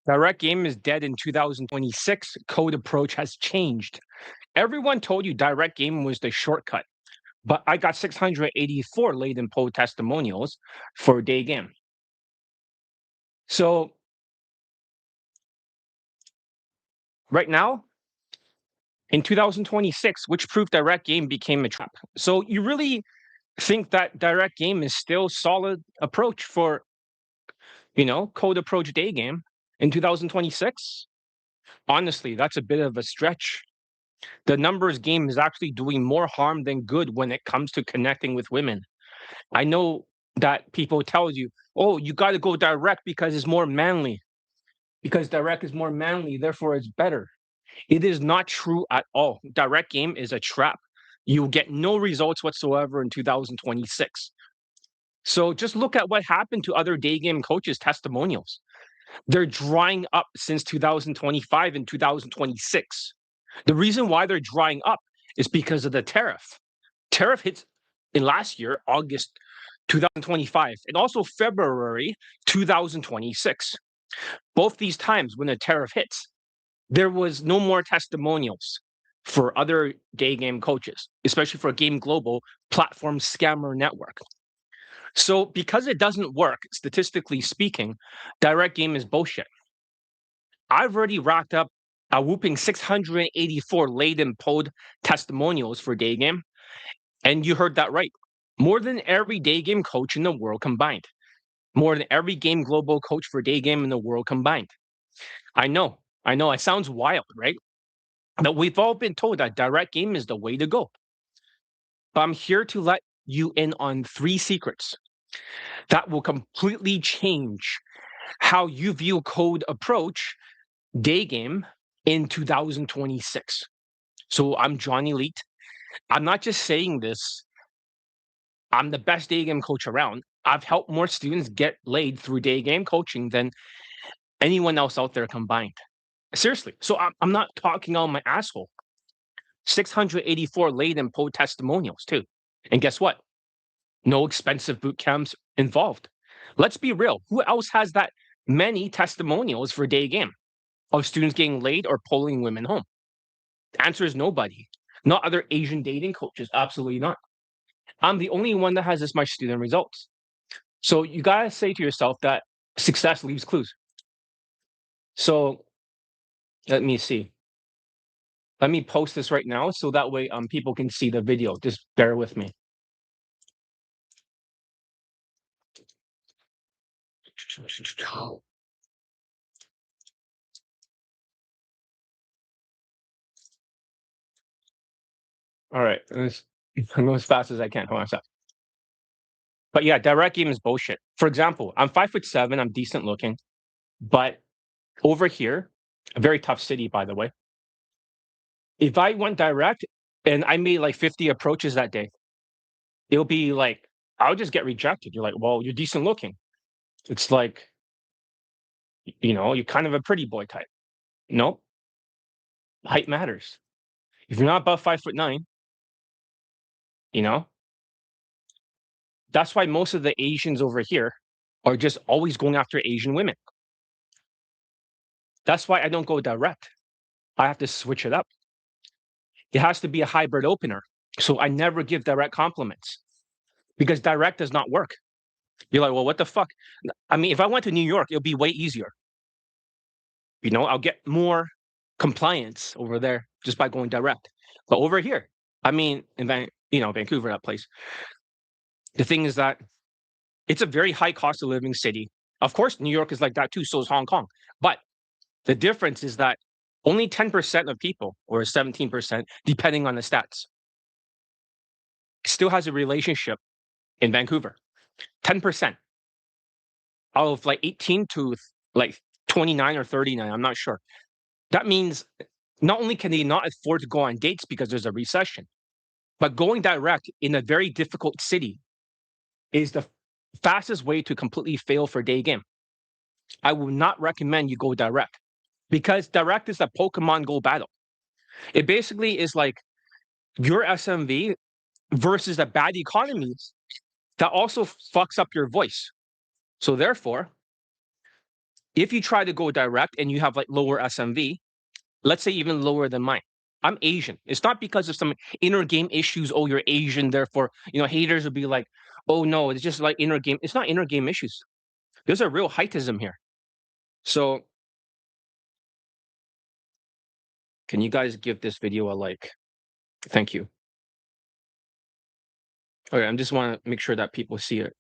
Direct game is dead in 2026. Code approach has changed. Everyone told you direct game was the shortcut, but I got 684 laid in poll testimonials for Daygame. So right now, in 2026, which proved direct game became a trap. So you really think that direct game is still solid approach for, code approach Daygame in 2026? Honestly, that's a bit of a stretch. The numbers game is actually doing more harm than good when it comes to connecting with women. I know that people tell you, oh, you got to go direct because it's more manly, because direct is more manly, therefore it's better. It is not true at all. Direct game is a trap. You will get no results whatsoever in 2026. So just look at what happened to other day game coaches' testimonials. They're drying up since 2025 and 2026. The reason why they're drying up is because of the tariff. Tariff hits in last year, August 2025, and also February 2026. Both these times when the tariff hits, there was no more testimonials for other day game coaches, especially for Game Global platform scammer network. So because it doesn't work, statistically speaking, direct game is bullshit. I've already racked up a whooping 684 laid and polled testimonials for Daygame. And you heard that right. More than every Daygame coach in the world combined. More than every Game Global coach for Daygame in the world combined. I know, it sounds wild, right? But we've all been told that direct game is the way to go. But I'm here to let you in on 3 secrets that will completely change how you view code approach Daygame in 2026. So I'm Johnny Leet. I'm not just saying this. I'm the best day game coach around. I've helped more students get laid through day game coaching than anyone else out there combined. Seriously. So I'm not talking on my asshole. 684 laid and poll testimonials too. And guess what? No expensive boot camps involved. Let's be real. Who else has that many testimonials for day game of students getting laid or pulling women home? The answer is nobody. Not other Asian dating coaches. Absolutely not. I'm the only one that has this much student results. So you gotta say to yourself that success leaves clues. So let me see. Let me post this right now so that way people can see the video. Just bear with me. All right, I'm going as fast as I can. Hold on a sec. But yeah, direct game is bullshit. For example, I'm 5'7", I'm decent looking, but over here, a very tough city, by the way. If I went direct and I made like 50 approaches that day, it'll be like, I'll just get rejected. You're like, well, you're decent looking. It's like, you're kind of a pretty boy type. Nope. Height matters. If you're not above 5'9", you know, that's why most of the Asians over here are just always going after Asian women. That's why I don't go direct. I have to switch it up. It has to be a hybrid opener. So I never give direct compliments because direct does not work. You're like, well, what the fuck? I mean, if I went to New York, it'll be way easier. I'll get more compliance over there just by going direct. But over here, I mean, in Vancouver, that place, the thing is that it's a very high cost of living city. Of course, New York is like that too, so is Hong Kong. But the difference is that only 10% of people, or 17%, depending on the stats, still has a relationship in Vancouver. 10% out of like 18 to like 29 or 39, I'm not sure. That means not only can they not afford to go on dates because there's a recession, but going direct in a very difficult city is the fastest way to completely fail for day game. I will not recommend you go direct because direct is a Pokemon Go battle. It basically is like your SMV versus a bad economy that also fucks up your voice. So therefore, If you try to go direct and you have like lower SMV, let's say even lower than mine. I'm Asian. It's not because of some inner game issues. Oh, you're Asian, therefore, haters will be like, oh no, it's just like inner game. It's not inner game issues. There's a real heightism here. So can you guys give this video a like? Thank you. Okay, I just want to make sure that people see it.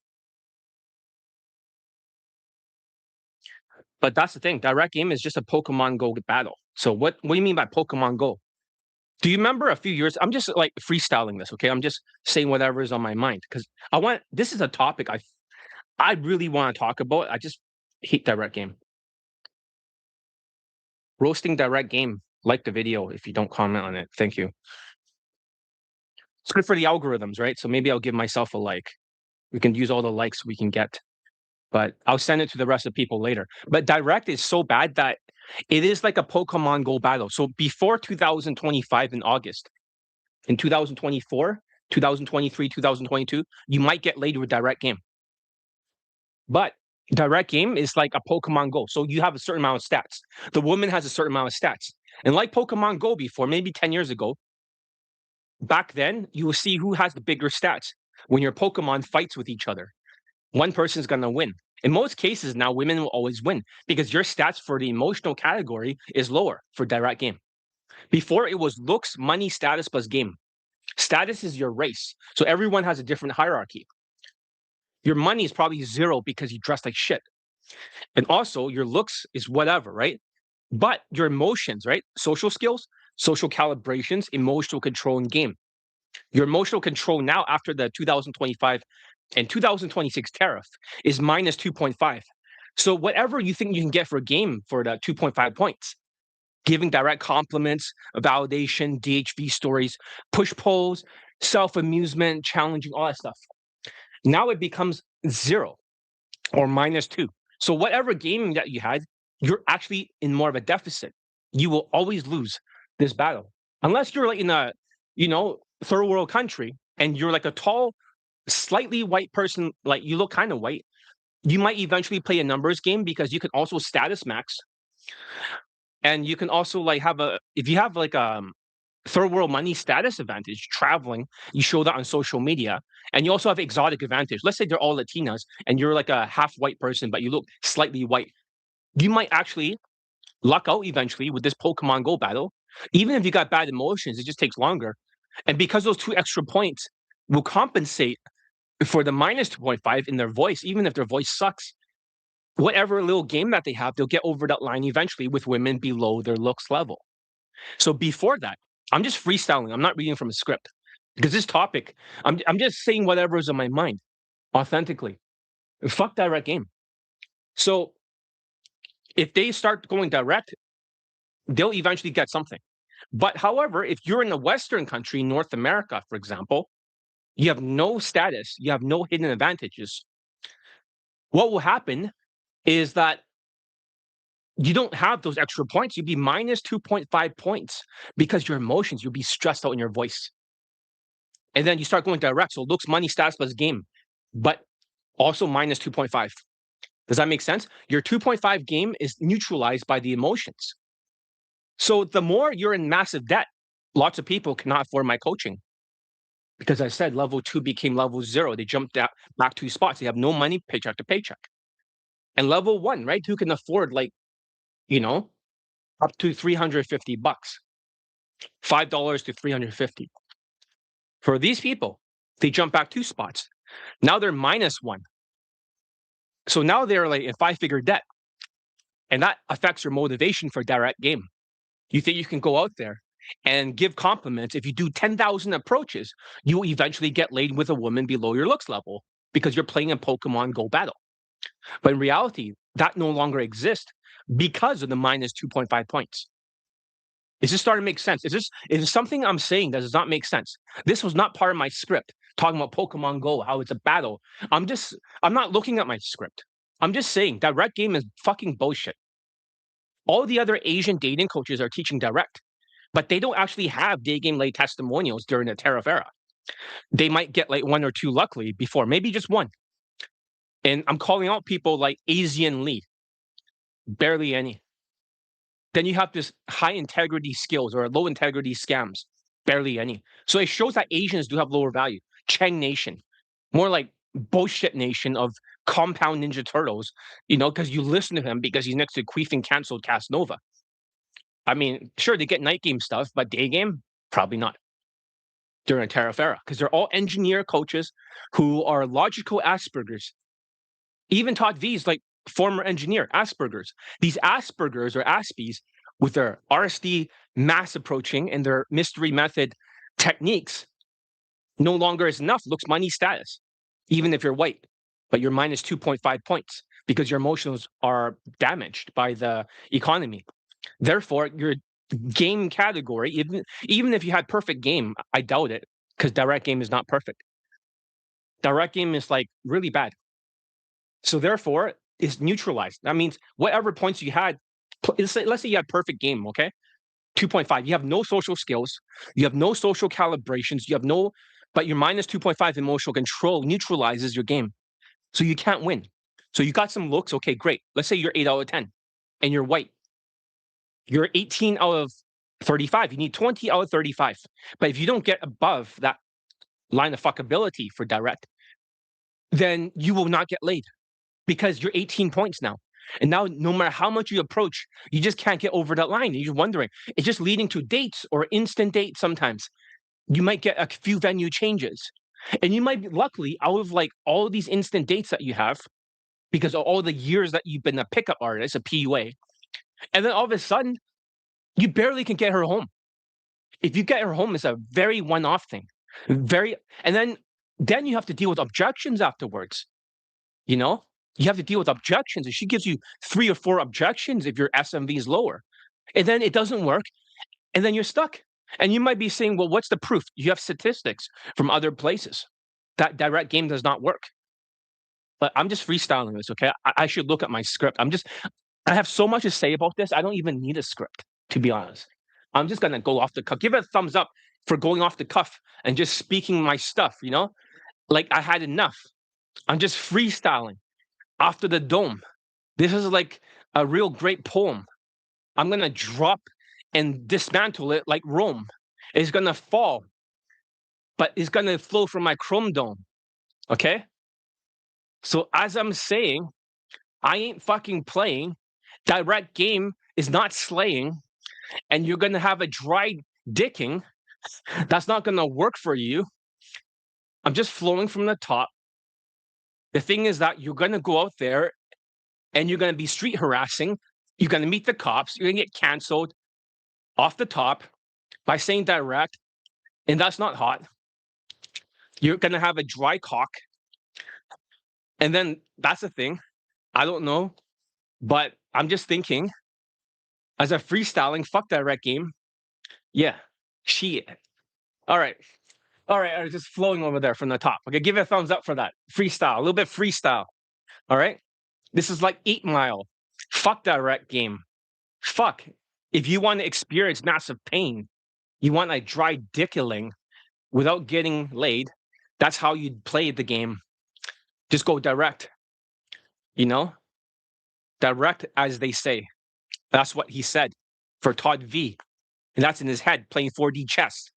But that's the thing. Direct game is just a Pokemon Go battle. So what do you mean by Pokemon Go? Do you remember a few years? I'm just like freestyling this, okay? I'm just saying whatever is on my mind because this is a topic I really want to talk about. I just hate direct game. Roasting direct game. Like the video if you don't comment on it. Thank you. It's good for the algorithms, right? So maybe I'll give myself a like. We can use all the likes we can get, but I'll send it to the rest of people later. But direct is so bad that it is like a Pokemon Go battle. So before 2025 in August, in 2024, 2023, 2022, you might get laid with direct game. But direct game is like a Pokemon Go. So you have a certain amount of stats. The woman has a certain amount of stats. And like Pokemon Go before, maybe 10 years ago, back then, you will see who has the bigger stats when your Pokemon fights with each other. One person's going to win. In most cases now, women will always win because your stats for the emotional category is lower for direct game. Before it was looks, money, status plus game. Status is your race. So everyone has a different hierarchy. Your money is probably 0 because you dress like shit. And also your looks is whatever, right? But your emotions, right? Social skills, social calibrations, emotional control in game. Your emotional control now after the 2025 and 2026 tariff is minus 2.5. So whatever you think you can get for a game for the 2.5 points, giving direct compliments, validation, DHV stories, push polls, self-amusement, challenging, all that stuff. Now it becomes 0 or minus 2. So whatever game that you had, you're actually in more of a deficit. You will always lose this battle. Unless you're like in a, third world country and you're like a tall, slightly white person, like you look kind of white, you might eventually play a numbers game because you can also status max. And you can also like if you have like third world money status advantage, traveling, you show that on social media. And you also have exotic advantage. Let's say they're all Latinas and you're like a half white person, but you look slightly white. You might actually luck out eventually with this Pokemon Go battle. Even if you got bad emotions, it just takes longer. And because those 2 extra points will compensate for the minus 2.5 in their voice, even if their voice sucks, whatever little game that they have, they'll get over that line eventually with women below their looks level. So before that, I'm just freestyling. I'm not reading from a script because this topic, I'm just saying whatever is on my mind authentically. Fuck direct game. So if they start going direct, they'll eventually get something. But however, if you're in a Western country, North America, for example, you have no status, you have no hidden advantages. What will happen is that you don't have those extra points. You'd be minus 2.5 points because your emotions, you'll be stressed out in your voice. And then you start going direct. So looks, money, stats plus game, but also minus 2.5. Does that make sense? Your 2.5 game is neutralized by the emotions. So the more you're in massive debt, lots of people cannot afford my coaching. Because I said level 2 became level 0. They jumped back 2 spots. They have no money, paycheck to paycheck. And level 1, right? Who can afford like, up to $350, $5 to 350. For these people, they jump back 2 spots. Now they're minus 1. So now they're like in 5-figure debt. And that affects your motivation for direct game. You think you can go out there and give compliments. If you do 10,000 approaches, you will eventually get laid with a woman below your looks level because you're playing a Pokemon Go battle. But in reality, that no longer exists because of the minus 2.5 points. Is this starting to make sense? Is this something I'm saying that does not make sense? This was not part of my script, talking about Pokemon Go, how it's a battle. I'm not looking at my script. I'm just saying direct game is fucking bullshit. All the other Asian dating coaches are teaching direct, but they don't actually have Daygame lay testimonials during the tariff era. They might get like 1 or 2 luckily before, maybe just 1. And I'm calling out people like Asian Lee. Barely any. Then you have this high integrity skills or low integrity scams. Barely any. So it shows that Asians do have lower value. Chang Nation, more like bullshit nation of compound Ninja Turtles, because you listen to him because he's next to queefing canceled Casanova. I mean, sure, they get night game stuff, but day game, probably not during a tariff era because they're all engineer coaches who are logical Asperger's. Even Todd V's like former engineer, Asperger's. These Asperger's or Aspies with their RSD mass approaching and their mystery method techniques no longer is enough. Looks money status, even if you're white, but you're minus 2.5 points because your emotions are damaged by the economy. Therefore, your game category, even if you had perfect game, I doubt it because direct game is not perfect. Direct game is like really bad. So therefore, it's neutralized. That means whatever points you had, let's say you had perfect game, okay? 2.5. You have no social skills, you have no social calibrations, but your minus 2.5 emotional control neutralizes your game. So you can't win. So you got some looks, okay, great. Let's say you're 8 out of 10 and you're white. You're 18 out of 35. You need 20 out of 35. But if you don't get above that line of fuckability for direct, then you will not get laid because you're 18 points now. And now, no matter how much you approach, you just can't get over that line. You're wondering, it's just leading to dates or instant dates sometimes. You might get a few venue changes. And you might be luckily out of like all of these instant dates that you have, because of all the years that you've been a pickup artist, a PUA. And then all of a sudden, you barely can get her home. If you get her home, it's a very one-off thing. And then you have to deal with objections afterwards. You have to deal with objections. If she gives you 3 or 4 objections, if your SMV is lower, and then it doesn't work, and then you're stuck. And you might be saying, well, what's the proof? You have statistics from other places that direct game does not work. But I'm just freestyling this, okay? I should look at my script. I have so much to say about this. I don't even need a script, to be honest. I'm just gonna go off the cuff. Give it a thumbs up for going off the cuff and just speaking my stuff, Like I had enough. I'm just freestyling after the dome. This is like a real great poem. I'm gonna drop and dismantle it like Rome. It's gonna fall, but it's gonna flow from my chrome dome. Okay? So as I'm saying, I ain't fucking playing. Direct game is not slaying, and you're gonna have a dry dicking. That's not gonna work for you. I'm just flowing from the top. The thing is that you're gonna go out there and you're gonna be street harassing. You're gonna meet the cops. You're gonna get canceled off the top by saying direct, and that's not hot. You're gonna have a dry cock, and then that's the thing. I don't know, but I'm just thinking as a freestyling, fuck direct game. Yeah, shit. All right. All right, just flowing over there from the top. Okay, give it a thumbs up for that. Freestyle, a little bit freestyle. All right? This is like 8 Mile. Fuck direct game. Fuck. If you want to experience massive pain, you want a dry dickling without getting laid, that's how you play the game. Just go direct. Direct, as they say. That's what he said for Todd V. And that's in his head, playing 4D chess.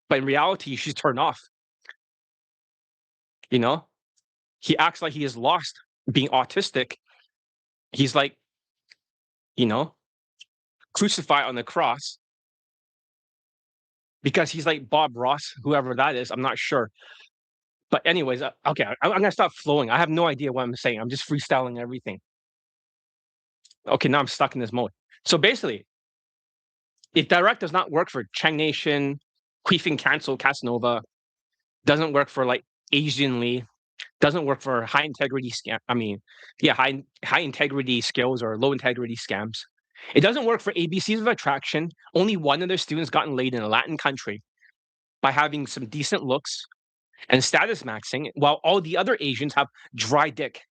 But in reality, she's turned off. He acts like he is lost being autistic. He's like, crucified on the cross because he's like Bob Ross, whoever that is. I'm not sure. But anyways, okay, I'm going to stop flowing. I have no idea what I'm saying. I'm just freestyling everything. Okay, now I'm stuck in this mode. So basically, if direct does not work for Chang Nation, queefing cancel Casanova, doesn't work for like Asian Lee, doesn't work for high integrity scam. High integrity skills or low integrity scams. It doesn't work for ABCs of attraction. Only one of their students gotten laid in a Latin country by having some decent looks and status maxing, while all the other Asians have dry dick.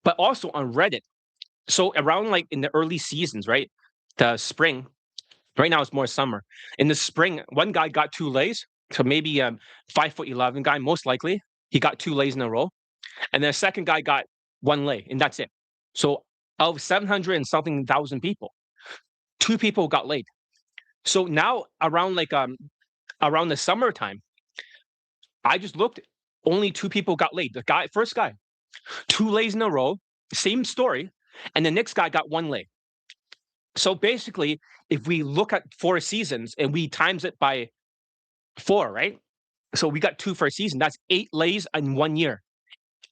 But also on Reddit. So around like in the early seasons, right? The spring. Right now it's more summer. In the spring, one guy got 2 lays. So maybe 5'11" guy, most likely. He got 2 lays in a row. And then the second guy got 1 lay, and that's it. So of 700 and something thousand people, 2 people got laid. So now around the summertime, I just looked, only 2 people got laid. The guy, first guy, 2 lays in a row, same story, and the next guy got 1 lay. So basically, if we look at 4 seasons and we times it by 4, right? So we got 2 for a season. That's 8 lays in 1 year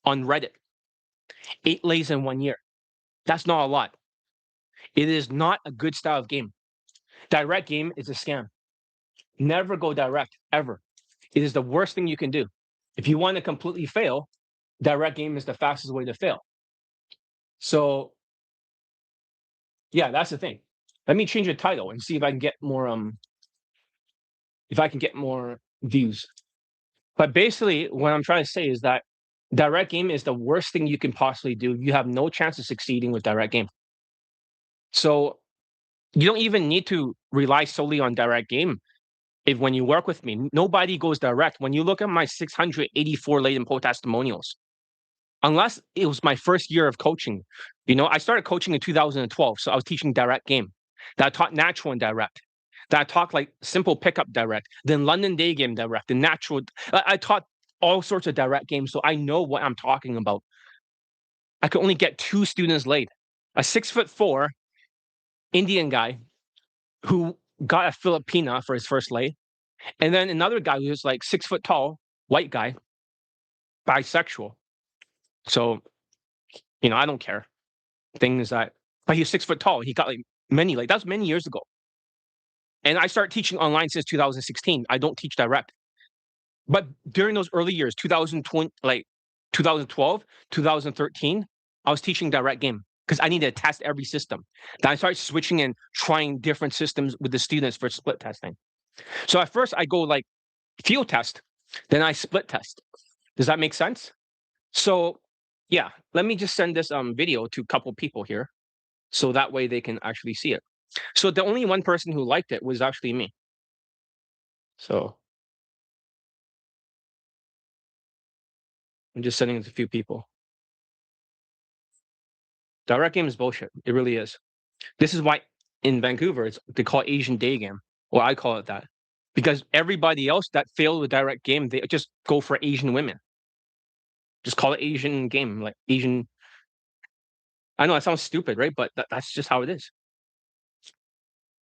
on Reddit. 8 lays in 1 year. That's not a lot. It is not a good style of game. Direct game is a scam. Never go direct, ever. It is the worst thing you can do. If you want to completely fail, direct game is the fastest way to fail. So, yeah, that's the thing. Let me change the title and see if I can get more views. But basically, what I'm trying to say is that direct game is the worst thing you can possibly do. You have no chance of succeeding with direct game. So you don't even need to rely solely on direct game. If when you work with me, nobody goes direct. When you look at my 684 latent poll testimonials, unless it was my first year of coaching, I started coaching in 2012, so I was teaching direct game. That I taught natural and direct. That I taught like simple pickup direct, then London Daygame direct, and natural. I taught all sorts of direct games, so I know what I'm talking about. I could only get 2 students laid. A 6'4" Indian guy who got a Filipina for his first lay, and then another guy who's like 6 foot tall, white guy, bisexual. So, I don't care. Thing is that, but he's 6 foot tall. He got like many, like that was many years ago. And I started teaching online since 2016. I don't teach direct. But during those early years, 2020, like 2012, 2013, I was teaching direct game because I needed to test every system. Then I started switching and trying different systems with the students for split testing. So at first I go like field test, then I split test. Does that make sense? So yeah, let me just send this video to a couple people here, so that way they can actually see it. So the only one person who liked it was actually me. So I'm just sending it to a few people. Direct game is bullshit. It really is. This is why in Vancouver they call it Asian day game, or I call it that, because everybody else that failed with direct game, they just go for Asian women. Just call it Asian game, like Asian. I know that sounds stupid, right? But that's just how it is.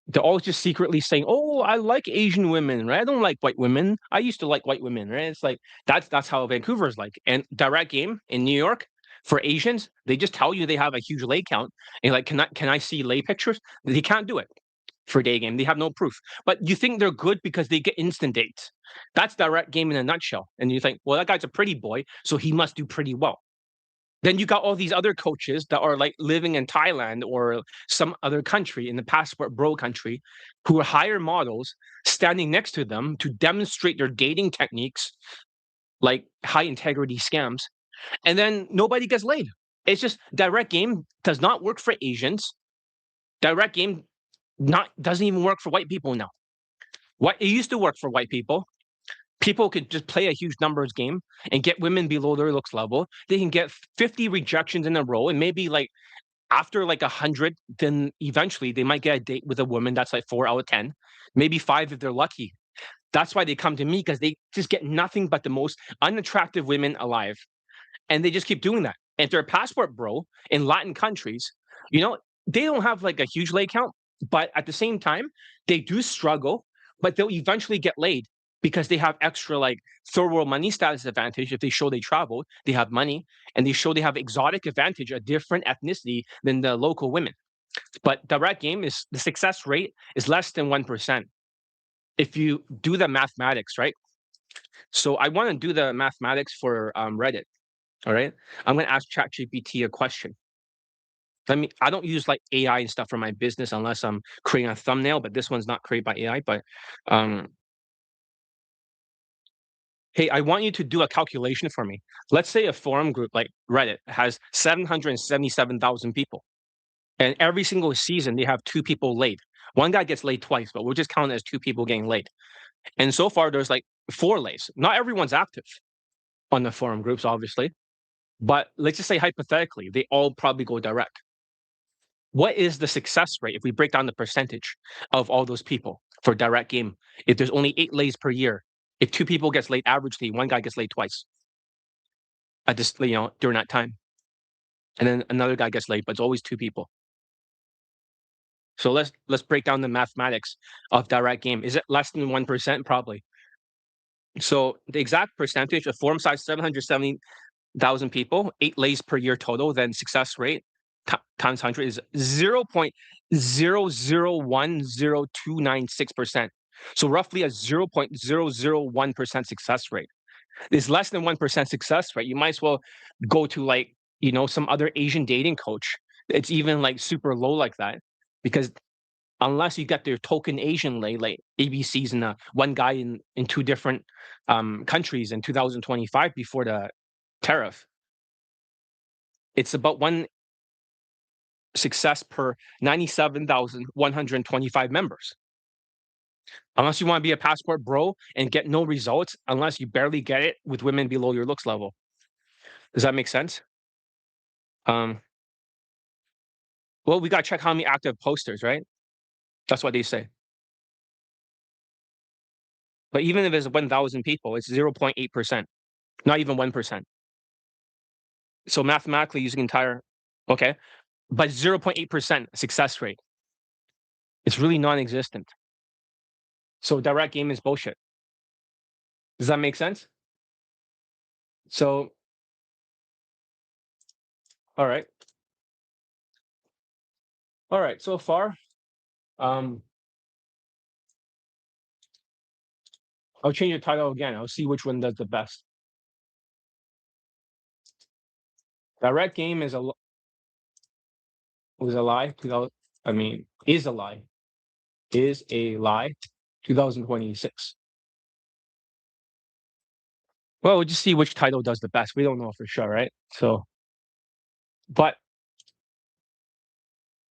They're all just secretly saying, "Oh, I like Asian women, right? I don't like white women. I used to like white women, right?" It's like that's how Vancouver is like. And direct game in New York for Asians, they just tell you they have a huge lay count, and like, can I see lay pictures? They can't do it for day game. They have no proof. But you think they're good because they get instant dates. That's direct game in a nutshell. And you think, well, that guy's a pretty boy, so he must do pretty well. Then you got all these other coaches that are like living in Thailand or some other country in the passport bro country who hire models standing next to them to demonstrate their dating techniques, like high integrity scams. And then nobody gets laid. It's just direct game does not work for Asians. Direct game doesn't even work for white people now. What it used to work for white people. People could just play a huge numbers game and get women below their looks level. They can get 50 rejections in a row, and maybe like after like 100, then eventually they might get a date with a woman that's like 4 out of 10, maybe 5 if they're lucky. That's why they come to me, because they just get nothing but the most unattractive women alive, and they just keep doing that. And if they're a passport bro in Latin countries, they don't have like a huge lay count, but at the same time, they do struggle, but they'll eventually get laid because they have extra like third world money status advantage. If they show they traveled, they have money, and they show they have exotic advantage, a different ethnicity than the local women. But direct game is the success rate is less than 1%. If you do the mathematics, right? So I want to do the mathematics for Reddit. All right. I'm going to ask ChatGPT a question. I don't use like AI and stuff for my business unless I'm creating a thumbnail, but this one's not created by AI. But hey, I want you to do a calculation for me. Let's say a forum group like Reddit has 777,000 people, and every single season they have 2 people laid. One guy gets laid twice, but we'll just count it as 2 people getting laid. And so far, there's like 4 lays. Not everyone's active on the forum groups, obviously, but let's just say hypothetically, they all probably go direct. what is the success rate if we break down the percentage of all those people for direct game? If there's only 8 lays per year, if 2 people gets laid averagely, one guy gets laid twice at this, during that time, and then another guy gets laid, but it's always 2 people. So let's break down the mathematics of direct game. Is it less than 1%? Probably. So the exact percentage of form size 770,000 people, 8 lays per year total, then success rate times 100 is 0.0010296%. So roughly a 0.001% success rate. It's less than 1% success rate. You might as well go to some other Asian dating coach. It's even like super low like that, because unless you get their token Asian lay, like ABCs and one guy in 2 different countries in 2025 before the tariff, it's about one success per 97,125 members. Unless you want to be a passport bro and get no results, unless you barely get it with women below your looks level. Does that make sense? Well, we got to check how many active posters, right? That's what they say. But even if it's 1,000 people, it's 0.8%, not even 1%. So mathematically using entire, okay, but 0.8% success rate. It's really non-existent. So direct game is bullshit. Does that make sense? So, all right. All right, so far, I'll change the title again. I'll see which one does the best. Direct game is a lie. Is a lie. Is a lie. 2026. Well, we'll just see which title does the best. We don't know for sure, right? So, but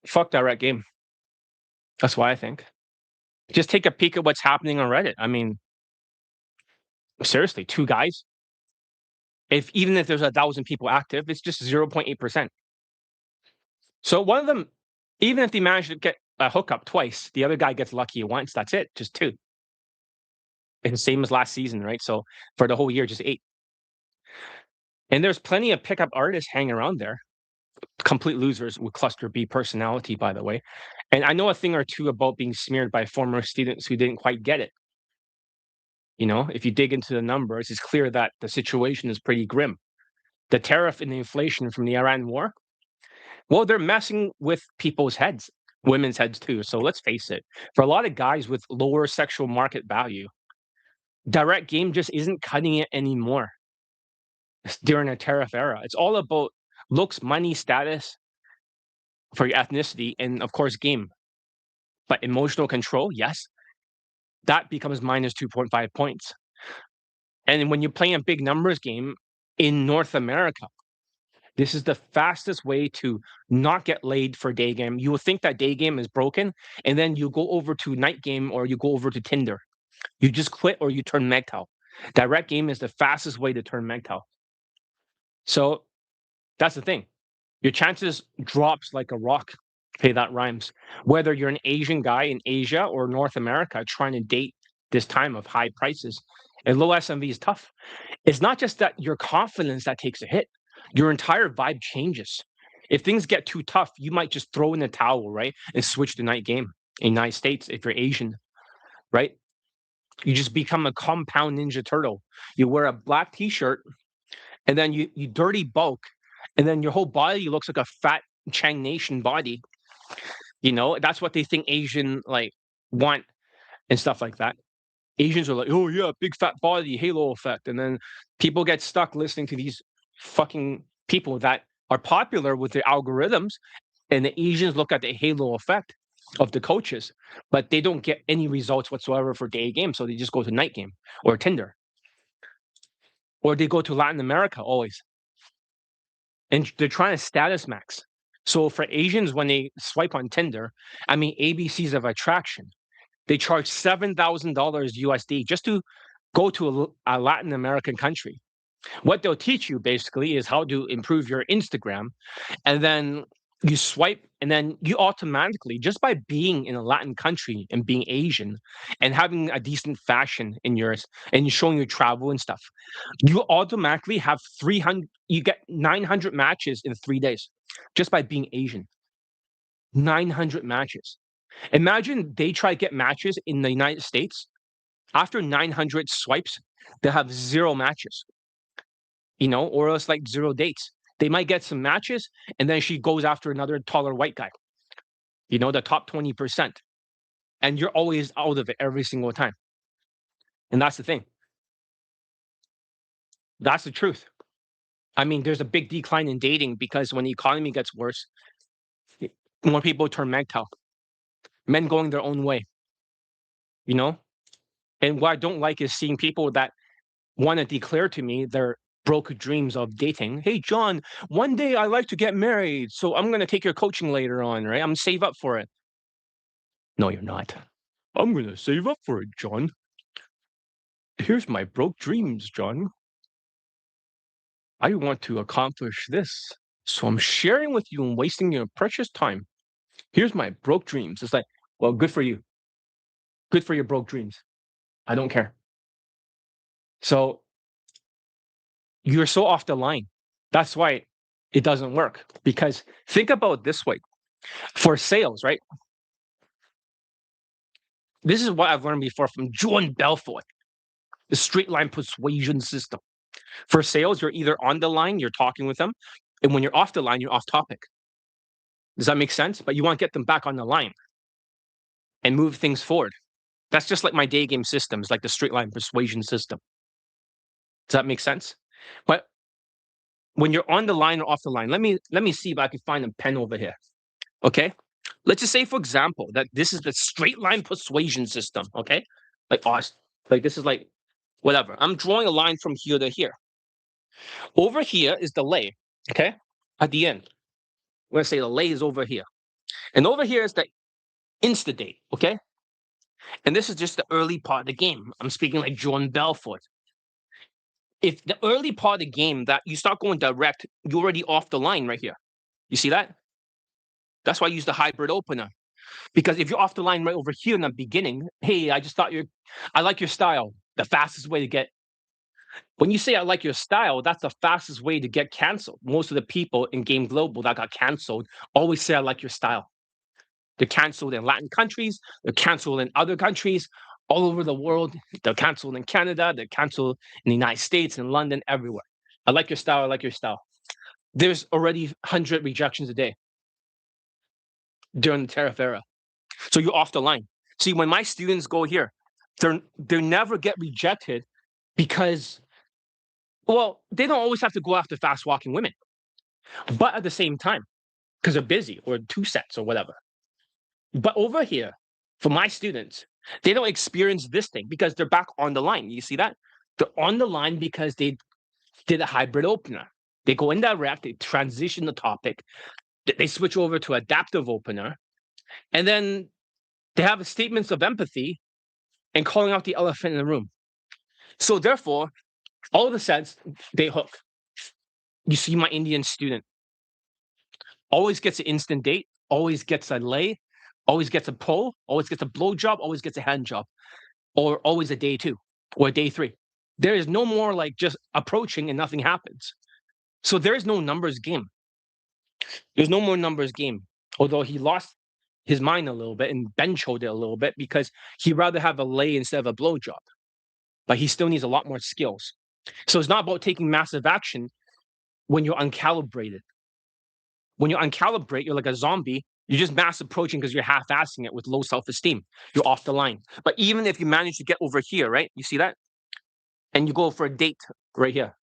fuck direct game. That's why I think. Just take a peek at what's happening on Reddit. I mean, seriously, 2 guys. Even if there's 1,000 people active, it's just 0.8%. So one of them, even if they manage to get a hookup twice, the other guy gets lucky once. That's it, just 2. And same as last season, right? So for the whole year, just 8. And there's plenty of pickup artists hanging around there. Complete losers with cluster B personality, by the way. And I know a thing or two about being smeared by former students who didn't quite get it. If you dig into the numbers, it's clear that the situation is pretty grim. The tariff and the inflation from the Iran war, well, they're messing with people's heads, women's heads too. So let's face it, for a lot of guys with lower sexual market value, direct game just isn't cutting it anymore during a tariff era. It's all about looks, money, status for your ethnicity, and of course, game. But emotional control, yes, that becomes minus 2.5 points. And when you're playing a big numbers game in North America, this is the fastest way to not get laid for day game. You will think that day game is broken, and then you go over to night game or you go over to Tinder. You just quit or you turn MGTOW. Direct game is the fastest way to turn MGTOW. So that's the thing. Your chances drops like a rock. Okay, that rhymes. Whether you're an Asian guy in Asia or North America trying to date this time of high prices, and low SMV is tough. It's not just that your confidence that takes a hit. Your entire vibe changes. If things get too tough, you might just throw in the towel, right? And switch to night game in the United States if you're Asian, right? You just become a compound Ninja Turtle. You wear a black t-shirt and then you dirty bulk, and then your whole body looks like a fat Chang Nation body. That's what they think Asian want and stuff like that. Asians are like, oh yeah, big fat body, halo effect. And then people get stuck listening to these fucking people that are popular with their algorithms, and the Asians look at the halo effect of the coaches, but they don't get any results whatsoever for day game. So they just go to night game or Tinder. Or they go to Latin America always. And they're trying to status max. So for Asians, when they swipe on Tinder, ABCs of attraction, they charge $7,000 USD just to go to a Latin American country. What they'll teach you basically is how to improve your Instagram. And then You swipe, and then you automatically, just by being in a Latin country and being Asian and having a decent fashion in yours and showing your travel and stuff, you automatically have 300, you get 900 matches in 3 days just by being Asian. 900 matches. Imagine they try to get matches in the United States. After 900 swipes, they'll have zero matches, or else like zero dates. They might get some matches, and then she goes after another taller white guy, the top 20%. And you're always out of it every single time. And that's the thing. That's the truth. I mean, there's a big decline in dating because when the economy gets worse, more people turn MGTOW, men going their own way, you know? And what I don't like is seeing people that want to declare to me their broke dreams of dating. Hey, John, one day I like to get married, so I'm going to take your coaching later on, right? I'm gonna save up for it. No, you're not. I'm going to save up for it, John. Here's my broke dreams, John. I want to accomplish this. So I'm sharing with you and wasting your precious time. Here's my broke dreams. It's like, well, good for you. Good for your broke dreams. I don't care. So you're so off the line. That's why it doesn't work. Because think about it this way. For sales, right? This is what I've learned before from John Belfort, the straight line persuasion system. For sales, you're either on the line, you're talking with them, and when you're off the line, you're off topic. Does that make sense? But you want to get them back on the line and move things forward. That's just like my Daygame systems, like the straight line persuasion system. Does that make sense? But when you're on the line or off the line, let me see if I can find a pen over here. Okay. Let's just say, for example, that this is the straight line persuasion system. Okay. Like this is like whatever. I'm drawing a line from here to here. Over here is the lay. Okay. At the end, we're gonna say the lay is over here. And over here is the insta date. Okay. And this is just the early part of the game. I'm speaking like John Belfort. If the early part of the game that you start going direct, you're already off the line right here. You see that? That's why I use the hybrid opener. Because if you're off the line right over here in the beginning, hey, I like your style. The fastest way to get, when you say I like your style, that's the fastest way to get canceled. Most of the people in Game Global that got canceled always say I like your style. They're canceled in Latin countries. They're canceled in other countries all over the world. They're canceled in Canada. They're canceled in the United States, in London, everywhere. I like your style. I like your style. There's already 100 rejections a day during the tariff era. So you're off the line. See, when my students go here, they never get rejected because, well, they don't always have to go after fast walking women, but at the same time, because they're busy or two sets or whatever. But over here, for my students, they don't experience this thing because they're back on the line. You see that? They're on the line because they did a hybrid opener. They go indirect, they transition the topic, they switch over to adaptive opener, and then they have statements of empathy and calling out the elephant in the room. So therefore, all of a sudden, they hook. You see my Indian student always gets an instant date, always gets a lay, always gets a pull, always gets a blow job, always gets a hand job, or always a day 2 or a day 3. There is no more like just approaching and nothing happens. So there is no numbers game. There's no more numbers game. Although he lost his mind a little bit and Ben showed it a little bit because he'd rather have a lay instead of a blow job. But he still needs a lot more skills. So it's not about taking massive action when you're uncalibrated. When you're uncalibrated, you're like a zombie. You're just mass approaching because you're half-assing it with low self-esteem. You're off the line. But even if you manage to get over here, right? You see that? And you go for a date right here.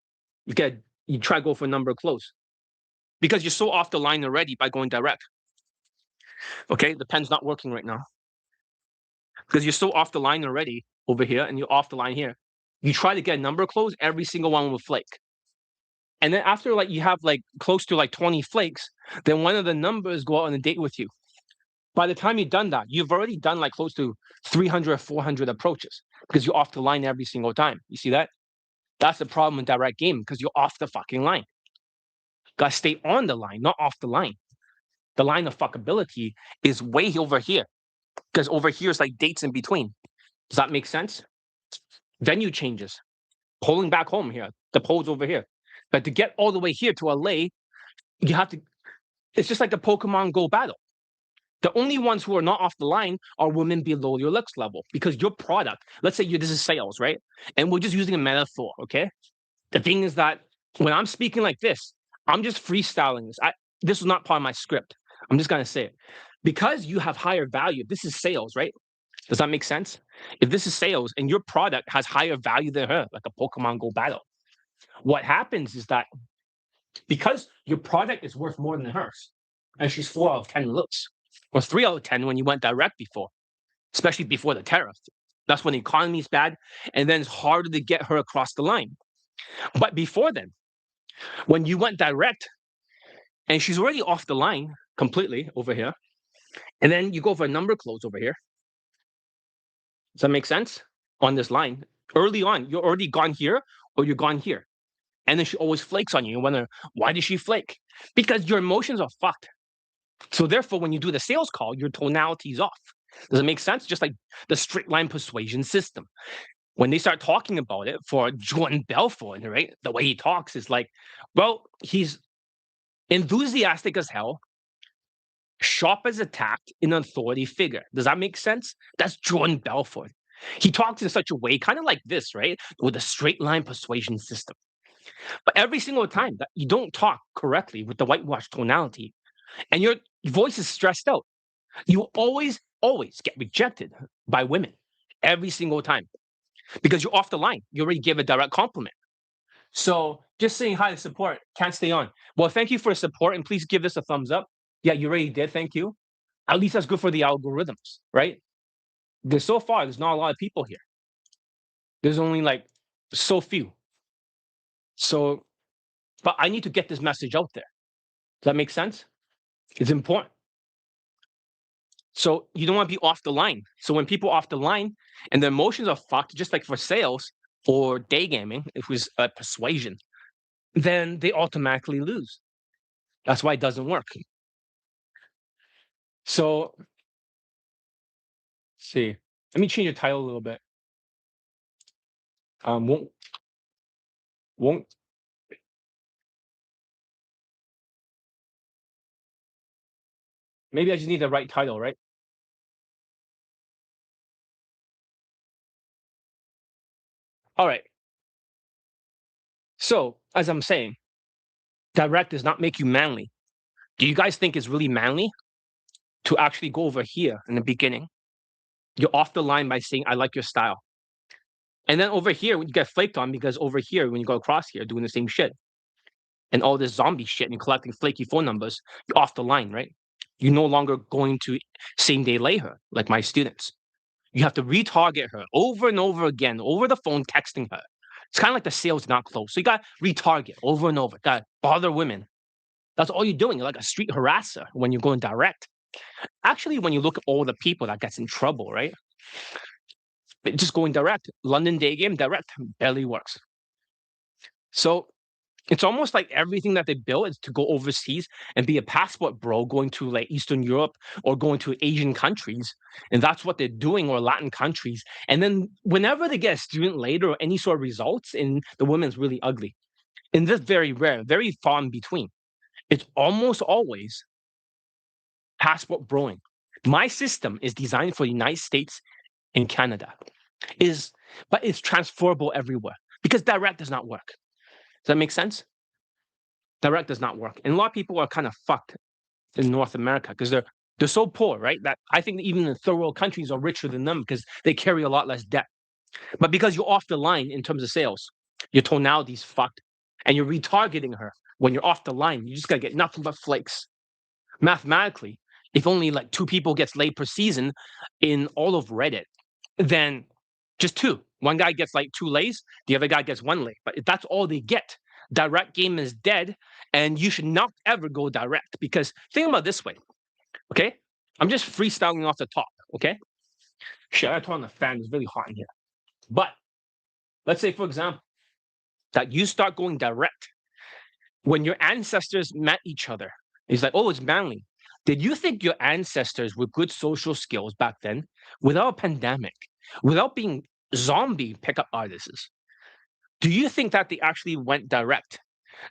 You try to go for a number close. Because you're so off the line already by going direct. Okay, the pen's not working right now. Because you're so off the line already over here and you're off the line here. You try to get a number close, every single one will flake. And then after like you have like close to like 20 flakes, then one of the numbers go out on a date with you. By the time you've done that, you've already done like close to 300 or 400 approaches because you're off the line every single time. You see that? That's the problem in direct game because you're off the fucking line. Gotta stay on the line, not off the line. The line of fuckability is way over here because over here is like dates in between. Does that make sense? Venue changes. Pulling back home here. The pole's over here. But to get all the way here to LA, you have to. It's just like the Pokemon Go battle. The only ones who are not off the line are women below your looks level because your product, let's say this is sales, right? And we're just using a metaphor, okay? The thing is that when I'm speaking like this, I'm just freestyling this. This was not part of my script. I'm just gonna say it. Because you have higher value, this is sales, right? Does that make sense? If this is sales and your product has higher value than her, like a Pokemon Go battle, what happens is that because your product is worth more than hers, and she's 4 out of 10 looks, or 3 out of 10 when you went direct before, especially before the tariff. That's when the economy is bad, and then it's harder to get her across the line. But before then, when you went direct and she's already off the line completely over here, and then you go for a number close over here. Does that make sense? On this line, early on, you're already gone here or you're gone here. And then she always flakes on you. You wonder, why did she flake? Because your emotions are fucked. So therefore, when you do the sales call, your tonality is off. Does it make sense? Just like the straight line persuasion system. When they start talking about it for Jordan Belfort, right? The way he talks is like, well, he's enthusiastic as hell, sharp as a tack, an authority figure. Does that make sense? That's Jordan Belfort. He talks in such a way, kind of like this, right? With a straight line persuasion system. But every single time that you don't talk correctly with the whitewash tonality and your voice is stressed out, you always get rejected by women every single time because you're off the line. You already give a direct compliment. So just saying hi to support, can't stay on. Well, thank you for the support and please give this a thumbs up. Yeah, you already did. Thank you. At least that's good for the algorithms, right? Because so far, there's not a lot of people here. There's only like so few. So, but I need to get this message out there. Does that make sense? It's important. So you don't want to be off the line. So when people are off the line and their emotions are fucked, just like for sales or day gaming, if it was a persuasion, then they automatically lose. That's why it doesn't work. So, let's see. Let me change the title a little bit. Won't. Maybe I just need the right title, right? All right. So, as I'm saying, direct does not make you manly. Do you guys think it's really manly to actually go over here in the beginning? You're off the line by saying, I like your style. And then over here, when you get flaked on, because over here, when you go across here, doing the same shit and all this zombie shit and you're collecting flaky phone numbers, you're off the line, right? You're no longer going to same day lay her like my students. You have to retarget her over and over again, over the phone, texting her. It's kind of like the sales not close. So you got to retarget over and over. Got to bother women. That's all you're doing. You're like a street harasser when you're going direct. Actually, when you look at all the people that gets in trouble, right? Just going direct. London Daygame direct barely works. So it's almost like everything that they built is to go overseas and be a passport bro going to like Eastern Europe or going to Asian countries. And that's what they're doing, or Latin countries. And then whenever they get a student later or any sort of results, and the women's really ugly. And this very rare, very far in between. It's almost always passport broing. My system is designed for the United States and Canada. But it's transferable everywhere because direct does not work. Does that make sense? Direct does not work. And a lot of people are kind of fucked in North America because they're so poor, right? That I think that even the third world countries are richer than them because they carry a lot less debt. But because you're off the line in terms of sales, your tonality's fucked and you're retargeting her when you're off the line. You just gotta get nothing but flakes. Mathematically, if only like 2 people gets laid per season in all of Reddit, then just 2. One guy gets like 2 lays, the other guy gets 1 lay. But if that's all they get, direct game is dead, and you should not ever go direct. Because think about it this way, okay? I'm just freestyling off the top, okay? Shit, I turn on the fan. It's really hot in here. But let's say, for example, that you start going direct when your ancestors met each other. It's like, oh, it's manly. Did you think your ancestors with good social skills back then, without a pandemic, without being zombie pickup artists, do you think that they actually went direct?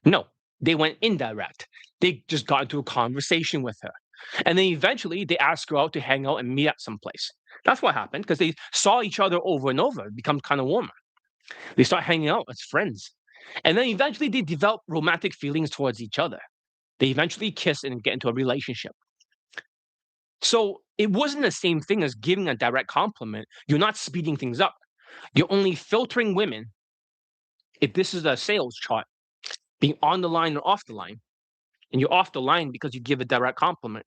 No, they went indirect. They just got into a conversation with her. And then eventually they asked her out to hang out and meet at some place. That's what happened because they saw each other over and over. It becomes kind of warmer. They start hanging out as friends. And then eventually they develop romantic feelings towards each other. They eventually kiss and get into a relationship. So it wasn't the same thing as giving a direct compliment. You're not speeding things up. You're only filtering women. If this is a sales chart, being on the line or off the line, and you're off the line because you give a direct compliment.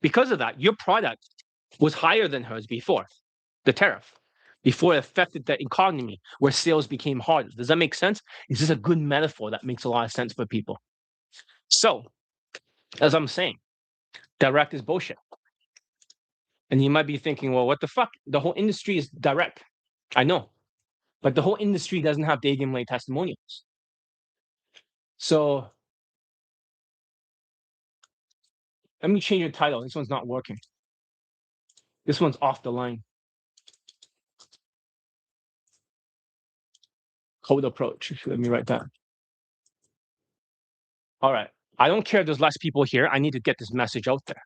Because of that, your product was higher than hers before the tariff, before it affected the economy where sales became harder. Does that make sense? Is this a good metaphor that makes a lot of sense for people? So, as I'm saying, direct is bullshit. And you might be thinking, well, what the fuck? The whole industry is direct. I know. But the whole industry doesn't have Daygame testimonials. So let me change the title. This one's not working. This one's off the line. Code approach. Let me write that. All right. I don't care if there's less people here. I need to get this message out there.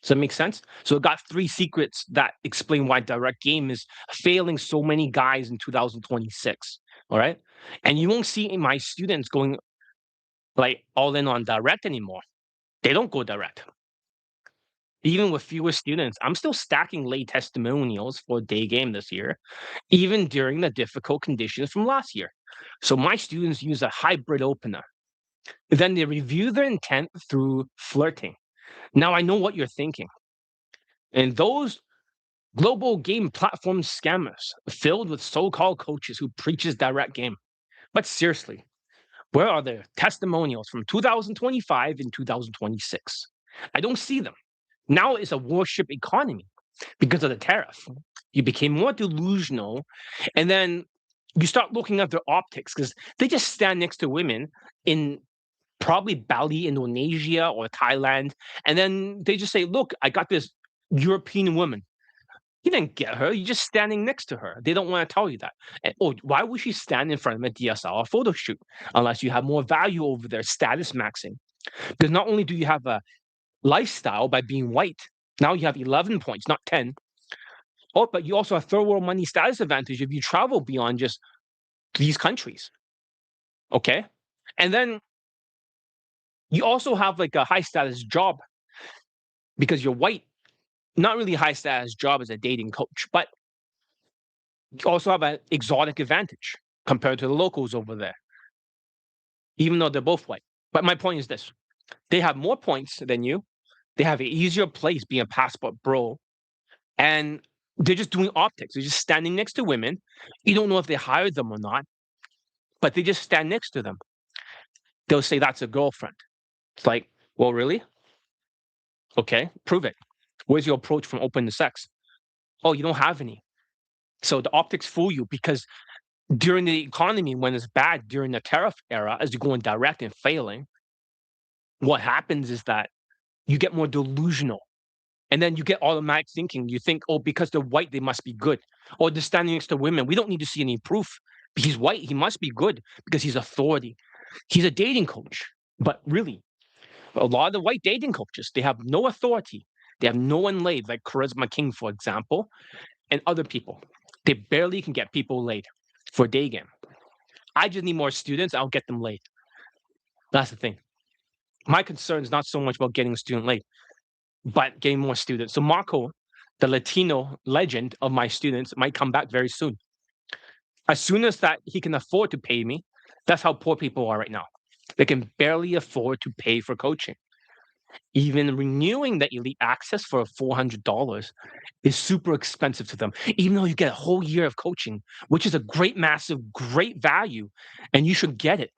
Does that make sense? So it got 3 secrets that explain why direct game is failing so many guys in 2026. All right. And you won't see my students going like all in on direct anymore. They don't go direct. Even with fewer students, I'm still stacking late testimonials for Daygame this year, even during the difficult conditions from last year. So my students use a hybrid opener. Then they review their intent through flirting. Now I know what you're thinking. And those global game platform scammers filled with so-called coaches who preaches direct game. But seriously, where are the testimonials from 2025 and 2026? I don't see them. Now it's a warship economy because of the tariff. You became more delusional, and then you start looking at their optics because they just stand next to women in probably Bali, Indonesia, or Thailand, and then they just say, "Look, I got this European woman." You didn't get her. You're just standing next to her. They don't want to tell you that. And, oh, why would she stand in front of a DSLR photo shoot unless you have more value over there, status maxing? Because not only do you have a lifestyle by being white, now you have 11 points, not 10. Oh, but you also have third world money status advantage if you travel beyond just these countries. Okay? And then you also have like a high status job because you're white. Not really high status job as a dating coach, but you also have an exotic advantage compared to the locals over there, even though they're both white. But my point is this: they have more points than you. They have an easier place being a passport bro, and they're just doing optics. They're just standing next to women. You don't know if they hired them or not, but they just stand next to them. They'll say that's a girlfriend. It's like, well, really? Okay, prove it. Where's your approach from open to sex? Oh, you don't have any. So the optics fool you because during the economy, when it's bad during the tariff era, as you're going direct and failing, what happens is that you get more delusional. And then you get automatic thinking. You think, oh, because they're white, they must be good. Or they're standing next to women. We don't need to see any proof. He's white. He must be good because he's authority. He's a dating coach. But really, a lot of the white dating coaches, they have no authority. They have no one laid, like Charisma King, for example, and other people. They barely can get people laid for Daygame. I just need more students. I'll get them laid. That's the thing. My concern is not so much about getting a student laid, but getting more students. So Marco, the Latino legend of my students, might come back very soon. As soon as that he can afford to pay me, that's how poor people are right now. They can barely afford to pay for coaching. Even renewing the elite access for $400 is super expensive to them, even though you get a whole year of coaching, which is a great, massive, great value, and you should get it.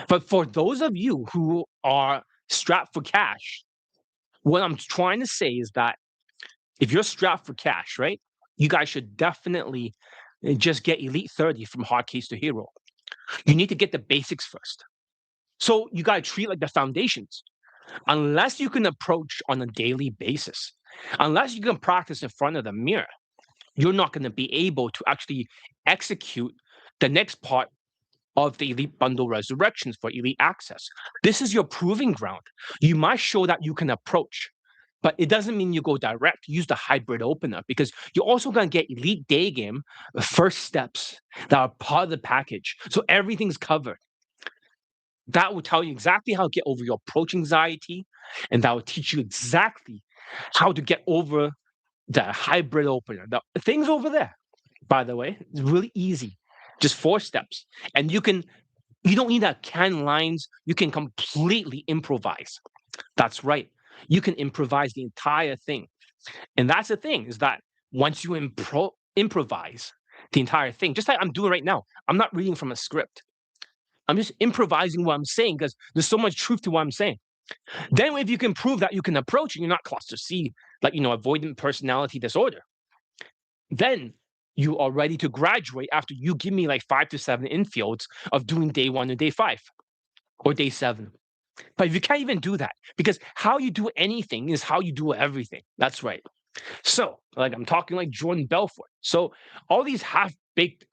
But for those of you who are strapped for cash, what I'm trying to say is that if you're strapped for cash, right, you guys should definitely just get Elite 30 from hard case to hero. You need to get the basics first. So you got to treat like the foundations. Unless you can approach on a daily basis, unless you can practice in front of the mirror, you're not going to be able to actually execute the next part of the Elite Bundle resurrections for Elite Access. This is your proving ground. You must show that you can approach, but it doesn't mean you go direct. Use the hybrid opener because you're also going to get Elite Daygame first steps that are part of the package. So everything's covered. That will tell you exactly how to get over your approach anxiety, and that will teach you exactly how to get over the hybrid opener. The things over there, by the way, it's really easy. Just 4 steps. And you don't need to can lines. You can completely improvise. That's right. You can improvise the entire thing. And that's the thing is that once you improvise the entire thing, just like I'm doing right now, I'm not reading from a script. I'm just improvising what I'm saying because there's so much truth to what I'm saying. Then if you can prove that you can approach it, you're not cluster C, like, avoidant personality disorder, then you are ready to graduate after you give me like 5 to 7 infields of doing day 1 and day 5 or day 7. But if you can't even do that, because how you do anything is how you do everything. That's right. So, like I'm talking like Jordan Belfort. So all these half-baked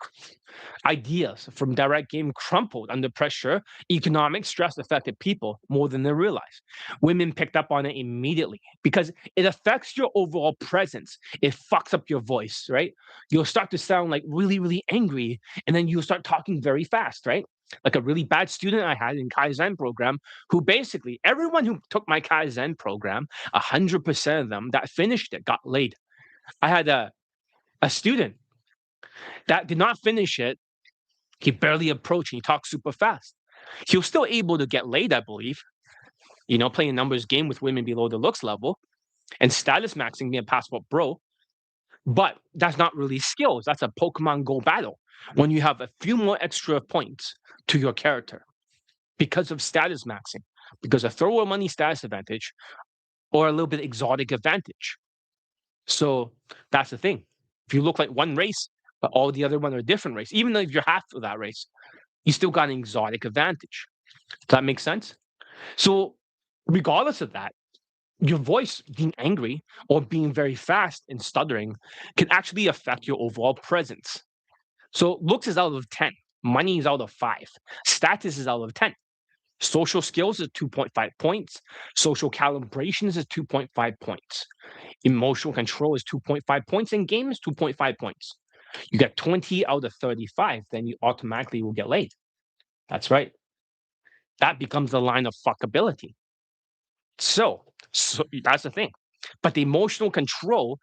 ideas from direct game crumpled under pressure. Economic stress affected people more than they realize. Women picked up on it immediately because it affects your overall presence. It fucks up your voice, right? You'll start to sound like really, really angry, and then you'll start talking very fast, right? Like a really bad student I had in Kaizen program, who basically everyone who took my Kaizen program, 100% of them that finished it got laid. I had a student that did not finish it. He barely approached. He talked super fast. He was still able to get laid, I believe. Playing a numbers game with women below the looks level and status maxing being a passport bro. But that's not really skills. That's a Pokemon Go battle when you have a few more extra points to your character because of status maxing, because of throw money status advantage or a little bit exotic advantage. So that's the thing. If you look like one race, but all the other one are a different race, even though if you're half of that race, you still got an exotic advantage. Does that make sense? So, regardless of that, your voice being angry or being very fast and stuttering can actually affect your overall presence. So, looks is out of 10, money is out of 5, status is out of 10. Social skills is 2.5 points. Social calibrations is 2.5 points. Emotional control is 2.5 points. And game is 2.5 points. You get 20 out of 35, then you automatically will get laid. That's right. That becomes the line of fuckability. So that's the thing. But the emotional control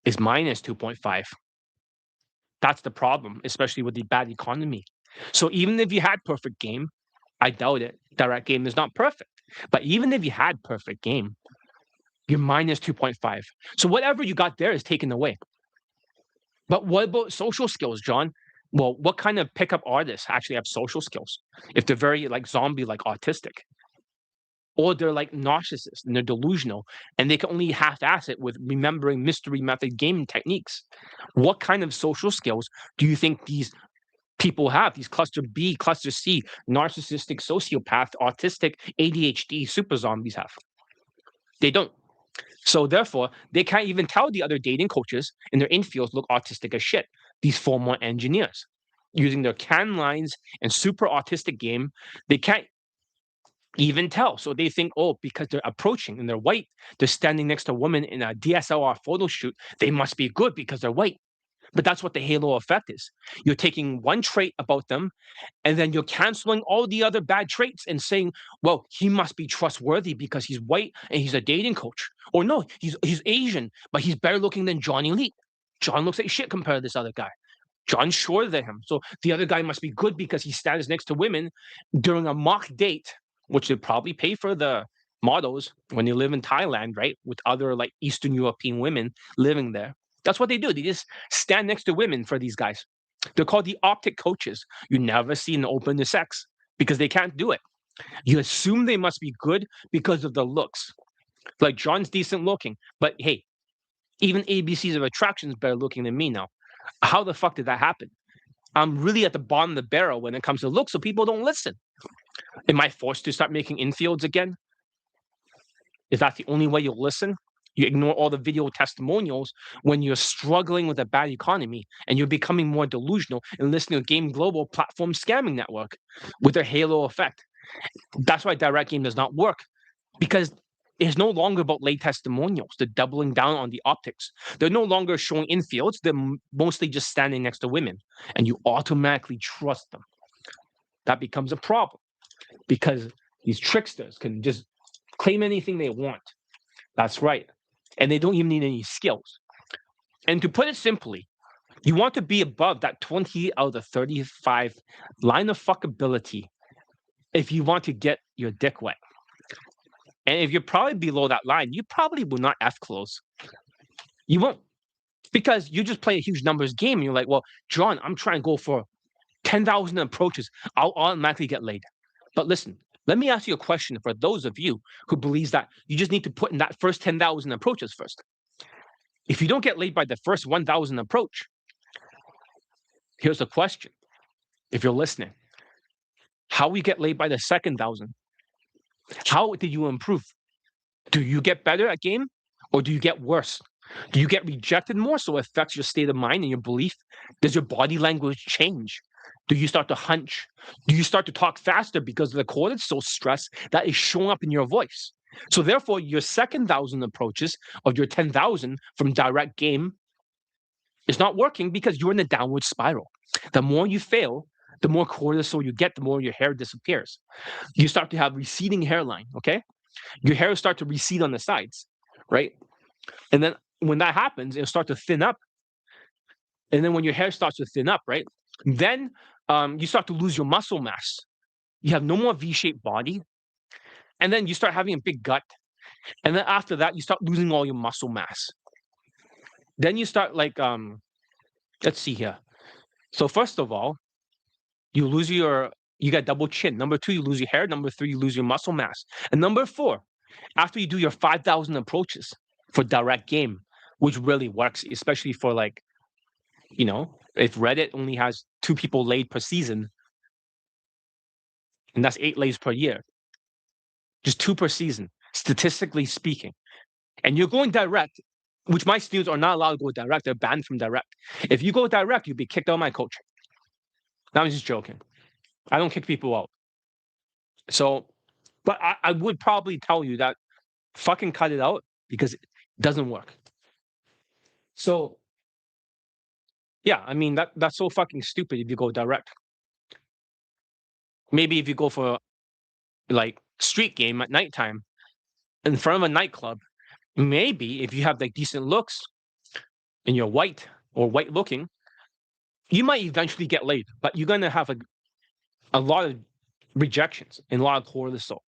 is minus 2.5. That's the problem, especially with the bad economy. So even if you had perfect game, I doubt it. Direct game is not perfect. But even if you had perfect game, you're minus 2.5. So whatever you got there is taken away. But what about social skills, John? Well, what kind of pickup artists actually have social skills? If they're very like zombie, like autistic, or they're like narcissists and they're delusional and they can only half-ass it with remembering mystery method gaming techniques. What kind of social skills do you think these people have? These cluster B, cluster C, narcissistic, sociopath, autistic, ADHD, super zombies have. They don't. So therefore, they can't even tell the other dating coaches in their infields look autistic as shit. These former engineers using their can lines and super autistic game, they can't even tell. So they think, oh, because they're approaching and they're white, they're standing next to a woman in a DSLR photo shoot, they must be good because they're white. But that's what the halo effect is. You're taking one trait about them and then you're canceling all the other bad traits and saying, well, he must be trustworthy because he's white and he's a dating coach. Or no, he's Asian, but he's better looking than Johnny Lee. John looks like shit compared to this other guy. John's shorter than him. So the other guy must be good because he stands next to women during a mock date, which they probably pay for the models when they live in Thailand, right? With other like Eastern European women living there. That's what they do. They just stand next to women for these guys. They're called the optic coaches. You never see them open to sex because they can't do it. You assume they must be good because of the looks. Like John's decent looking, but hey, even ABCs of attraction is better looking than me now. How the fuck did that happen? I'm really at the bottom of the barrel when it comes to looks, so people don't listen. Am I forced to start making infields again? Is that the only way you'll listen? You ignore all the video testimonials when you're struggling with a bad economy and you're becoming more delusional and listening to Game Global platform scamming network with their halo effect. That's why direct game does not work, because it's no longer about lay testimonials. They're doubling down on the optics. They're no longer showing infields. They're mostly just standing next to women, and you automatically trust them. That becomes a problem because these tricksters can just claim anything they want. That's right. And they don't even need any skills. And to put it simply, you want to be above that 20 out of the 35 line of fuckability if you want to get your dick wet. And if you're probably below that line, you probably will not F close. You won't, because you just play a huge numbers game. And you're like, well, John, I'm trying to go for 10,000 approaches. I'll automatically get laid. But listen, let me ask you a question for those of you who believes that you just need to put in that first 10,000 approaches first. If you don't get laid by the first 1,000 approach, here's the question. If you're listening, how we get laid by the second 1,000? How did you improve? Do you get better at game or do you get worse? Do you get rejected more so it affects your state of mind and your belief? Does your body language change? Do you start to hunch? Do you start to talk faster because the cortisol stress that is showing up in your voice? So therefore, your second 1,000 approaches of your 10,000 from direct game is not working because you're in a downward spiral. The more you fail, the more cortisol you get, the more your hair disappears. You start to have receding hairline, okay? Your hair will start to recede on the sides, right? And then when that happens, it'll start to thin up. And then when your hair starts to thin up, right? Then you start to lose your muscle mass. You have no more V-shaped body. And then you start having a big gut. And then after that, you start losing all your muscle mass. Then you start like, let's see here. So first of all, you get double chin. Number 2, you lose your hair. Number 3, you lose your muscle mass. And number 4, after you do your 5,000 approaches for direct game, which really works, especially for like, if Reddit only has 2 people laid per season, and that's 8 lays per year, just 2 per season, statistically speaking, and you're going direct, which my students are not allowed to go direct. They're banned from direct. If you go direct, you'll be kicked out of my coaching. Now I'm just joking. I don't kick people out. So, but I would probably tell you that fucking cut it out because it doesn't work. So, yeah, I mean that's so fucking stupid if you go direct. Maybe if you go for like street game at nighttime in front of a nightclub, maybe if you have like decent looks and you're white or white looking, you might eventually get laid, but you're gonna have a lot of rejections and a lot of cortisol.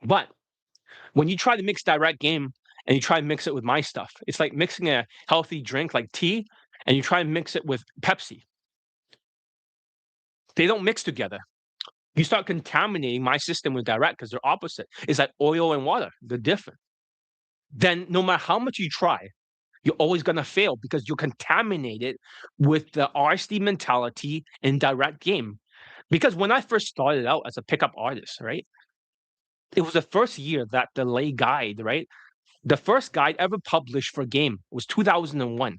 But when you try to mix direct game and you try to mix it with my stuff, it's like mixing a healthy drink like tea and you try and mix it with Pepsi. They don't mix together. You start contaminating my system with direct because they're opposite. It's like oil and water. They're different. Then no matter how much you try, you're always going to fail because you're contaminated with the RSD mentality in direct game. Because when I first started out as a pickup artist, right, it was the first year that the lay guide, right, the first guide ever published for game was 2001.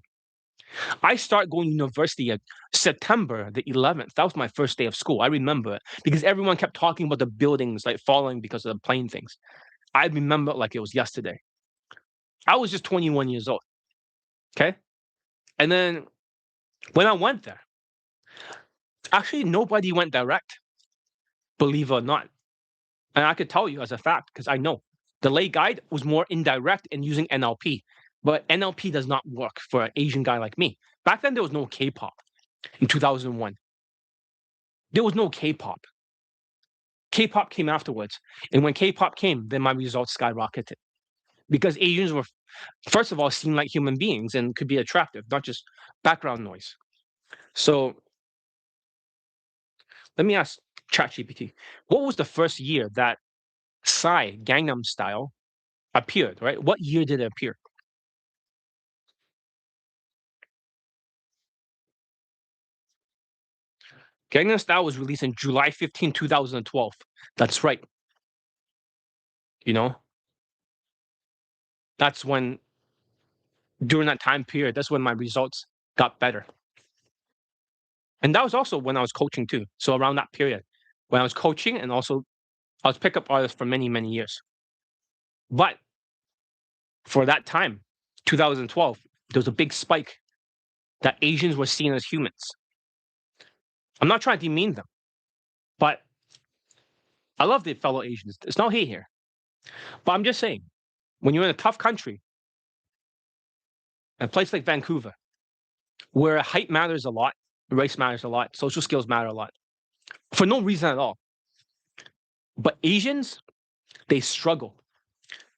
I started going to university at September the 11th. That was my first day of school. I remember it because everyone kept talking about the buildings like falling because of the plane things. I remember it like it was yesterday. I was just 21 years old. Okay. And then when I went there, actually nobody went direct, believe it or not. And I could tell you as a fact because I know the lay guide was more indirect and using NLP. But NLP does not work for an Asian guy like me. Back then, there was no K-pop in 2001. There was no K-pop. K-pop came afterwards. And when K-pop came, then my results skyrocketed. Because Asians were, first of all, seen like human beings and could be attractive, not just background noise. So let me ask ChatGPT, what was the first year that Psy, Gangnam Style, appeared, right? What year did it appear? Gangnam Style was released in July 15, 2012. That's right. You know? That's when, during that time period, that's when my results got better. And that was also when I was coaching too. So around that period, when I was coaching, and also I was pickup artist for many, many years. But for that time, 2012, there was a big spike that Asians were seen as humans. I'm not trying to demean them, but I love the fellow Asians. There's no hate here. But I'm just saying, when you're in a tough country, a place like Vancouver, where height matters a lot, race matters a lot, social skills matter a lot, for no reason at all. But Asians, they struggle.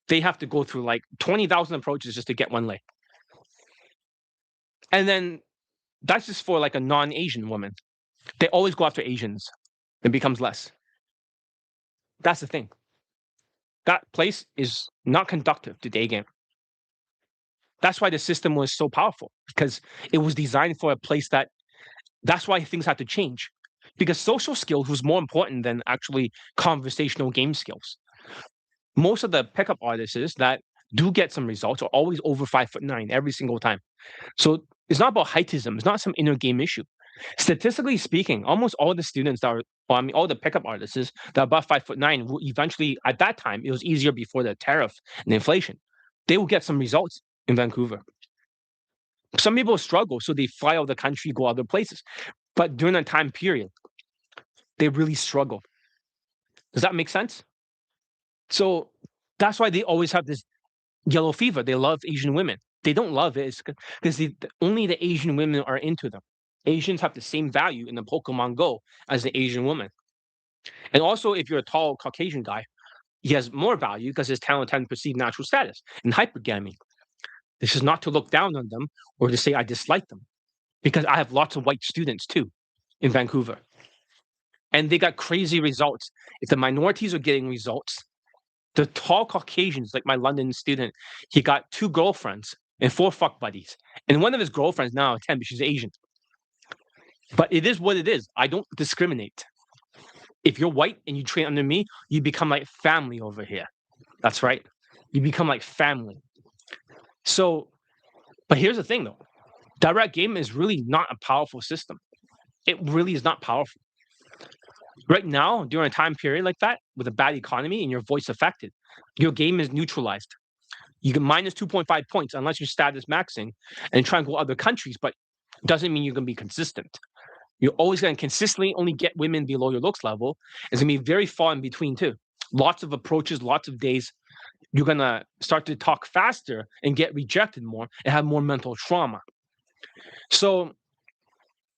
They have to go through like 20,000 approaches just to get one lay. And then that's just for like a non-Asian woman. They always go after Asians. It becomes less. That's the thing. That place is not conductive to Daygame. That's why the system was so powerful, because it was designed for a place that's why things had to change. Because social skills was more important than actually conversational game skills. Most of the pickup artists that do get some results are always over 5'9" every single time. So it's not about heightism. It's not some inner game issue. Statistically speaking, almost all the students that are, well, I mean, all the pickup artists that are above 5'9" will eventually, at that time, it was easier before the tariff and inflation. They will get some results in Vancouver. Some people struggle, so they fly out of the country, go other places. But during that time period, they really struggle. Does that make sense? So that's why they always have this yellow fever. They love Asian women. They don't love it because only the Asian women are into them. Asians have the same value in the Pokemon Go as the Asian woman. And also, if you're a tall Caucasian guy, he has more value because his talent and perceived natural status in hypergamy. This is not to look down on them or to say I dislike them, because I have lots of white students too in Vancouver. And they got crazy results. If the minorities are getting results, the tall Caucasians, like my London student, he got 2 girlfriends and 4 fuck buddies. And one of his girlfriends now, 10, but she's Asian. But it is what it is. I don't discriminate. If you're white and you train under me, you become like family over here. That's right. You become like family. So, but here's the thing though. Direct game is really not a powerful system. It really is not powerful. Right now, during a time period like that, with a bad economy and your voice affected, your game is neutralized. You get minus 2.5 points unless you're status maxing and try and go other countries, but doesn't mean you're going to be consistent. You're always going to consistently only get women below your looks level. It's going to be very far in between too. Lots of approaches, lots of days. You're going to start to talk faster and get rejected more and have more mental trauma. So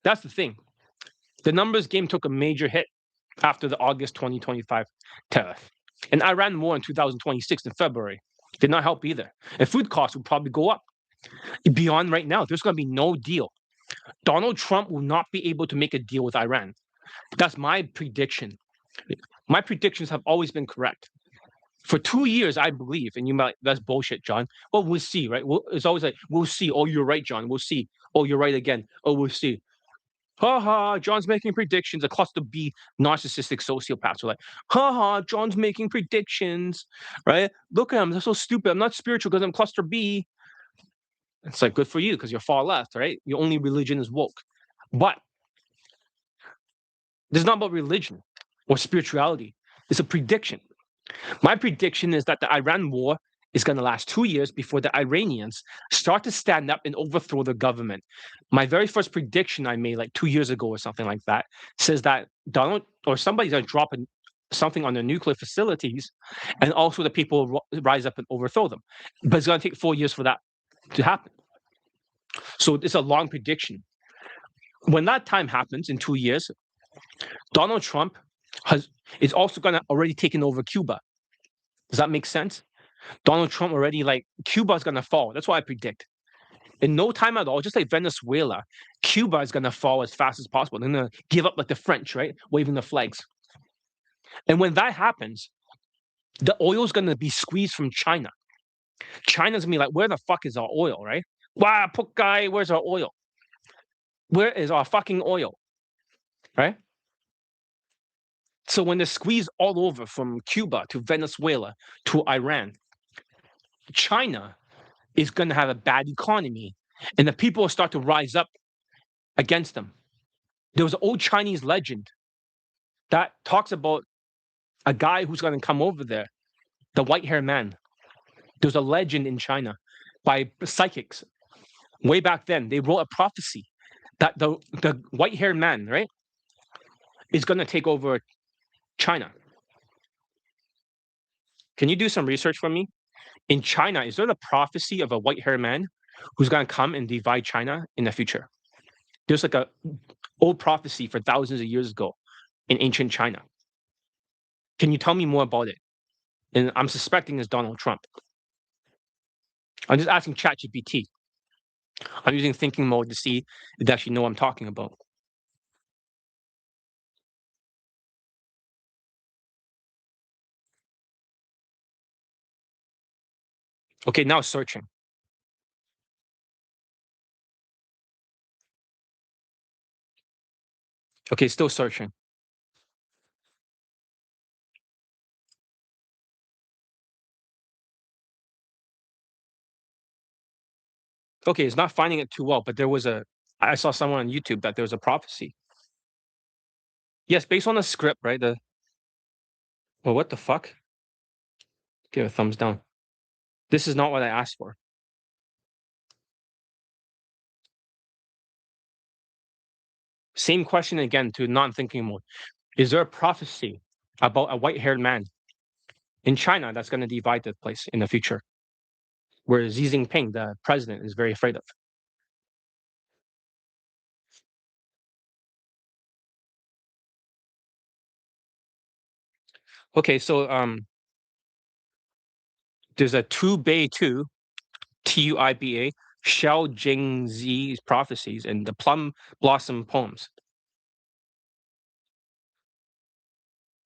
that's the thing. The numbers game took a major hit after the August 2025 tariff. And Iran war in 2026 in February did not help either. And food costs will probably go up. Beyond right now, there's going to be no deal. Donald Trump will not be able to make a deal with Iran. That's my prediction. My predictions have always been correct. For 2 years, I believe, and you might, that's bullshit, John. Well, we'll see, right? It's always like, we'll see. Oh, you're right, John. We'll see. Oh, you're right again. Oh, we'll see. Ha ha, John's making predictions. A cluster B narcissistic sociopaths are like, ha ha, John's making predictions, right? Look at him. They're so stupid. I'm not spiritual because I'm cluster B. It's like, good for you because you're far left, right? Your only religion is woke. But this is not about religion or spirituality. It's a prediction. My prediction is that the Iran war is going to last 2 years before the Iranians start to stand up and overthrow the government. My very first prediction I made like 2 years ago or something like that says that Donald or somebody's going to drop something on the nuclear facilities, and also the people will rise up and overthrow them. But it's going to take 4 years for that to happen. So it's a long prediction. When that time happens in 2 years, Donald Trump is also going to already taken over Cuba. Does that make sense? Donald Trump already, like, Cuba's going to fall. That's what I predict. In no time at all, just like Venezuela, Cuba is going to fall as fast as possible. They're going to give up like the French, right? Waving the flags. And when that happens, the oil is going to be squeezed from China. China's going to be like, where the fuck is our oil, right? Wow, pook guy, where's our oil? Where is our fucking oil? Right? So when they squeeze all over from Cuba to Venezuela to Iran, China is going to have a bad economy, and the people will start to rise up against them. There was an old Chinese legend that talks about a guy who's going to come over there, the white-haired man. There's a legend in China by psychics way back then. They wrote a prophecy that the white-haired man, right, is going to take over China. Can you do some research for me? In China, is there the prophecy of a white-haired man who's going to come and divide China in the future? There's like a old prophecy for thousands of years ago in ancient China. Can you tell me more about it? And I'm suspecting it's Donald Trump. I'm just asking ChatGPT. I'm using thinking mode to see if they actually know what I'm talking about. Okay, now it's searching. Okay, still searching. Okay, it's not finding it too well, but I saw someone on YouTube that there was a prophecy. Yes, based on the script, right? Well, what the fuck? Give a thumbs down. This is not what I asked for. Same question again to non-thinking mode. Is there a prophecy about a white-haired man in China that's going to divide the place in the future? Where Xi Jinping, the president, is very afraid of. Okay, so there's a Tu Bei Tu, Tuiba, Xiao Jingzi's prophecies and the Plum Blossom poems.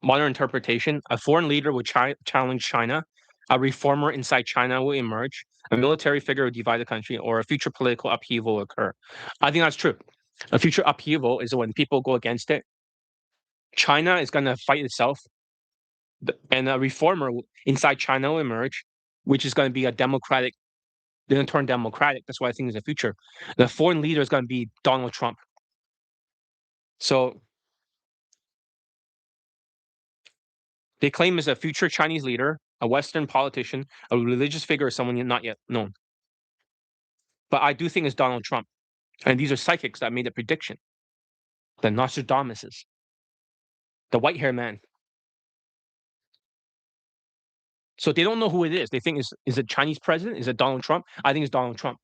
Modern interpretation: a foreign leader will challenge China, a reformer inside China will emerge, a military figure will divide the country, or a future political upheaval will occur. I think that's true. A future upheaval is when people go against it. China is going to fight itself, and a reformer inside China will emerge, which is going to be a democratic. They're going to turn democratic. That's why I think is the future. The foreign leader is going to be Donald Trump. So they claim as a future Chinese leader, a Western politician, a religious figure, or someone not yet known. But I do think it's Donald Trump. And these are psychics that made a prediction. The Nostradamuses, the white hair man. So they don't know who it is. They think is it Chinese president? Is it Donald Trump? I think it's Donald Trump.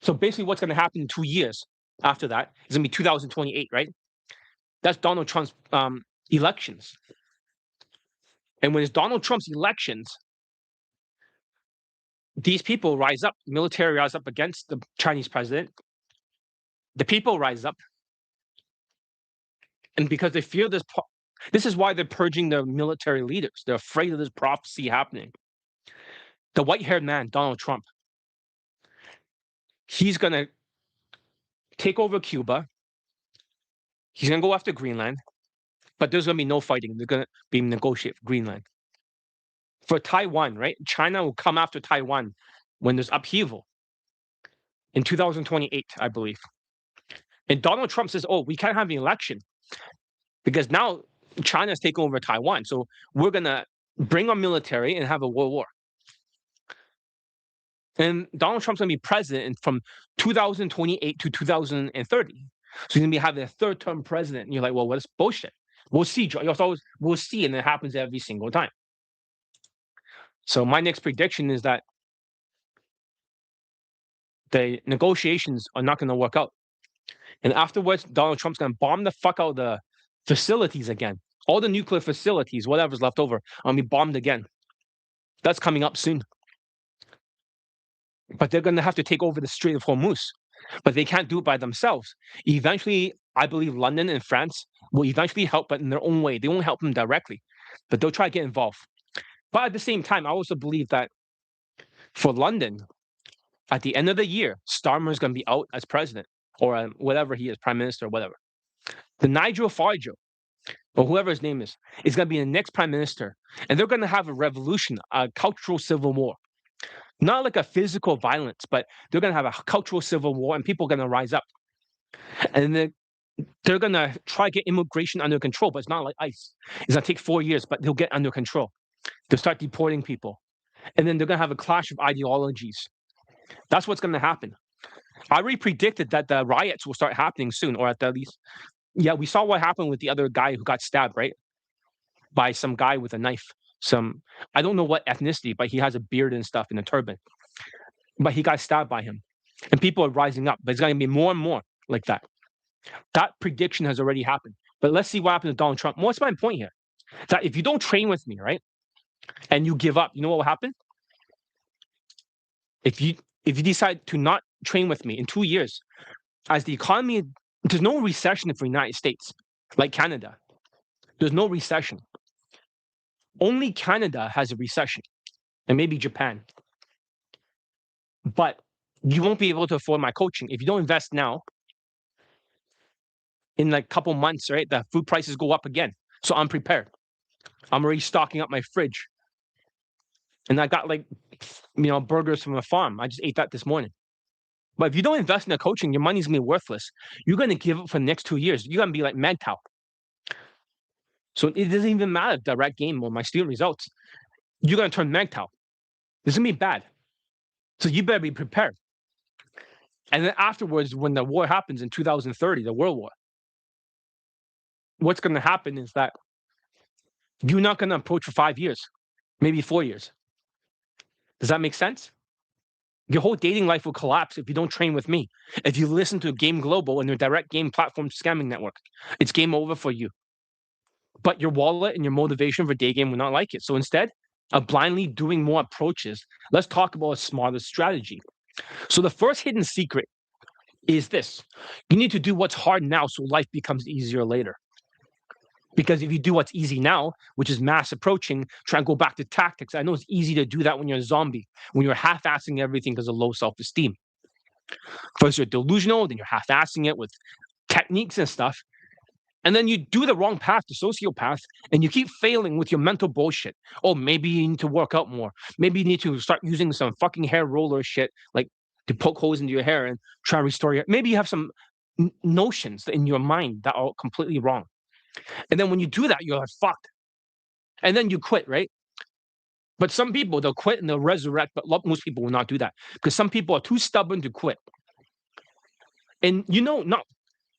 So basically, what's going to happen in 2 years after that is going to be 2028, right? That's Donald Trump's elections. And when it's Donald Trump's elections, these people rise up, military rise up against the Chinese president. The people rise up. And because they fear this is why they're purging the military leaders. They're afraid of this prophecy happening. The white-haired man, Donald Trump, he's going to take over Cuba. He's going to go after Greenland. But there's going to be no fighting. They're going to be negotiate for Greenland. For Taiwan, right? China will come after Taiwan when there's upheaval in 2028, I believe. And Donald Trump says, oh, we can't have an election because now China's taking over Taiwan. So we're going to bring our military and have a world war. And Donald Trump's going to be president from 2028 to 2030. So he's going to be having a third-term president. And you're like, well, what's bullshit? We'll see, Joe. We'll see, and it happens every single time. So my next prediction is that the negotiations are not going to work out. And afterwards, Donald Trump's going to bomb the fuck out of the facilities again. All the nuclear facilities, whatever's left over, are going to be bombed again. That's coming up soon. But they're going to have to take over the Strait of Hormuz. But they can't do it by themselves. Eventually, I believe London and France will eventually help, but in their own way. They won't help them directly, but they'll try to get involved. But at the same time, I also believe that for London, at the end of the year, Starmer is going to be out as president or whatever he is, prime minister or whatever. The Nigel Farage, or whoever his name is going to be the next prime minister. And they're going to have a revolution, a cultural civil war. Not like a physical violence, but they're gonna have a cultural civil war and people are gonna rise up. And then they're gonna try to get immigration under control, but it's not like ICE. It's gonna take 4 years, but they'll get under control. They'll start deporting people. And then they're gonna have a clash of ideologies. That's what's gonna happen. I already predicted that the riots will start happening soon, or at the least, yeah, we saw what happened with the other guy who got stabbed, right? By some guy with a knife. Some I don't know what ethnicity, but he has a beard and stuff and a turban. But he got stabbed by him. And people are rising up. But it's gonna be more and more like that. That prediction has already happened. But let's see what happens to Donald Trump. What's my point here? That if you don't train with me, right, and you give up, you know what will happen? If you decide to not train with me in 2 years, as the economy, there's no recession for the United States, like Canada. There's no recession. Only Canada has a recession, and maybe Japan. But you won't be able to afford my coaching if you don't invest now. In like a couple months, right, the food prices go up again. So I'm prepared. I'm already stocking up my fridge. And I got like, burgers from a farm. I just ate that this morning. But if you don't invest in the coaching, your money's gonna be worthless. You're gonna give up for the next 2 years. You're gonna be like mental. So it doesn't even matter if direct game or my student results. You're gonna turn mental. This is gonna be bad. So you better be prepared. And then afterwards, when the war happens in 2030, the World War, what's gonna happen is that you're not gonna approach for 5 years, maybe 4 years. Does that make sense? Your whole dating life will collapse if you don't train with me. If you listen to Game Global and their direct game platform scamming network, it's game over for you. But your wallet and your motivation for Daygame will not like it. So instead of blindly doing more approaches, let's talk about a smarter strategy. So the first hidden secret is this. You need to do what's hard now so life becomes easier later. Because if you do what's easy now, which is mass approaching, try and go back to tactics. I know it's easy to do that when you're a zombie, when you're half-assing everything because of low self-esteem. First you're delusional, then you're half-assing it with techniques and stuff. And then you do the wrong path, the sociopath, and you keep failing with your mental bullshit. Oh, maybe you need to work out more. Maybe you need to start using some fucking hair roller shit, like to poke holes into your hair and try to restore your. Maybe you have some notions in your mind that are completely wrong. And then when you do that, you're like, fucked. And then you quit, right? But some people, they'll quit and they'll resurrect, but most people will not do that because some people are too stubborn to quit. And not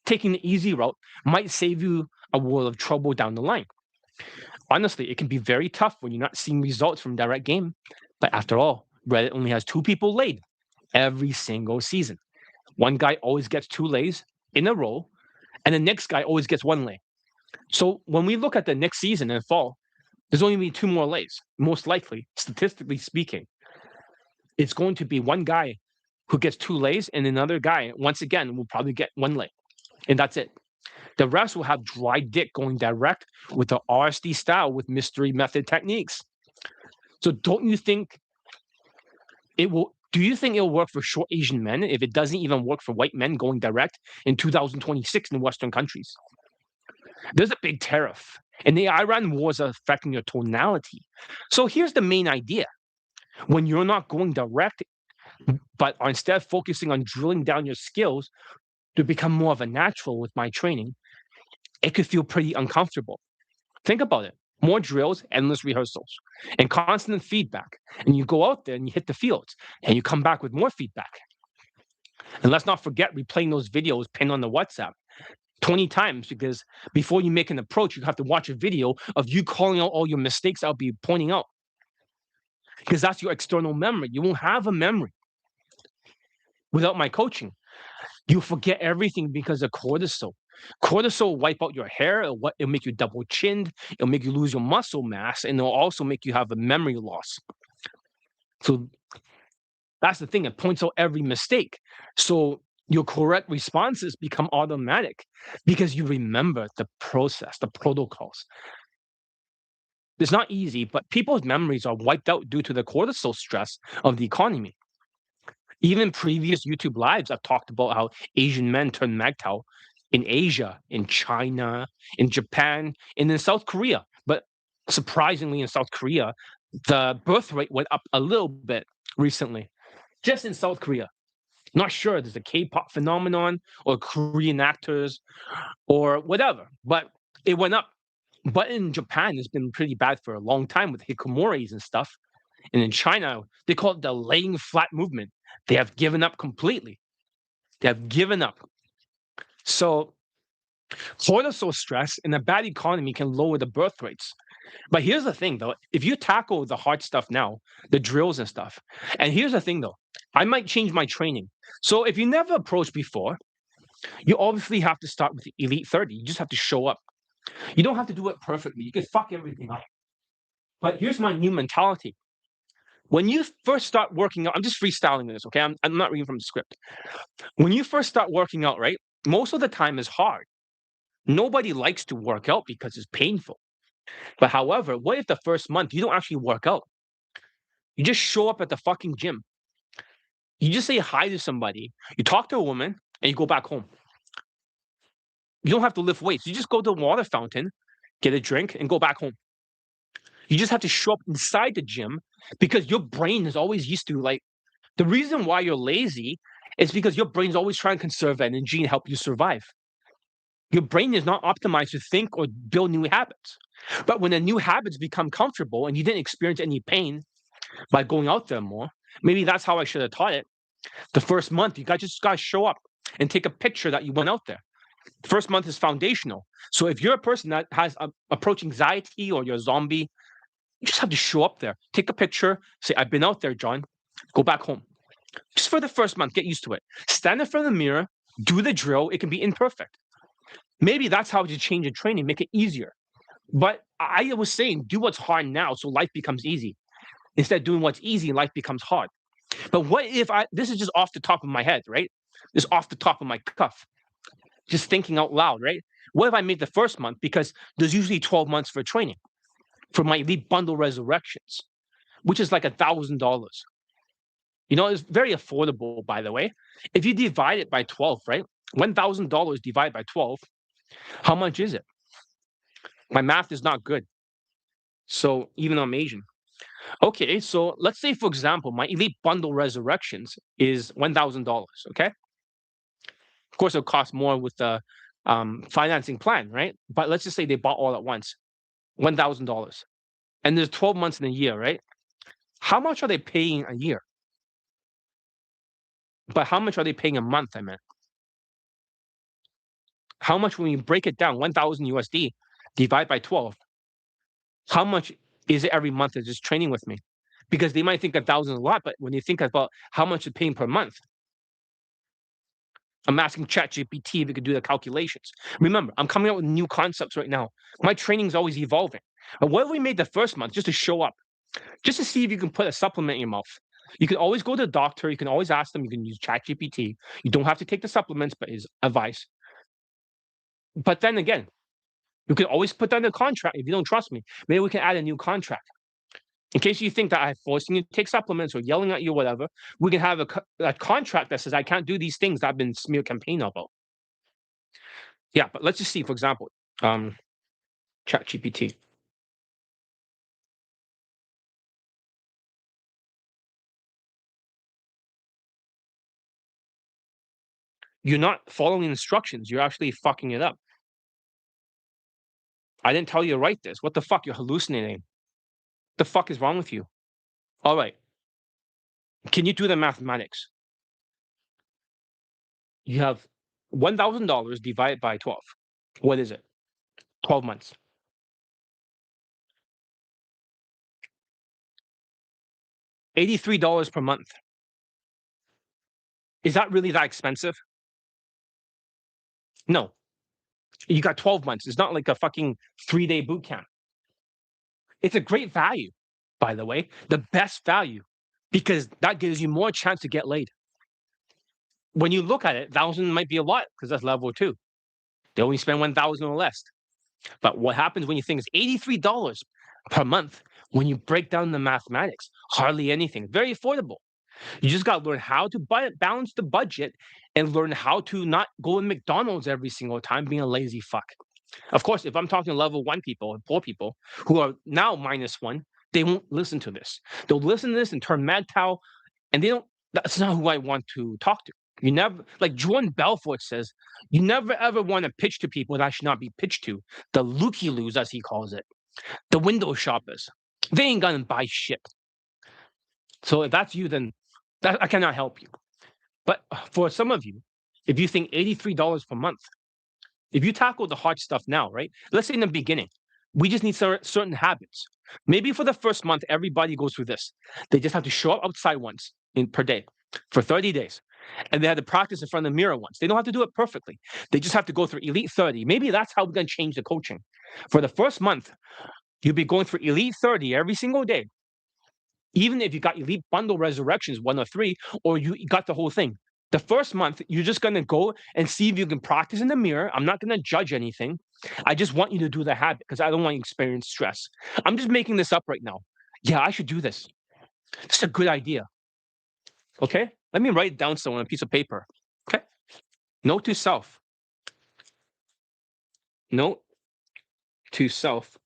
taking the easy route might save you a world of trouble down the line. Honestly, it can be very tough when you're not seeing results from direct game. But after all, Reddit only has 2 people laid every single season. One guy always gets 2 lays in a row, and the next guy always gets 1 lay. So when we look at the next season in fall, there's only going to be 2 more lays, most likely, statistically speaking. It's going to be one guy who gets 2 lays, and another guy, once again, will probably get 1 lay. And that's it. The rest will have dry dick going direct with the RSD style with mystery method techniques. So don't you think it will? Do you think it'll work for short Asian men if it doesn't even work for white men going direct in 2026 in Western countries? There's a big tariff, and the Iran war is affecting your tonality. So here's the main idea. When you're not going direct, but are instead focusing on drilling down your skills to become more of a natural with my training, it could feel pretty uncomfortable. Think about it. More drills, endless rehearsals, and constant feedback. And you go out there and you hit the fields, and you come back with more feedback. And let's not forget replaying those videos pinned on the WhatsApp 20 times, because before you make an approach, you have to watch a video of you calling out all your mistakes I'll be pointing out. Because that's your external memory. You won't have a memory without my coaching. You forget everything because of cortisol. Cortisol will wipe out your hair. It'll make you double chinned. It'll make you lose your muscle mass, and it'll also make you have a memory loss. So that's the thing. It points out every mistake. So your correct responses become automatic because you remember the process, the protocols. It's not easy, but people's memories are wiped out due to the cortisol stress of the economy. Even previous YouTube lives, I've talked about how Asian men turn MGTOW in Asia, in China, in Japan, and in South Korea. But surprisingly, in South Korea, the birth rate went up a little bit recently, just in South Korea. Not sure there's a K-pop phenomenon or Korean actors or whatever, but it went up. But in Japan, it's been pretty bad for a long time with hikikomoris and stuff. And in China, they call it the laying flat movement. They have given up completely. They have given up. So cortisol stress and a bad economy can lower the birth rates. But here's the thing, though. If you tackle the hard stuff now, the drills and stuff, and here's the thing, though, I might change my training. So if you never approached before, you obviously have to start with the Elite 30. You just have to show up. You don't have to do it perfectly. You can fuck everything up. But here's my new mentality. When you first start working out, I'm just freestyling this, okay? I'm not reading from the script. When you first start working out, right, most of the time is hard. Nobody likes to work out because it's painful. But however, what if the first month you don't actually work out? You just show up at the fucking gym. You just say hi to somebody. You talk to a woman and you go back home. You don't have to lift weights. You just go to the water fountain, get a drink, and go back home. You just have to show up inside the gym because your brain is always used to like the reason why you're lazy is because your brain's always trying to conserve energy and help you survive. Your brain is not optimized to think or build new habits. But when the new habits become comfortable and you didn't experience any pain by going out there more, maybe that's how I should have taught it. The first month, you guys just got to show up and take a picture that you went out there. The first month is foundational. So if you're a person that has approach anxiety or you're a zombie, you just have to show up there, take a picture, say, I've been out there, John, go back home. Just for the first month, get used to it. Stand in front of the mirror, do the drill. It can be imperfect. Maybe that's how you change your training, make it easier. But I was saying, do what's hard now so life becomes easy. Instead of doing what's easy, life becomes hard. But what if this is just off the top of my head, right? This off the top of my cuff, just thinking out loud, right? What if I made the first month? Because there's usually 12 months for training for my Elite Bundle Resurrections, which is like $1,000. You know, it's very affordable, by the way. If you divide it by 12, right? $1,000 divided by 12, how much is it? My math is not good. So even though I'm Asian. Okay, so let's say, for example, my Elite Bundle Resurrections is $1,000, okay? Of course, it'll cost more with the financing plan, right? But let's just say they bought all at once, $1,000. And there's 12 months in a year, right? How much are they paying a year? But how much are they paying a month, I meant? How much when you break it down, 1,000 USD, divide by 12, how much is it every month they're just training with me? Because they might think 1,000 is a lot, but when you think about how much they're paying per month, I'm asking ChatGPT if it could do the calculations. Remember, I'm coming up with new concepts right now. My training is always evolving. But what if we made the first month just to show up, just to see if you can put a supplement in your mouth? You can always go to the doctor. You can always ask them. You can use ChatGPT. You don't have to take the supplements, but his advice. But then again, you can always put that in a contract if you don't trust me. Maybe we can add a new contract. In case you think that I'm forcing you to take supplements or yelling at you or whatever, we can have a contract that says I can't do these things that I've been smear campaign about. Yeah, but let's just see, for example, ChatGPT. You're not following instructions. You're actually fucking it up. I didn't tell you to write this. What the fuck? You're hallucinating. The fuck is wrong with you? All right. Can you do the mathematics? You have $1,000 divided by 12. What is it? 12 months. $83 per month. Is that really that expensive? No. You got 12 months. It's not like a fucking 3-day boot camp. It's a great value, by the way, the best value, because that gives you more chance to get laid. When you look at it, 1,000 might be a lot because that's level 2. They only spend 1,000 or less. But what happens when you think it's $83 per month when you break down the mathematics? Hardly anything. Very affordable. You just got to learn how to balance the budget and learn how to not go to McDonald's every single time being a lazy fuck. Of course, if I'm talking level 1 people and poor people who are now -1, they won't listen to this. They'll listen to this and turn mad cow And they don't, that's not who I want to talk to. You never, like Jordan Belfort says, you never ever want to pitch to people that should not be pitched to. The looky-loos, as he calls it, the window shoppers. They ain't gonna buy shit. So if that's you, then I cannot help you. But for some of you, if you think $83 per month, if you tackle the hard stuff now, right? Let's say in the beginning, we just need certain habits. Maybe for the first month, everybody goes through this. They just have to show up outside once per day for 30 days. And they have to practice in front of the mirror once. They don't have to do it perfectly. They just have to go through Elite 30. Maybe that's how we're going to change the coaching. For the first month, you'll be going through Elite 30 every single day. Even if you got Elite Bundle Resurrections 1 or 3, or you got the whole thing. The first month, you're just going to go and see if you can practice in the mirror. I'm not going to judge anything. I just want you to do the habit because I don't want you to experience stress. I'm just making this up right now. Yeah, I should do this. This is a good idea. Okay? Let me write it down somewhere on a piece of paper. Okay? Note to self. Note to self.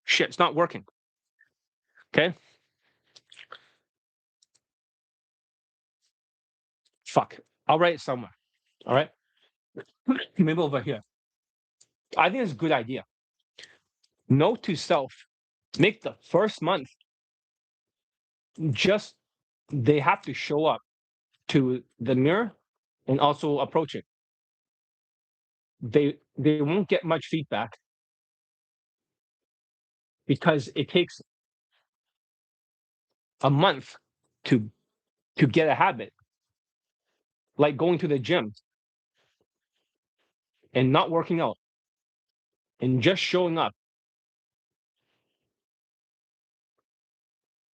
Shit, it's not working. Okay? Fuck. I'll write it somewhere. All right? Maybe over here. I think it's a good idea. Note to self. Make the first month just they have to show up to the mirror and also approach it. They won't get much feedback because it takes a month to get a habit, like going to the gym and not working out and just showing up.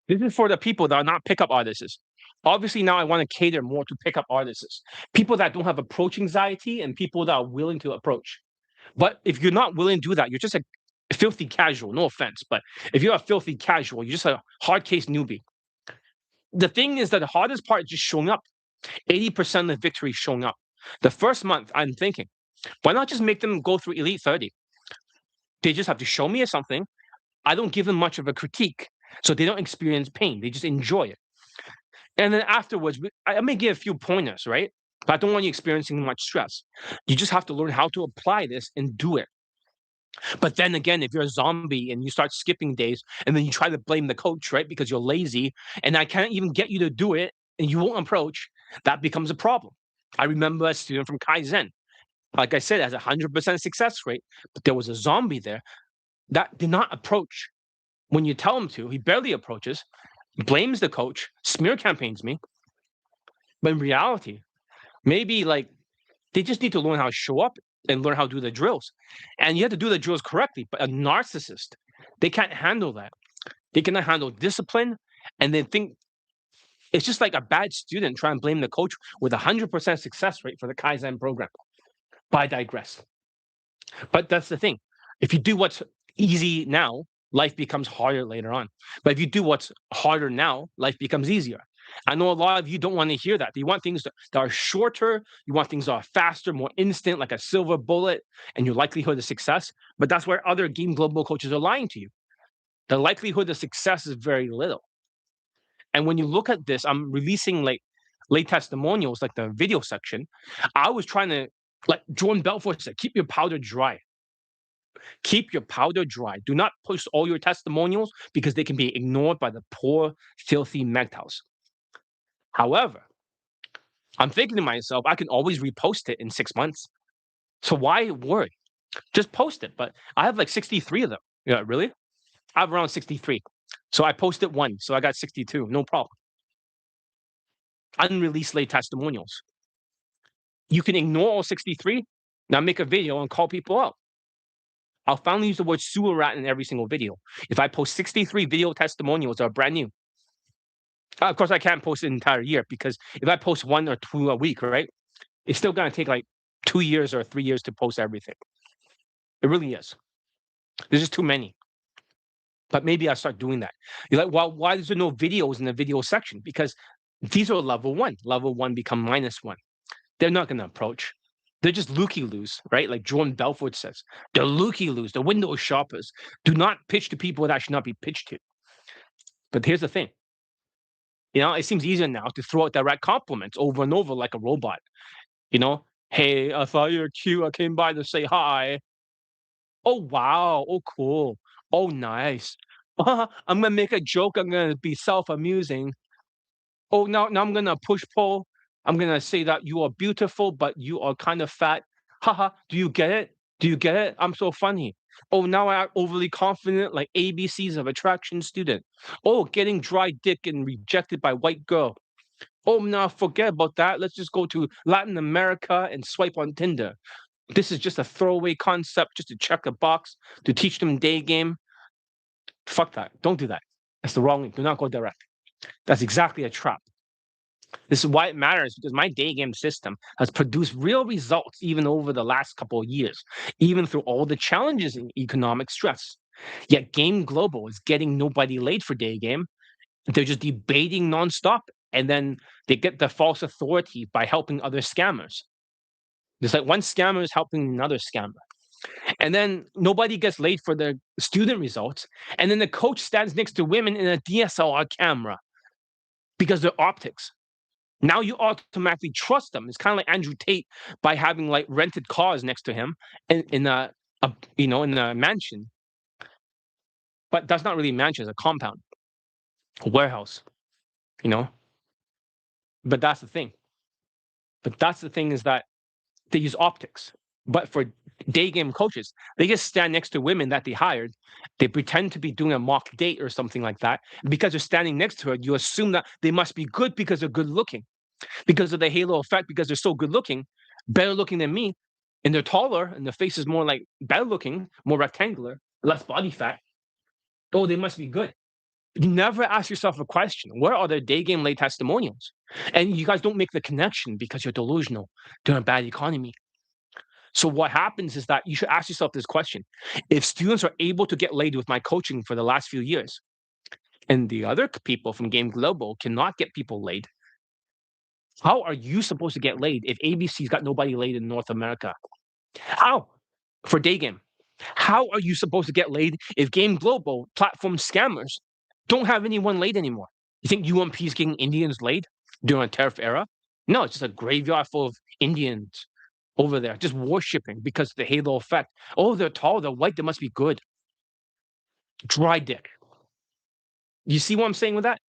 This is for the people that are not pickup artists. Obviously, now I want to cater more to pickup artists, people that don't have approach anxiety and people that are willing to approach. But if you're not willing to do that, you're just a filthy casual. No offense, but if you're a filthy casual, you're just a hard case newbie. The thing is that the hardest part is just showing up. 80% of the victory is showing up. The first month, I'm thinking, why not just make them go through Elite 30? They just have to show me something. I don't give them much of a critique, so they don't experience pain. They just enjoy it. And then afterwards, I may give a few pointers, right? But I don't want you experiencing much stress. You just have to learn how to apply this and do it. But then again, if you're a zombie and you start skipping days and then you try to blame the coach, right? Because you're lazy and I can't even get you to do it and you won't approach, that becomes a problem. I remember a student from Kaizen, like I said, has a 100% success rate, but there was a zombie there that did not approach. When you tell him to, he barely approaches, blames the coach, smear campaigns me. But in reality, maybe like they just need to learn how to show up and learn how to do the drills. And you have to do the drills correctly. But a narcissist, they can't handle that. They cannot handle discipline. And they think it's just like a bad student trying to blame the coach with a 100% success rate for the Kaizen program. But I digress. But that's the thing. If you do what's easy now, life becomes harder later on. But if you do what's harder now, life becomes easier. I know a lot of you don't want to hear that. You want things that are shorter. You want things that are faster, more instant, like a silver bullet, and your likelihood of success. But that's where other game global coaches are lying to you. The likelihood of success is very little. And when you look at this, I'm releasing like late testimonials, like the video section. I was trying to, like Jordan Belfort said, keep your powder dry. Keep your powder dry. Do not post all your testimonials because they can be ignored by the poor, filthy MGTOWs. However, I'm thinking to myself, I can always repost it in 6 months. So why worry? Just post it. But I have like 63 of them. Yeah, really? I have around 63. So I posted one. So I got 62. No problem. Unreleased late testimonials. You can ignore all 63. Now make a video and call people out. I'll finally use the word sewer rat in every single video. If I post 63 video testimonials that are brand new, of course, I can't post an entire year because if I post 1 or 2 a week, right, it's still going to take like 2 years or 3 years to post everything. It really is. There's just too many. But maybe I'll start doing that. You're like, well, why is there no videos in the video section? Because these are level 1. Level 1 become -1. They're not going to approach. They're just looky-loos, right? Like Jordan Belfort says. They're looky-loos. They're window shoppers. Do not pitch to people that should not be pitched to. But here's the thing. You know, it seems easier now to throw out direct compliments over and over like a robot. You know, hey, I thought you were cute. I came by to say hi. Oh wow. Oh cool. Oh nice. I'm gonna make a joke. I'm gonna be self-amusing. Oh, now I'm gonna push pull. I'm gonna say that you are beautiful, but you are kind of fat. Haha, do you get it? Do you get it? I'm so funny. Oh, now I act overly confident, like ABCs of attraction student. Oh, getting dry dick and rejected by white girl. Oh, now forget about that. Let's just go to Latin America and swipe on Tinder. This is just a throwaway concept just to check a box to teach them day game. Fuck that. Don't do that. That's the wrong thing. Do not go direct. That's exactly a trap. This is why it matters because my day game system has produced real results even over the last couple of years, even through all the challenges and economic stress. Yet Game Global is getting nobody laid for day game. They're just debating nonstop, and then they get the false authority by helping other scammers. There's like one scammer is helping another scammer. And then nobody gets laid for their student results. And then the coach stands next to women in a DSLR camera because they're optics. Now you automatically trust them. It's kind of like Andrew Tate by having like rented cars next to him in a in a mansion, but that's not really a mansion; it's a compound, a warehouse. You know, but that's the thing. But that's the thing is that they use optics. But for day game coaches, they just stand next to women that they hired. They pretend to be doing a mock date or something like that. Because they're standing next to her, you assume that they must be good because they're good looking, because of the halo effect, because they're so good looking, better looking than me, and they're taller, and their face is more like better looking, more rectangular, less body fat. Oh, they must be good. You never ask yourself a question: where are their day game late testimonials? And you guys don't make the connection because you're delusional during a bad economy. So what happens is that you should ask yourself this question: if students are able to get laid with my coaching for the last few years, and the other people from Game Global cannot get people laid, how are you supposed to get laid if ABC's got nobody laid in North America? How? For day game. How are you supposed to get laid if Game Global platform scammers don't have anyone laid anymore? You think UMP is getting Indians laid during a tariff era? No, it's just a graveyard full of Indians over there just worshipping because of the halo effect. Oh, they're tall, they're white, they must be good. Dry dick. You see what I'm saying with that?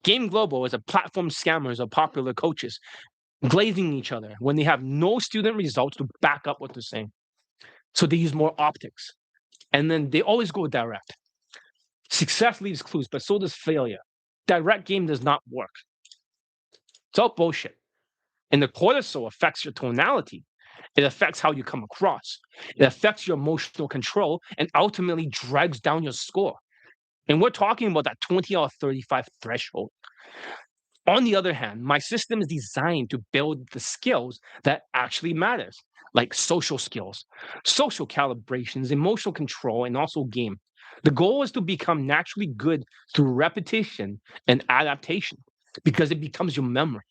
Game Global is a platform scammers of popular coaches glazing each other when they have no student results to back up what they're saying. So they use more optics. And then they always go direct. Success leaves clues, but so does failure. Direct game does not work. It's all bullshit. And the cortisol affects your tonality. It affects how you come across. It affects your emotional control and ultimately drags down your score. And we're talking about that 20 or 35 threshold. On the other hand, my system is designed to build the skills that actually matters, like social skills, social calibrations, emotional control, and also game. The goal is to become naturally good through repetition and adaptation because it becomes your memory.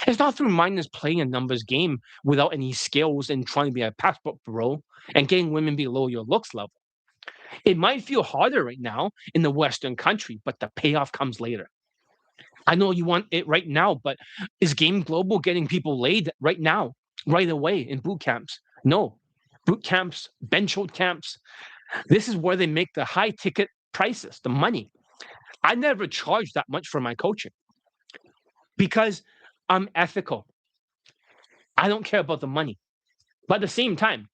It's not through mindless playing a numbers game without any skills and trying to be a passport bro and getting women below your looks level. It might feel harder right now in the Western country, but the payoff comes later. I know you want it right now, but is Game Global getting people laid right now, right away in boot camps? No. Boot camps, bench hold camps, this is where they make the high ticket prices, the money. I never charge that much for my coaching because I'm ethical. I don't care about the money. But at the same time,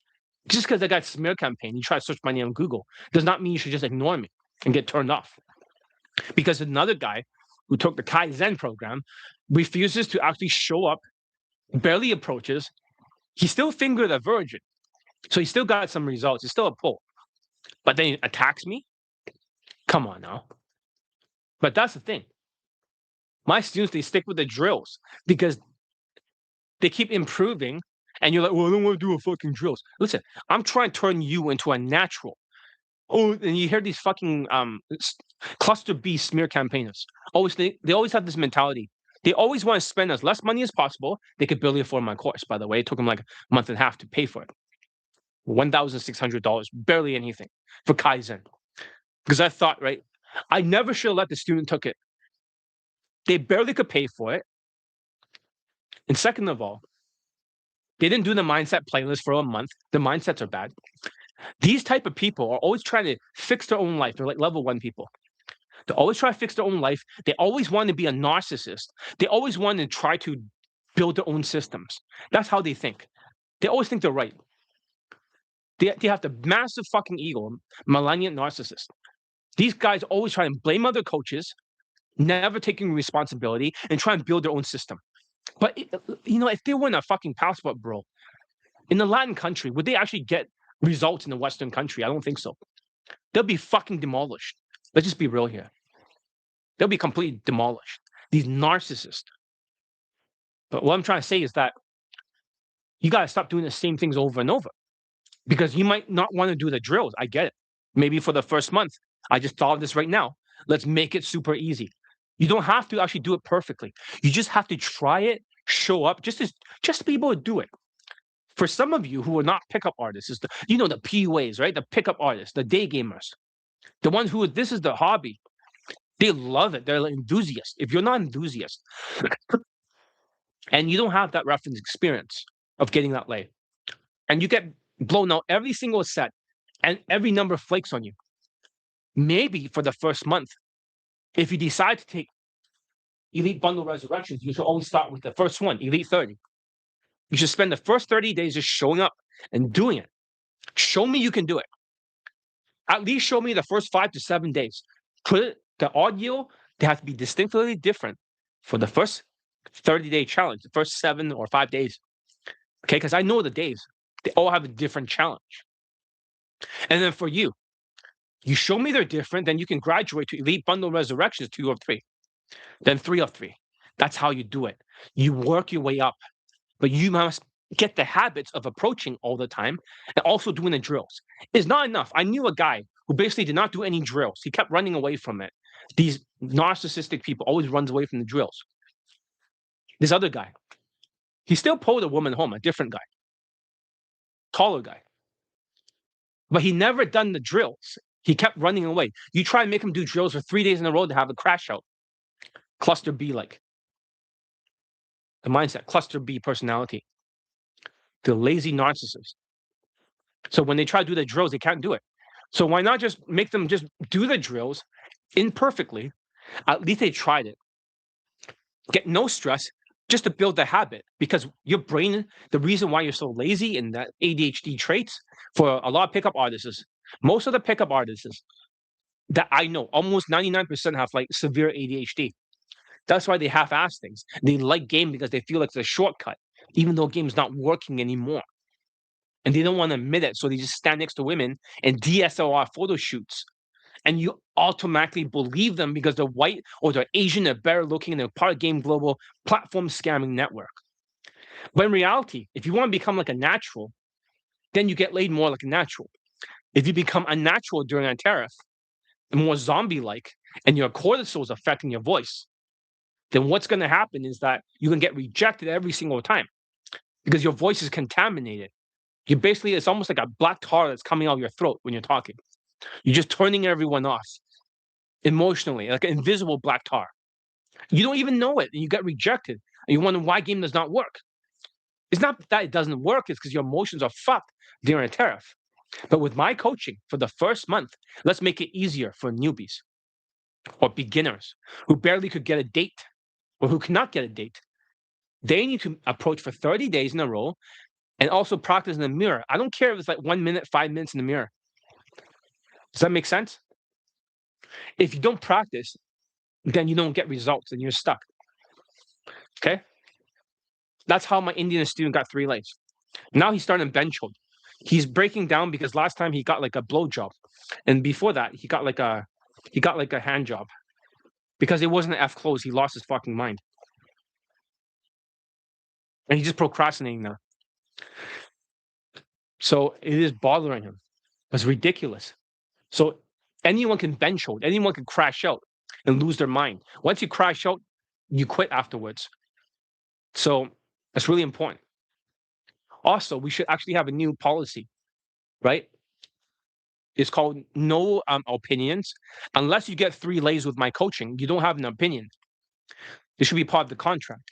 just because I got smear campaign, you try to search my name on Google, does not mean you should just ignore me and get turned off. Because another guy who took the Kaizen program refuses to actually show up, barely approaches. He still fingered a virgin. So he still got some results. He's still a pull. But then he attacks me? Come on now. But that's the thing. My students, they stick with the drills because they keep improving. And you're like, well, I don't want to do a fucking drills. Listen, I'm trying to turn you into a natural. Oh, and you hear these fucking cluster B smear campaigners. They always have this mentality. They always want to spend as less money as possible. They could barely afford my course, by the way. It took them like a month and a half to pay for it. $1,600, barely anything for Kaizen. Because I thought, right, I never should have let the student took it. They barely could pay for it. And second of all, they didn't do the mindset playlist for a month. The mindsets are bad. These type of people are always trying to fix their own life. They're like level 1 people. They always try to fix their own life. They always want to be a narcissist. They always want to try to build their own systems. That's how they think. They always think they're right. They have the massive fucking ego, millennial narcissist. These guys always try and blame other coaches, never taking responsibility, and try and build their own system. But if they win a fucking passport, bro, in the Latin country, would they actually get results in the Western country? I don't think so. They'll be fucking demolished. Let's just be real here. They'll be completely demolished. These narcissists. But what I'm trying to say is that you got to stop doing the same things over and over, because you might not want to do the drills. I get it. Maybe for the first month. I just thought of this right now. Let's make it super easy. You don't have to actually do it perfectly. You just have to try it, show up, just to be able to do it. For some of you who are not pickup artists, the PUAs, right? The pickup artists, the day gamers, the ones who this is the hobby. They love it. They're like enthusiasts. If you're not enthusiast and you don't have that reference experience of getting that lay, and you get blown out every single set and every number flakes on you, maybe for the first month, if you decide to take Elite Bundle Resurrections, you should always start with the first one, Elite 30. You should spend the first 30 days just showing up and doing it. Show me you can do it. At least show me the first 5 to 7 days. The audio, they have to be distinctly different for the first 30-day challenge, the first 7 or 5 days. Okay, because I know the days. They all have a different challenge. And then for you show me they're different, then you can graduate to Elite Bundle Resurrections 2 of 3, then 3 of 3. That's how you do it. You work your way up, but you must get the habits of approaching all the time and also doing the drills. It's not enough. I knew a guy who basically did not do any drills. He kept running away from it. These narcissistic people always runs away from the drills. This other guy, he still pulled a woman home, a different guy, taller guy. But he never done the drills. He kept running away. You try and make him do drills for 3 days in a row to have a crash out. Cluster B like. The mindset, cluster B personality. The lazy narcissist. So when they try to do the drills, they can't do it. So why not just make them just do the drills imperfectly? At least they tried it. Get no stress just to build the habit, because your brain, the reason why you're so lazy and that ADHD traits for a lot of pickup artists, most of the pickup artists that I know, almost 99% have like severe ADHD. That's why they half-ass things. They like game because they feel like it's a shortcut, even though game's not working anymore. And they don't want to admit it, so they just stand next to women and DSLR photo shoots. And you automatically believe them because they're white or they're Asian, they're better looking, and they're part of Game Global platform scamming network. But in reality, if you want to become like a natural, then you get laid more like a natural. If you become unnatural during a tariff and more zombie-like, and your cortisol is affecting your voice, then what's going to happen is that you're going to get rejected every single time because your voice is contaminated. It's almost like a black tar that's coming out of your throat when you're talking. You're just turning everyone off emotionally, like an invisible black tar. You don't even know it, and you get rejected, and you wonder why game does not work. It's not that it doesn't work, it's because your emotions are fucked during a tariff. But with my coaching for the first month, let's make it easier for newbies or beginners who barely could get a date or who cannot get a date. They need to approach for 30 days in a row and also practice in the mirror. I don't care if it's like 1 minute, 5 minutes in the mirror. Does that make sense? If you don't practice, then you don't get results and you're stuck. Okay? That's how my Indian student got 3 lays. Now he's starting bench hold. He's breaking down because last time he got like a blow job. And before that, he got like a hand job. Because it wasn't an F close, he lost his fucking mind. And he's just procrastinating now. So it is bothering him. It's ridiculous. So anyone can bench hold, anyone can crash out and lose their mind. Once you crash out, you quit afterwards. So that's really important. Also, we should actually have a new policy, right? It's called no opinions. Unless you get 3 lays with my coaching, you don't have an opinion. This should be part of the contract.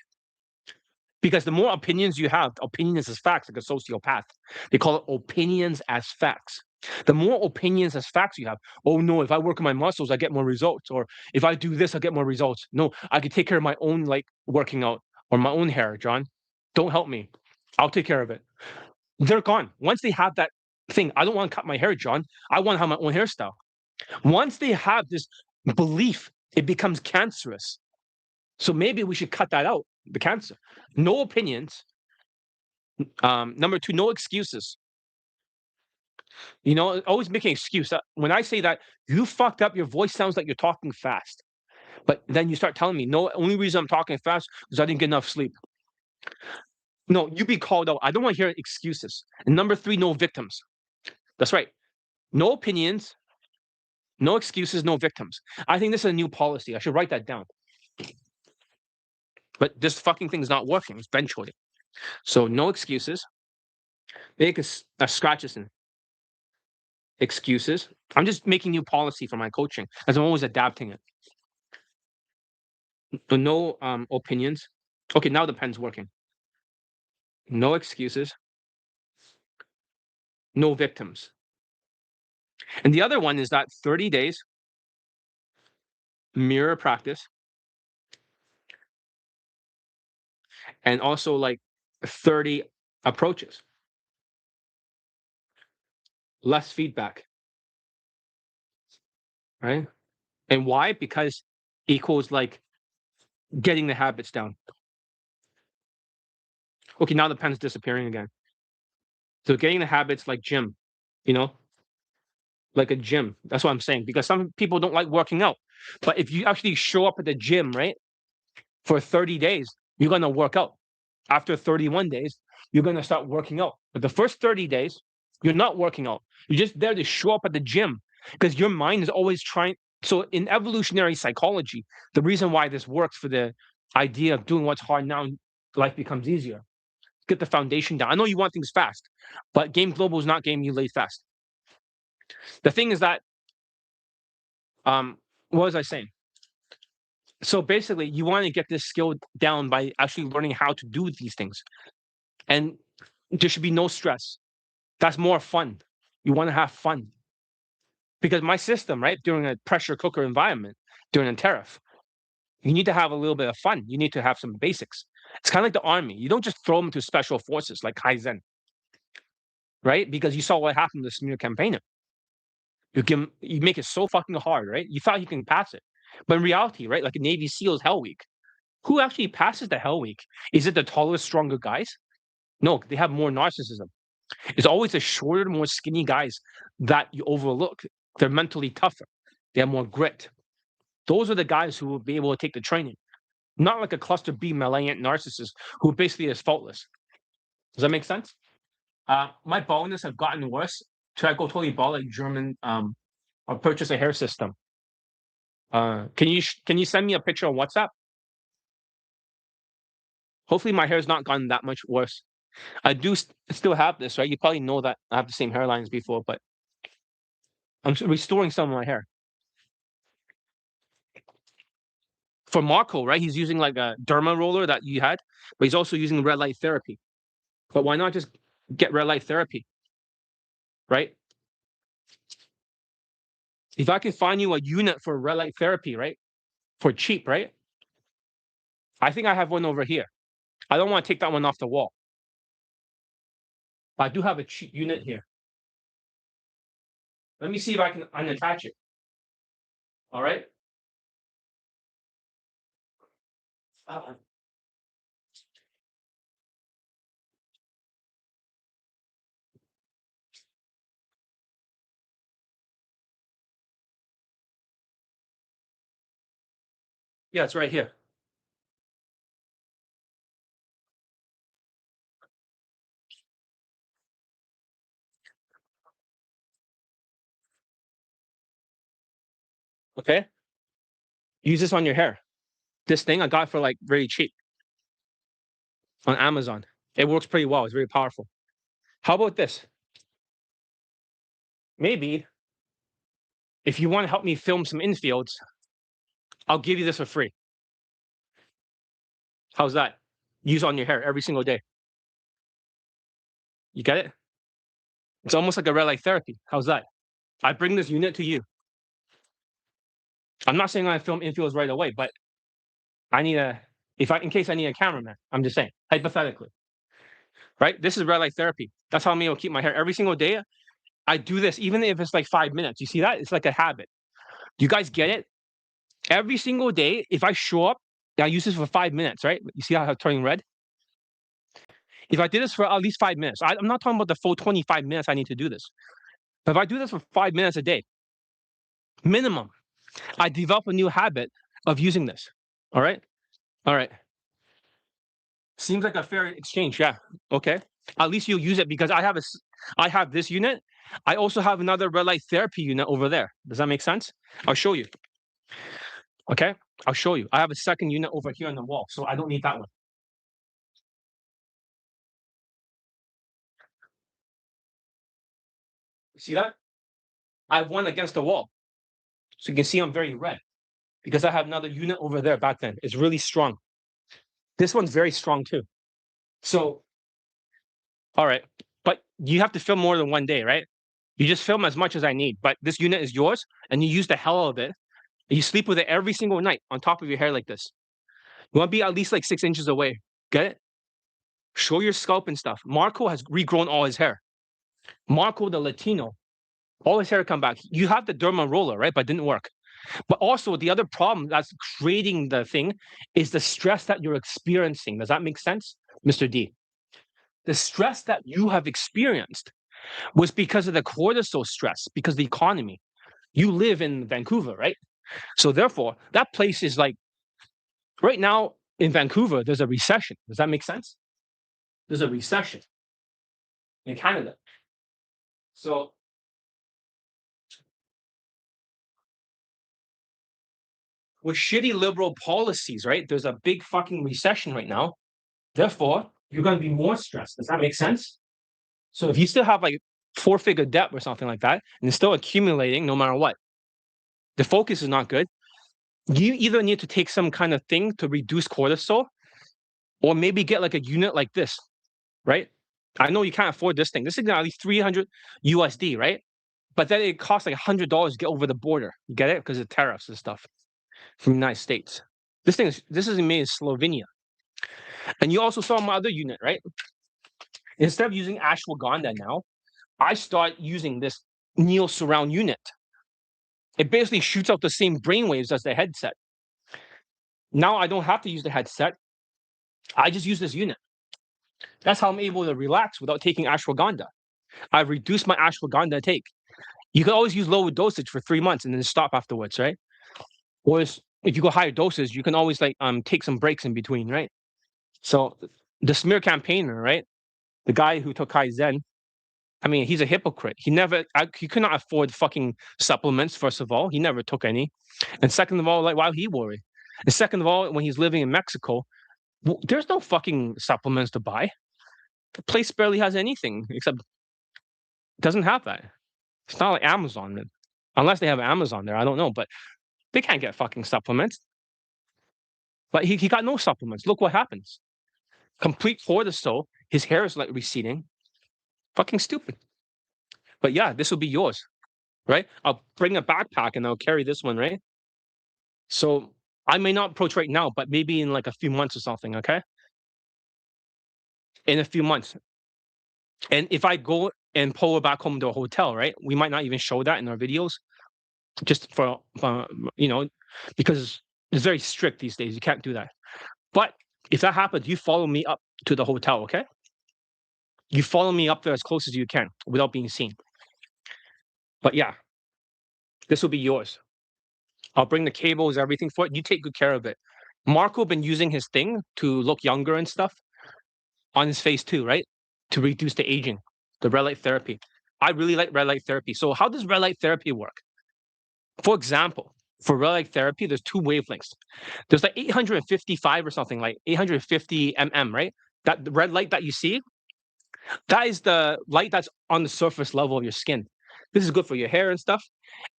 Because the more opinions you have, opinions as facts, like a sociopath. They call it opinions as facts. The more opinions as facts you have, oh no, if I work on my muscles, I get more results. Or if I do this, I get more results. No, I can take care of my own like working out or my own hair, John. Don't help me. I'll take care of it. They're gone. Once they have that thing, I don't want to cut my hair, John. I want to have my own hairstyle. Once they have this belief, it becomes cancerous. So maybe we should cut that out, the cancer. No opinions. Number two, no excuses. You know, always making an excuse. When I say that, you fucked up, your voice sounds like you're talking fast. But then you start telling me, no, only reason I'm talking fast is I didn't get enough sleep. No, you be called out. I don't want to hear excuses. And number three, no victims. That's right. No opinions, no excuses, no victims. I think this is a new policy. I should write that down. But this fucking thing is not working eventually. So no excuses. Make a scratches in excuses. I'm just making new policy for my coaching as I'm always adapting it. No opinions. Okay, now the pen's working. No excuses. No victims. And the other one is that 30 days mirror practice and also like 30 approaches. Less feedback. Right? And why? Because equals like getting the habits down. Okay, now the pen's disappearing again. So getting the habits like gym, you know, like a gym. That's what I'm saying. Because some people don't like working out. But if you actually show up at the gym, right, for 30 days, you're gonna work out. After 31 days, you're gonna start working out. But the first 30 days, you're not working out. You're just there to show up at the gym because your mind is always trying. So in evolutionary psychology, the reason why this works for the idea of doing what's hard now, life becomes easier. Get the foundation down. I know you want things fast, but Game Global is not game you lay fast. The thing is that, what was I saying? So basically, you want to get this skill down by actually learning how to do these things. And there should be no stress. That's more fun. You want to have fun. Because my system, right, during a pressure cooker environment, during a tariff, you need to have a little bit of fun. You need to have some basics. It's kind of like the army. You don't just throw them into special forces like Kaizen, right? Because you saw what happened to the smear campaigner. You make it so fucking hard, right? You thought you can pass it. But in reality, right, like a Navy SEALs Hell Week, who actually passes the Hell Week? Is it the tallest, stronger guys? No, they have more narcissism. It's always the shorter, more skinny guys that you overlook. They're mentally tougher. They have more grit. Those are the guys who will be able to take the training. Not like a cluster B malignant narcissist who basically is faultless. Does that make sense? My baldness have gotten worse. Should I go totally bald like German? I'll purchase a hair system. Can you send me a picture on WhatsApp? Hopefully my hair's not gotten that much worse. I do still have this, right? You probably know that I have the same hairlines before, but I'm restoring some of my hair. For Marco, right? He's using like a derma roller that you had, but he's also using red light therapy. But why not just get red light therapy, right? If I can find you a unit for red light therapy, right? For cheap, right? I think I have one over here. I don't want to take that one off the wall. But I do have a cheap unit here. Let me see if I can unattach it. All right. Yeah, it's right here. Okay. Use this on your hair. This thing I got for like very cheap on Amazon. It works pretty well. It's very powerful. How about this? Maybe if you want to help me film some infields, I'll give you this for free. How's that? Use on your hair every single day. You get it? It's almost like a red light therapy. How's that? I bring this unit to you. I'm not saying I film infills right away, but I need a in case I need a cameraman. I'm just saying, hypothetically, right? This is red light therapy. That's how me will keep my hair every single day. I do this even if it's like 5 minutes. You see that? It's like a habit. You guys get it? Every single day, if I show up, I use this for 5 minutes, right? You see how I'm turning red? If I did this for at least 5 minutes, I'm not talking about the full 25 minutes I need to do this. But if I do this for 5 minutes a day, minimum, I develop a new habit of using this. All right? All right. Seems like a fair exchange. Yeah. Okay. At least you'll use it because I have this unit. I also have another red light therapy unit over there. Does that make sense? I'll show you. Okay. I'll show you. I have a second unit over here on the wall, so I don't need that one. See that? I have one against the wall. So you can see I'm very red because I have another unit over there back then. It's really strong. This one's very strong too. So, all right. But you have to film more than one day, right? You just film as much as I need. But this unit is yours and you use the hell of it. And you sleep with it every single night on top of your hair like this. You want to be at least like 6 inches away. Get it? Show your scalp and stuff. Marco has regrown all his hair. Marco, the Latino, all his hair come back. You have the derma roller, right? But it didn't work. But also the other problem that's creating the thing is the stress that you're experiencing. Does that make sense, Mr. D? The stress that you have experienced was because of the cortisol stress, because of the economy. You live in Vancouver, right? So therefore, that place is like right now in Vancouver, there's a recession. Does that make sense? There's a recession in Canada. So with shitty liberal policies, right? There's a big fucking recession right now. Therefore, you're going to be more stressed. Does that make sense? So if you still have like four-figure debt or something like that, and it's still accumulating no matter what, the focus is not good. You either need to take some kind of thing to reduce cortisol, or maybe get like a unit like this, right? I know you can't afford this thing. This is at least 300 USD, right? But then it costs like $100 to get over the border. You get it? Because of tariffs and stuff from the United States. This is made in Slovenia. And you also saw my other unit, right? Instead of using ashwagandha now, I start using this Neo surround unit. It basically shoots out the same brainwaves as the headset. Now I don't have to use the headset. I just use this unit. That's how I'm able to relax without taking ashwagandha. I've reduced my ashwagandha take. You can always use lower dosage for 3 months and then stop afterwards, right? Whereas if you go higher doses, you can always like take some breaks in between, right? So the smear campaigner, right? The guy who took Kaizen, I mean, he's a hypocrite. He could not afford fucking supplements. First of all, he never took any, and second of all, like why would he worry? And second of all, when he's living in Mexico, there's no fucking supplements to buy. The place barely has anything except it doesn't have that. It's not like Amazon, man. Unless they have Amazon there, I don't know, but they can't get fucking supplements. But he got no supplements. Look what happens. Complete cortisol. His hair is like receding. Fucking stupid. But yeah, this will be yours, right? I'll bring a backpack and I'll carry this one, right? So I may not approach right now, but maybe in like a few months or something, okay? In a few months. And if I go and pull it back home to a hotel, right? We might not even show that in our videos, just for because it's very strict these days. You can't do that. But if that happens, you follow me up to the hotel, okay? You follow me up there as close as you can without being seen. But yeah, this will be yours. I'll bring the cables, everything for it. You take good care of it. Marco been using his thing to look younger and stuff on his face too, right? To reduce the aging, the red light therapy. I really like red light therapy. So how does red light therapy work? For example, for red light therapy, there's two wavelengths. There's like 855 or something, like 850 mm, right? That the red light that you see, that is the light that's on the surface level of your skin. This is good for your hair and stuff.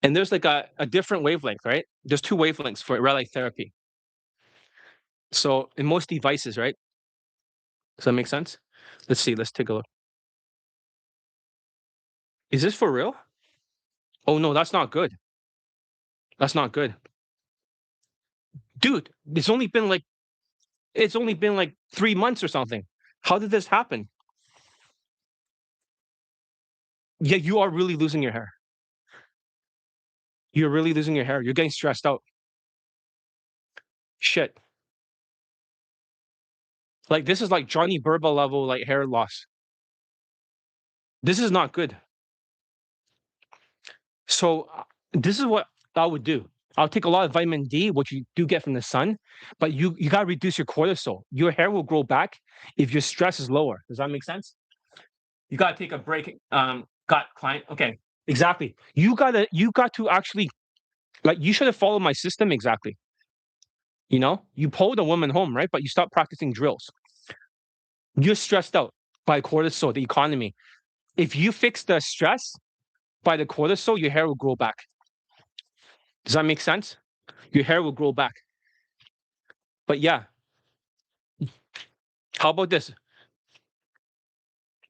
And there's like a different wavelength, right? There's two wavelengths for red light therapy. So in most devices, right? Does that make sense? Let's see. Let's take a look. Is this for real? Oh no, that's not good. That's not good. Dude, it's only been like 3 months or something. How did this happen? Yeah, you are really losing your hair. You're really losing your hair. You're getting stressed out. Shit. Like this is like Johnny Burba level like hair loss. This is not good. So this is what I would do. I'll take a lot of vitamin D, which you do get from the sun, but you gotta reduce your cortisol. Your hair will grow back if your stress is lower. Does that make sense? You gotta take a break. Got client. Okay, exactly. You got to actually like you should have followed my system exactly. You know, you pulled a woman home, right? But you stopped practicing drills. You're stressed out by cortisol, the economy. If you fix the stress by the cortisol, your hair will grow back. Does that make sense? Your hair will grow back. But yeah, how about this?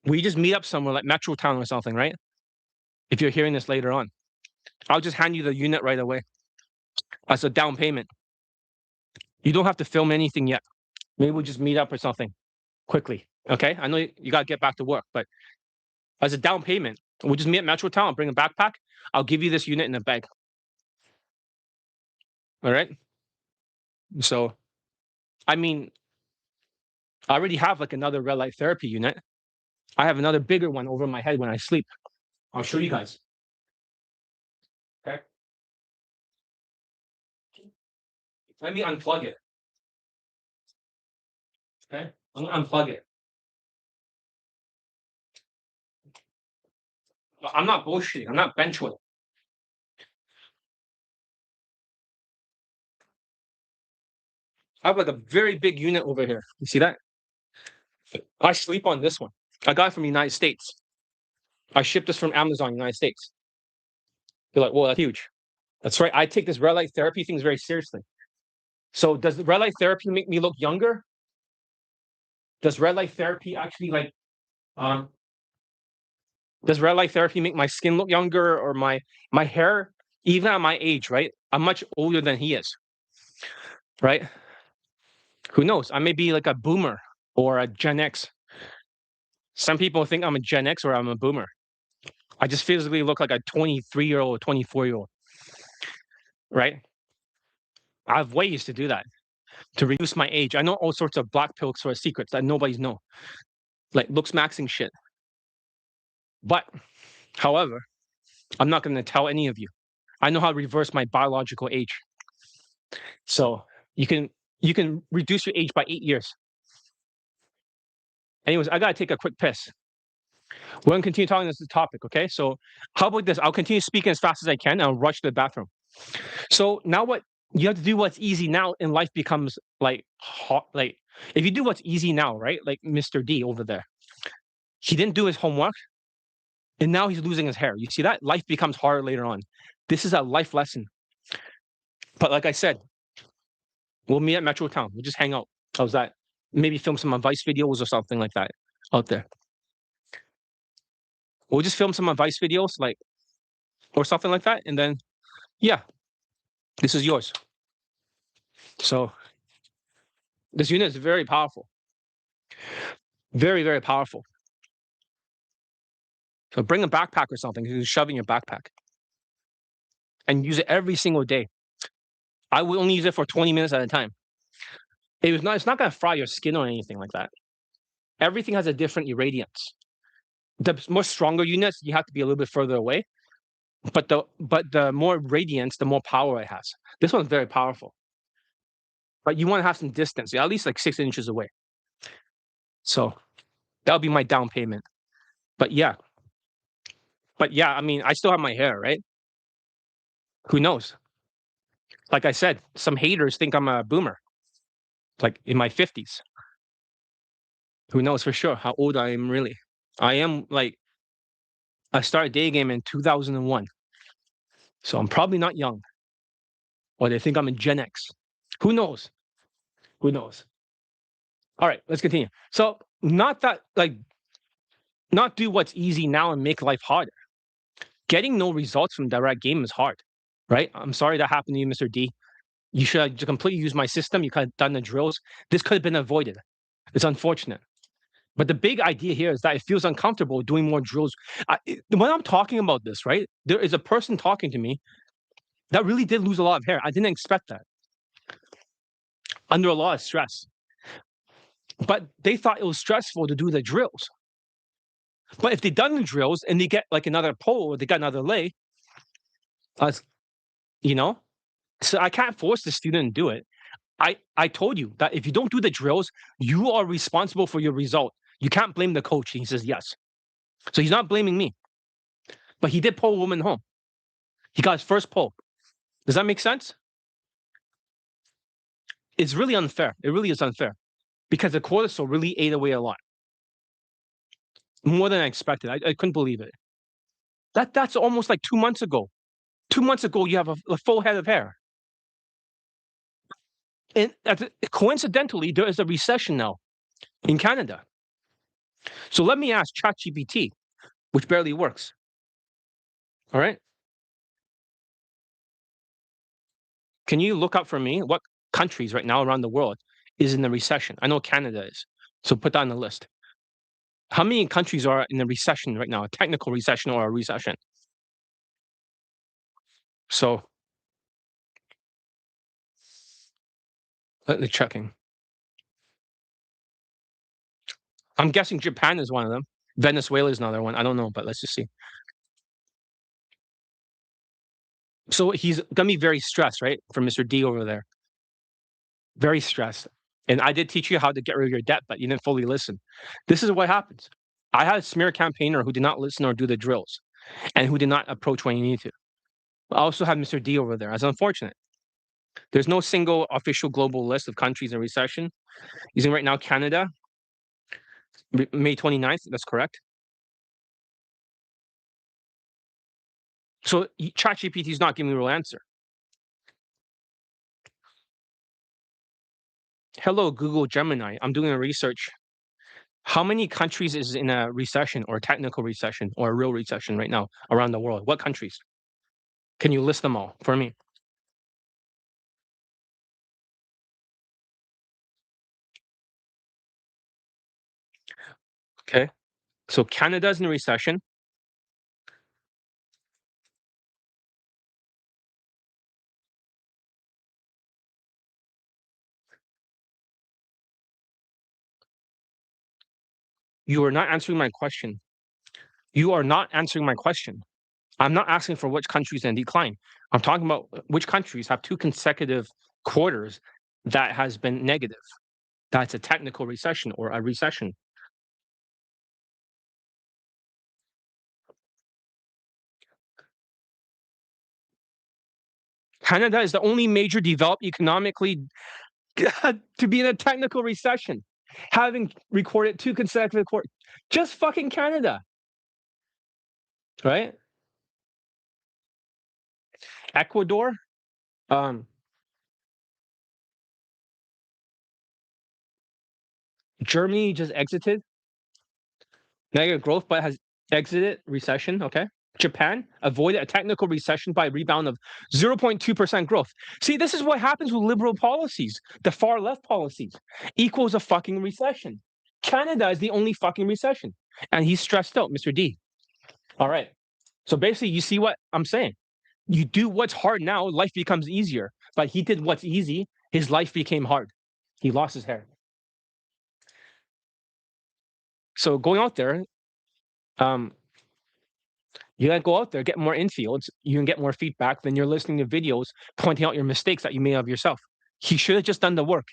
We just meet up somewhere like Metro Town or something, right? If you're hearing this later on, I'll just hand you the unit right away as a down payment. You don't have to film anything yet. Maybe we'll just meet up or something quickly. Okay. I know you got to get back to work, but as a down payment, we'll just meet at Metro Town, bring a backpack. I'll give you this unit in a bag. All right. So, I mean, I already have like another red light therapy unit. I have another bigger one over my head when I sleep. I'll show you guys. Okay. Let me unplug it. Okay. I'm gonna unplug it. I'm not bullshitting. I'm not benchweight. I have like a very big unit over here. You see that? I sleep on this one. I got it from the United States. I shipped this from Amazon, United States. You're like, whoa, that's huge. That's right. I take this red light therapy things very seriously. So does the red light therapy make me look younger? Does red light therapy actually like um does red light therapy make my skin look younger or my hair, even at my age, right? I'm much older than he is, right? Who knows? I may be like a boomer or a Gen X. Some people think I'm a Gen X or I'm a boomer. I just physically look like a 23-year-old, 24-year-old, right? I have ways to do that to reduce my age. I know all sorts of black pill sort of secrets that nobody's know, like looks maxing shit. But, however, I'm not going to tell any of you. I know how to reverse my biological age. So you can reduce your age by 8 years. Anyways, I gotta take a quick piss. We're gonna continue talking this topic, okay? So how about this? I'll continue speaking as fast as I can and I'll rush to the bathroom. So now what you have to do what's easy now and life becomes like hot like if you do what's easy now, right? Like Mr. D over there. He didn't do his homework and now he's losing his hair. You see that? Life becomes harder later on. This is a life lesson. But like I said, we'll meet at Metro Town. We'll just hang out. How's that? Maybe film some advice videos or something like that out there. We'll just film some advice videos, like or something like that, and then yeah, this is yours. So this unit is very powerful, very powerful. So bring a backpack or something. You shove in your backpack and use it every single day. I will only use it for 20 minutes at a time. It's not gonna fry your skin or anything like that. Everything has a different irradiance. The more stronger units, you have to be a little bit further away. But the more radiance, the more power it has. This one's very powerful. But you want to have some distance, yeah, at least like 6 inches away. So that'll be my down payment. But yeah. But yeah, I mean, I still have my hair, right? Who knows? Like I said, some haters think I'm a boomer, like in my 50s. Who knows for sure how old I am really? I am like I started Daygame in 2001. So I'm probably not young. Or they think I'm a Gen X. Who knows? Who knows? All right, let's continue. So, not do what's easy now and make life harder. Getting no results from direct game is hard, right? I'm sorry that happened to you, Mr. D. You should have completely used my system. You could have done the drills. This could have been avoided. It's unfortunate. But the big idea here is that it feels uncomfortable doing more drills. When I'm talking about this, right, there is a person talking to me that really did lose a lot of hair. I didn't expect that under a lot of stress. But they thought it was stressful to do the drills. But if they done the drills and they get like another pull or they got another lay, uh, you know, so I can't force the student to do it. I told you that if you don't do the drills, you are responsible for your result. You can't blame the coach. And he says yes. So he's not blaming me. But he did pull a woman home. He got his first pull. Does that make sense? It's really unfair. It really is unfair because the cortisol really ate away a lot. More than I expected. I couldn't believe it. That's almost like 2 months ago. 2 months ago, you have a full head of hair. And coincidentally, there is a recession now in Canada. So let me ask ChatGPT, which barely works. All right. Can you look up for me what countries right now around the world is in a recession? I know Canada is. So put that on the list. How many countries are in a recession right now? A technical recession or a recession? So let me checking. I'm guessing Japan is one of them. Venezuela is another one. I don't know, but let's just see. So he's gonna be very stressed, right? For Mr. D over there. Very stressed. And I did teach you how to get rid of your debt, but you didn't fully listen. This is what happens. I had a smear campaigner who did not listen or do the drills and who did not approach when you need to. I also have Mr. D over there. That's unfortunate. There's no single official global list of countries in recession. Using right now Canada, May 29th. That's correct. So ChatGPT is not giving me a real answer. Hello, Google Gemini. I'm doing a research. How many countries is in a recession or a technical recession or a real recession right now around the world? What countries? Can you list them all for me? Okay. So Canada's in a recession. You are not answering my question. You are not answering my question. I'm not asking for which countries in decline. I'm talking about which countries have two consecutive quarters that has been negative. That's a technical recession or a recession. Canada is the only major developed economically to be in a technical recession, having recorded two consecutive quarters. Just fucking Canada, right? Ecuador, um, Germany just exited negative growth, but has exited recession. Okay. Japan avoided a technical recession by a rebound of 0.2% growth. See, this is what happens with liberal policies. The far left policies equals a fucking recession. Canada is the only fucking recession. And he's stressed out, Mr. D. All right. So basically, you see what I'm saying? You do what's hard now, life becomes easier. But he did what's easy, his life became hard. He lost his hair. So going out there, um, you gotta go out there, get more infields. You can get more feedback than you're listening to videos pointing out your mistakes that you made of yourself. He should have just done the work.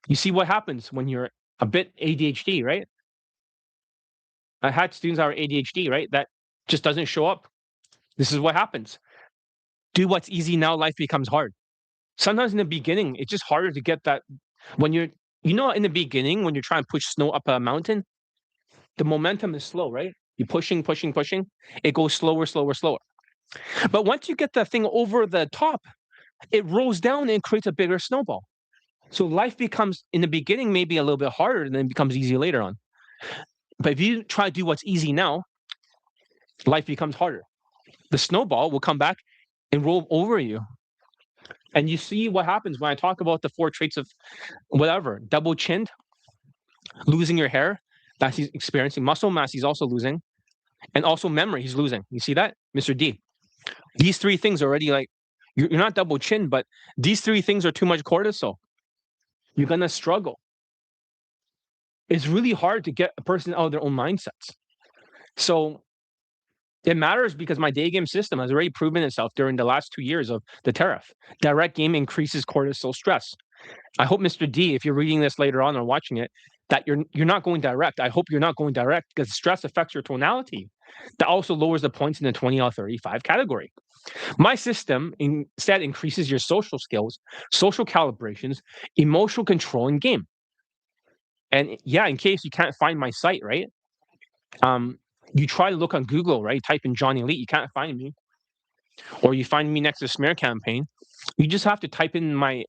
You see what happens when you're a bit ADHD, right? I had students that are ADHD, right? That just doesn't show up. This is what happens. Do what's easy now, life becomes hard. Sometimes in the beginning, it's just harder to get that when in the beginning, when you're trying to push snow up a mountain, the momentum is slow, right? You're pushing, pushing, pushing. It goes slower, slower, slower. But once you get that thing over the top, it rolls down and creates a bigger snowball. So life becomes, in the beginning, maybe a little bit harder, and then it becomes easy later on. But if you try to do what's easy now, life becomes harder. The snowball will come back and roll over you. And you see what happens when I talk about the 4 traits of whatever, double chinned, losing your hair, that he's experiencing. Muscle mass, he's also losing. And also memory, he's losing. You see that, Mr. D? These 3 things already, like, you're not double chin, but these 3 things are too much cortisol. You're gonna struggle. It's really hard to get a person out of their own mindsets. So it matters because my day game system has already proven itself during the last 2 years of the tariff. Direct game increases cortisol stress. I hope, Mr. D, if you're reading this later on or watching it, that you're not going direct. I hope you're not going direct because stress affects your tonality. That also lowers the points in the 20 out of 35 category. My system instead increases your social skills, social calibrations, emotional control in game. And yeah, in case you can't find my site, right? You try to look on Google, right? Type in John Elite, you can't find me. Or you find me next to smear campaign. You just have to type in my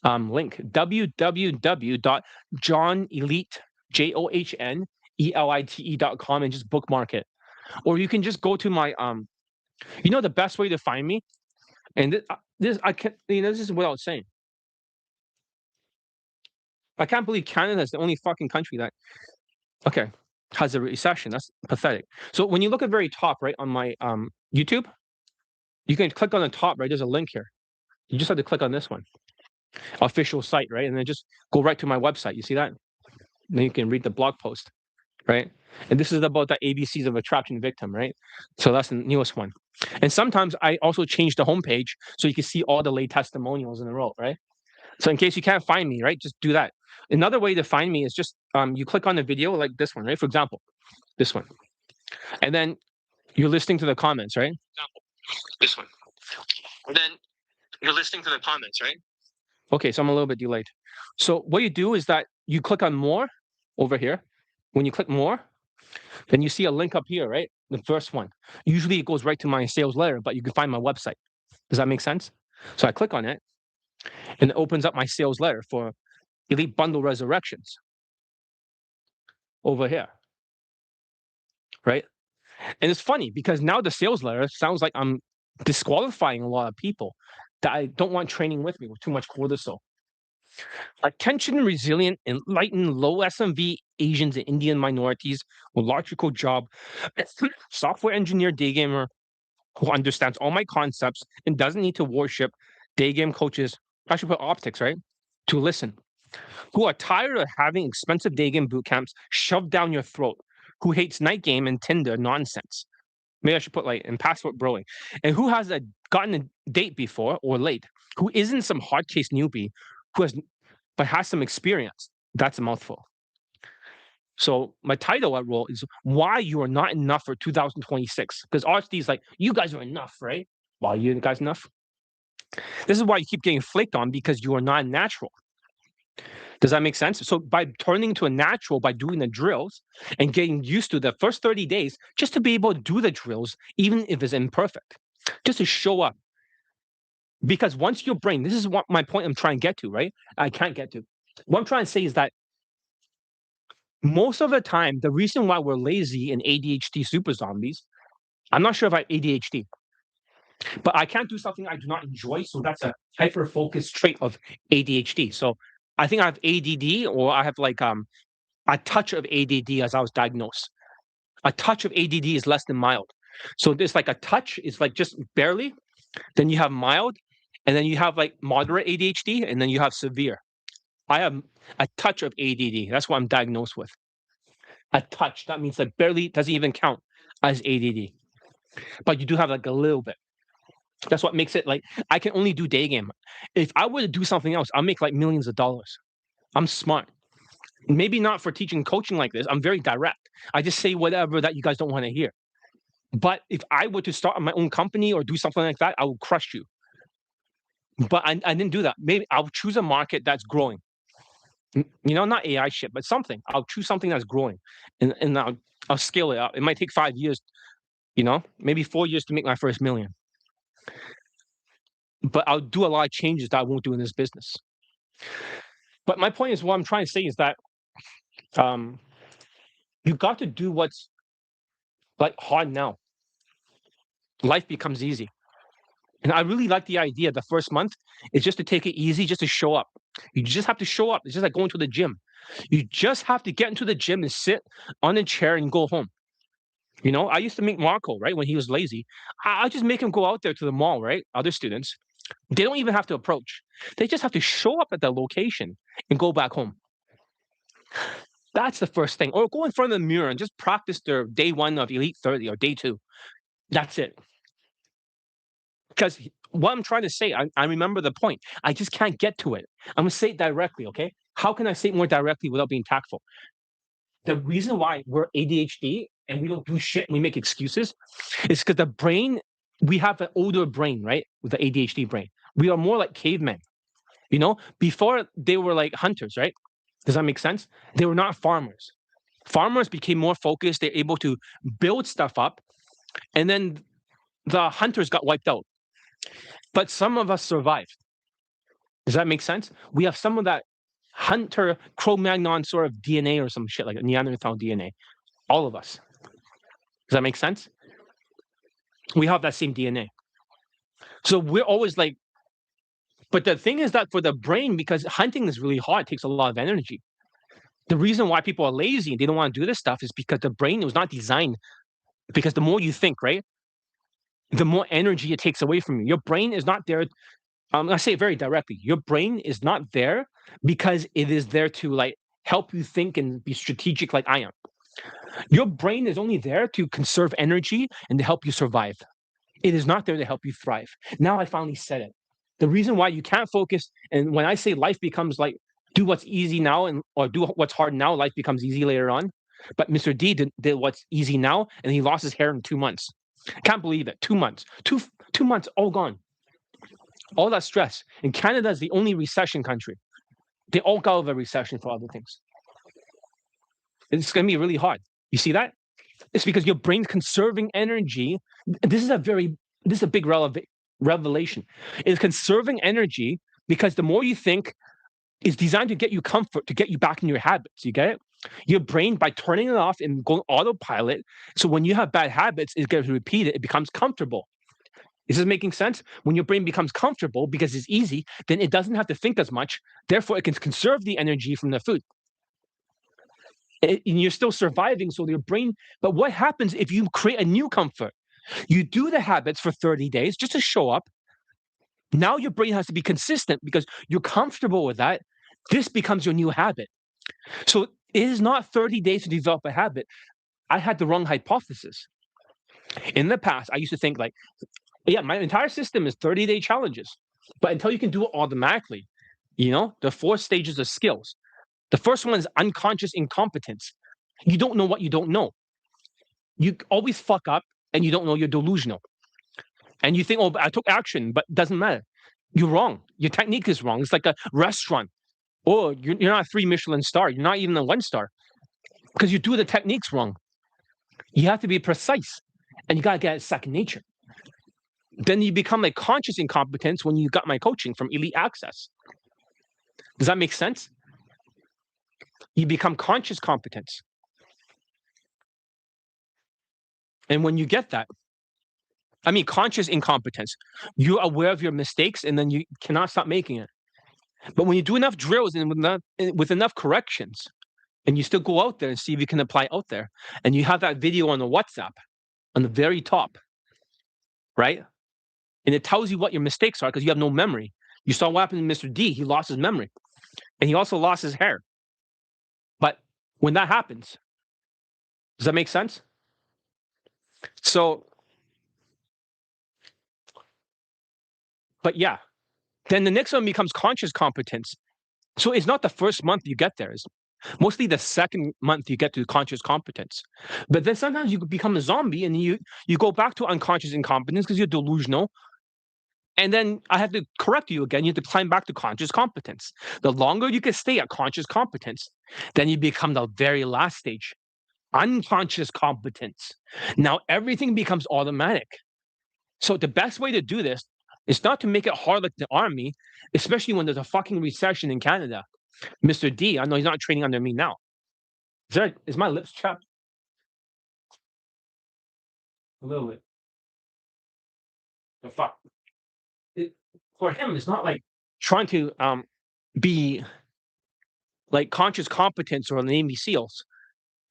link, www.johnelite.com, and just bookmark it. Or you can just go to my the best way to find me, and this I can't, this is what I was saying. I can't believe Canada is the only fucking country that has a recession. That's pathetic. So when you look at very top right on my YouTube, you can click on the top right. There's a link here. You just have to click on this one, official site, right, and then just go right to my website. You see that? And then you can read the blog post, right? And this is about the ABCs of attraction victim, right? So that's the newest one. And sometimes I also change the homepage so you can see all the late testimonials in a row, right? So in case you can't find me, right, just do that. Another way to find me is just you click on the video like this one, right? For example, this one, and then you're listening to the comments, right? This one, and then you're listening to the comments, right? Okay, so I'm a little bit delayed. So what you do is that you click on more over here. When you click more, then you see a link up here, right? The first one. Usually it goes right to my sales letter, but you can find my website. Does that make sense? So I click on it, and it opens up my sales letter for Elite Bundle Resurrections over here, right? And it's funny because now the sales letter sounds like I'm disqualifying a lot of people that I don't want training with me with too much cortisol. Attention resilient, enlightened, low SMV Asians and Indian minorities with logical job, software engineer day gamer who understands all my concepts and doesn't need to worship day game coaches. I should put optics, right? To listen. Who are tired of having expensive day game boot camps shoved down your throat. Who hates night game and Tinder nonsense. Maybe I should put like in passport broing. And who has gotten a date before or late? Who isn't some hard case newbie who has but has some experience? That's a mouthful. So my title at Roll is why you are not enough for 2026. Because RSD is like, you guys are enough, right? Why you guys enough? This is why you keep getting flaked on because you are not natural. Does that make sense? So by turning to a natural, by doing the drills and getting used to the first 30 days, just to be able to do the drills, even if it's imperfect, just to show up. Because once your brain, this is what my point I'm trying to get to, right? I can't get to. What I'm trying to say is that most of the time, the reason why we're lazy and ADHD super zombies, I'm not sure if I have ADHD, but I can't do something I do not enjoy. So that's a hyper focused trait of ADHD. So I think I have ADD or I have like a touch of ADD as I was diagnosed. A touch of ADD is less than mild. So there's like a touch is like just barely. Then you have mild, and then you have like moderate ADHD, and then you have severe. I have a touch of ADD. That's what I'm diagnosed with. A touch. That means like barely doesn't even count as ADD. But you do have like a little bit. That's what makes it like I can only do day game. If I were to do something else, I'll make like millions of dollars. I'm smart. Maybe not for teaching coaching like this. I'm very direct. I just say whatever that you guys don't want to hear. But if I were to start my own company or do something like that, I would crush you. But I didn't do that. Maybe I'll choose a market that's growing. Not AI shit, but something. I'll choose something that's growing, and I'll scale it up. It might take 5 years, maybe 4 years to make my first million. But I'll do a lot of changes that I won't do in this business. But my point is, what I'm trying to say is that um, you got to do what's like hard now. Life becomes easy. And I really like the idea the first month is just to take it easy, just to show up. You just have to show up. It's just like going to the gym. You just have to get into the gym and sit on a chair and go home. You know, I used to make Marco, right, when he was lazy. I just make him go out there to the mall, right? Other students. They don't even have to approach. They just have to show up at the location and go back home. That's the first thing. Or go in front of the mirror and just practice their day one of Elite 30 or day two. That's it. Because what I'm trying to say, I remember the point. I just can't get to it. I'm going to say it directly, okay? How can I say it more directly without being tactful? The reason why we're ADHD and we don't do shit and we make excuses is because the brain, we have an older brain, right? With the ADHD brain. We are more like cavemen. You know, before they were like hunters, right? Does that make sense? They were not farmers. Farmers became more focused. They're able to build stuff up. And then the hunters got wiped out. But some of us survived. Does that make sense? We have some of that hunter Cro-Magnon sort of DNA or some shit like Neanderthal DNA. All of us. Does that make sense? We have that same DNA. So we're always like, but the thing is that for the brain, because hunting is really hard, it takes a lot of energy. The reason why people are lazy and they don't want to do this stuff is because the brain was not designed. Because the more you think, right, the more energy it takes away from you. Your brain is not there. I say it very directly. Your brain is not there because it is there to like help you think and be strategic like I am. Your brain is only there to conserve energy and to help you survive. It is not there to help you thrive. Now I finally said it. The reason why you can't focus, and when I say life becomes like do what's easy now and or do what's hard now, life becomes easy later on. But Mr. D did what's easy now, and he lost his hair in 2 months. Can't believe it. 2 months. 2 months, all gone. All that stress. And Canada is the only recession country. They all got out of a recession for other things. It's going to be really hard. You see that? It's because your brain's conserving energy. This is a big revelation. It's conserving energy because the more you think, it's designed to get you comfort, to get you back in your habits. You get it? Your brain, by turning it off and going autopilot, so when you have bad habits, it gets repeated, it becomes comfortable. Is this making sense? When your brain becomes comfortable because it's easy, then it doesn't have to think as much. Therefore, it can conserve the energy from the food. And you're still surviving, so your brain. But what happens if you create a new comfort? You do the habits for 30 days just to show up. Now your brain has to be consistent because you're comfortable with that. This becomes your new habit. So it is not 30 days to develop a habit. I had the wrong hypothesis. In the past, I used to think like, yeah, my entire system is 30-day challenges. But until you can do it automatically, you know, the 4 stages of skills. The first one is unconscious incompetence. You don't know what you don't know. You always fuck up and you don't know you're delusional. And you think, oh, I took action, but it doesn't matter. You're wrong. Your technique is wrong. It's like a restaurant. Oh, you're not a 3 Michelin star. You're not even a 1 star because you do the techniques wrong. You have to be precise and you got to get it second nature. Then you become like conscious incompetence when you got my coaching from Elite Access. Does that make sense? You become conscious competence. And when you get that, I mean, conscious incompetence, you're aware of your mistakes and then you cannot stop making it. But when you do enough drills and with enough corrections, and you still go out there and see if you can apply out there, and you have that video on the WhatsApp on the very top, right? And it tells you what your mistakes are because you have no memory. You saw what happened to Mr. D. He lost his memory. And he also lost his hair. But when that happens, does that make sense? So, but yeah, then the next one becomes conscious competence. So it's not the first month you get there. It's mostly the second month you get to conscious competence. But then sometimes you become a zombie and you go back to unconscious incompetence because you're delusional. And then I have to correct you again. You have to climb back to conscious competence. The longer you can stay at conscious competence, then you become the very last stage, unconscious competence. Now everything becomes automatic. So the best way to do this is not to make it hard like the army, especially when there's a fucking recession in Canada. Mr. D, I know he's not training under me now. Is my lips chapped? A little bit. The fuck. For him, it's not like trying to be like conscious competence or the Navy SEALs.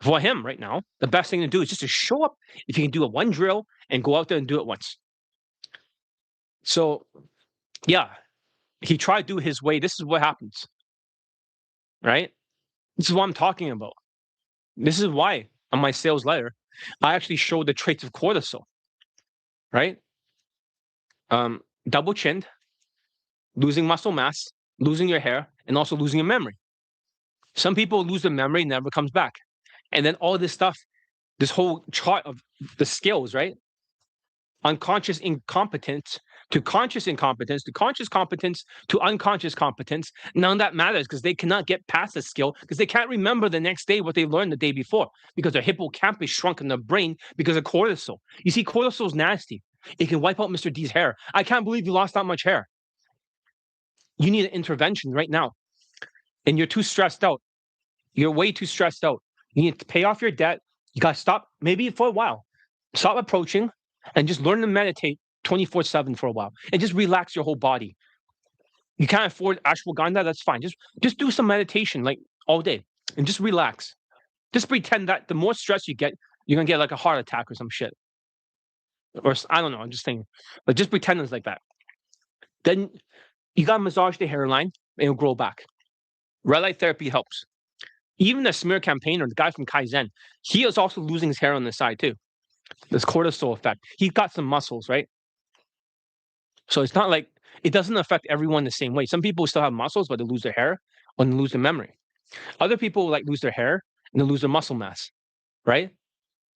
For him right now, the best thing to do is just to show up. If you can do a one drill and go out there and do it once. So yeah, he tried to do his way. This is what happens. Right? This is what I'm talking about. This is why on my sales letter, I actually showed the traits of cortisol. Right? Double chinned, losing muscle mass, losing your hair, and also losing your memory. Some people lose their memory, never comes back. And then all this stuff, this whole chart of the skills, right? Unconscious incompetence to conscious incompetence to conscious competence to unconscious competence. None of that matters because they cannot get past the skill because they can't remember the next day what they learned the day before because their hippocampus shrunk in their brain because of cortisol. You see, cortisol is nasty. It can wipe out Mr. D's hair. I can't believe you lost that much hair. You need an intervention right now. And you're too stressed out. You're way too stressed out. You need to pay off your debt. You got to stop, maybe for a while. Stop approaching and just learn to meditate 24/7 for a while and just relax your whole body. You can't afford ashwagandha, that's fine. Just do some meditation like all day and just relax. Just pretend that the more stress you get, you're gonna get like a heart attack or some shit. Or I don't know, I'm just thinking. But just pretend it's like that. Then you gotta massage the hairline and it'll grow back. Red light therapy helps. Even the smear campaigner, the guy from Kaizen, he is also losing his hair on the side too. This cortisol effect. He's got some muscles, right? So it's not like it doesn't affect everyone the same way. Some people still have muscles, but they lose their hair or they lose their memory. Other people like lose their hair and they lose their muscle mass, right?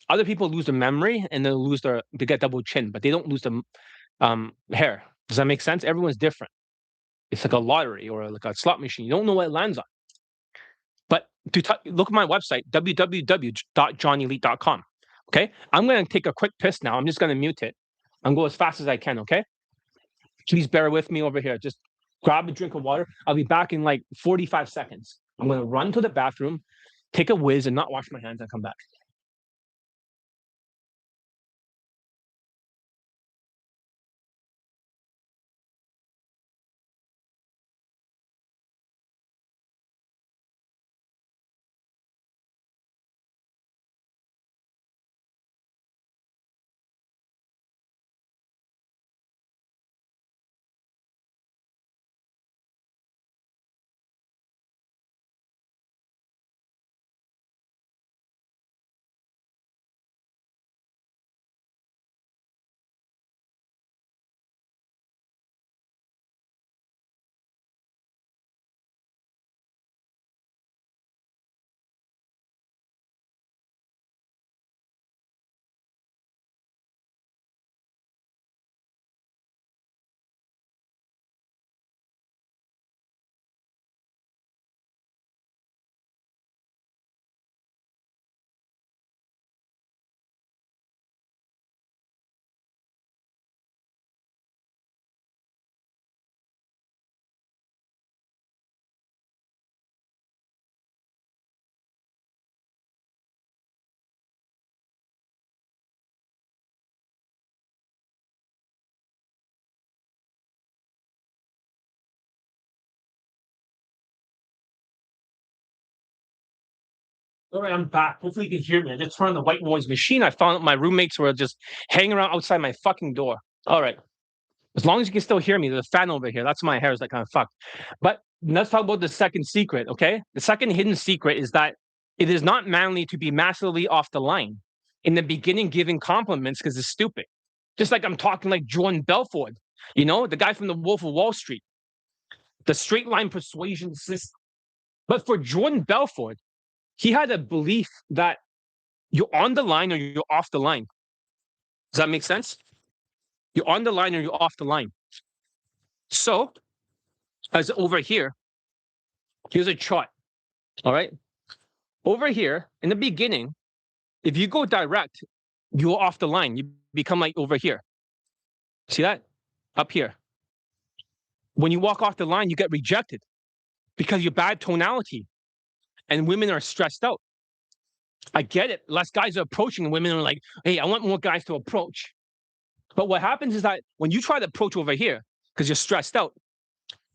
Other people lose their memory and they get double chin, but they don't lose the hair. Does that make sense? Everyone's different. It's like a lottery or like a slot machine. You don't know what it lands on. But look at my website, www.johnnyelite.com. Okay, I'm going to take a quick piss now. I'm just going to mute it and go as fast as I can. Okay, please bear with me over here. Just grab a drink of water. I'll be back in like 45 seconds. I'm going to run to the bathroom, take a whiz, and not wash my hands and come back. All right, I'm back. Hopefully you can hear me. I just turned on the white noise machine. I found out my roommates were just hanging around outside my fucking door. All right. As long as you can still hear me, there's a fan over here. That's my hair is like kind of fucked. But let's talk about the second secret, okay? The second hidden secret is that it is not manly to be massively off the line in the beginning giving compliments because it's stupid. Just like I'm talking like Jordan Belfort, the guy from the Wolf of Wall Street, the straight line persuasion system. But for Jordan Belfort, he had a belief that you're on the line or you're off the line. Does that make sense? You're on the line or you're off the line. So, as over here, here's a chart. All right. Over here, in the beginning, if you go direct, you're off the line. You become like over here. See that? Up here. When you walk off the line, you get rejected. because you're bad tonality and women are stressed out. I get it. Less guys are approaching and women are like, hey, I want more guys to approach. But what happens is that when you try to approach over here because you're stressed out,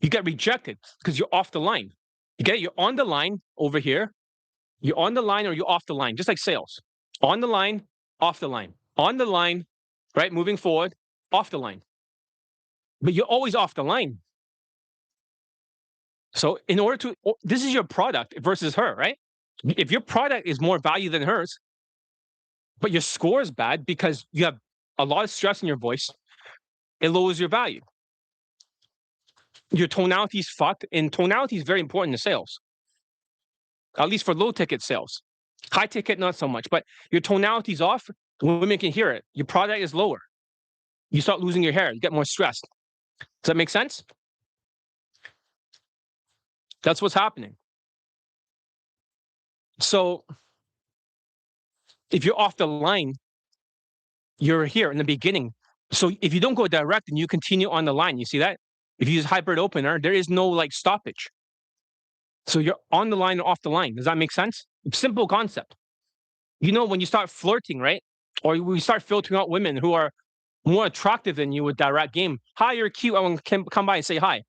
you get rejected because you're off the line. You get it? You're on the line over here. You're on the line or you're off the line, just like sales. On the line, off the line. On the line, right? Moving forward, off the line. But you're always off the line. So in order to, this is your product versus her, right? If your product is more value than hers, but your score is bad because you have a lot of stress in your voice, it lowers your value. Your tonality is fucked, and tonality is very important in sales, at least for low ticket sales. High ticket, not so much, but your tonality is off. Women can hear it. Your product is lower. You start losing your hair. You get more stressed. Does that make sense? That's what's happening. So if you're off the line, you're here in the beginning. So if you don't go direct and you continue on the line, you see that? If you use hybrid opener, there is no like stoppage. So you're on the line or off the line. Does that make sense? Simple concept. You know, when you start flirting, right? Or we start filtering out women who are more attractive than you with direct game. Hi, you're cute. I want to come by and say hi.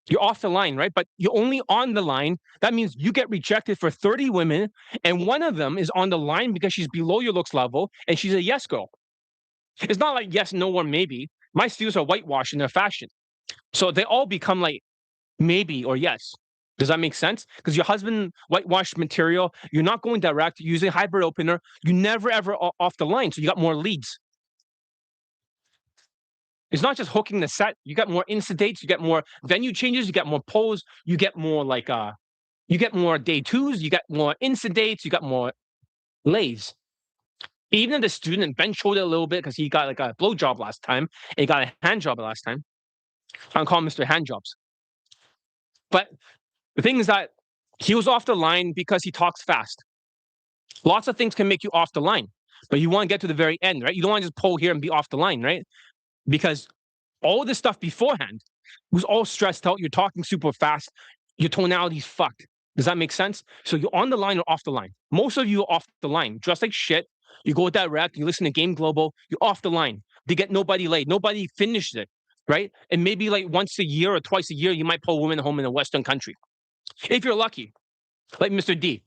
You're off the line, right? But you're only on the line. That means you get rejected for 30 women, and one of them is on the line because she's below your looks level, and she's a yes girl. It's not like yes, no, or maybe. My students are whitewashed in their fashion. So they all become like maybe or yes. Does that make sense? Because your husband whitewashed material, you're not going direct, you're using hybrid opener, you never ever off the line, so you got more leads. It's not just hooking the set, you got more instant dates, you get more venue changes, you get more polls, you get more like you get more day twos, you get more instant dates, you got more lays. Even the student, Ben showed it a little bit because he got like a blow job last time and he got a hand job last time. I don't call him Mr. Handjobs. But the thing is that he was off the line because he talks fast. Lots of things can make you off the line, but you want to get to the very end, right? You don't want to just pull here and be off the line, right? Because all this stuff beforehand was all stressed out. You're talking super fast. Your tonality's fucked. Does that make sense? So you're on the line or off the line. Most of you are off the line, dressed like shit. You go direct, you listen to Game Global, you're off the line. They get nobody laid. Nobody finishes it, right? And maybe like once a year or twice a year, you might pull women home in a Western country. If you're lucky, like Mr. D.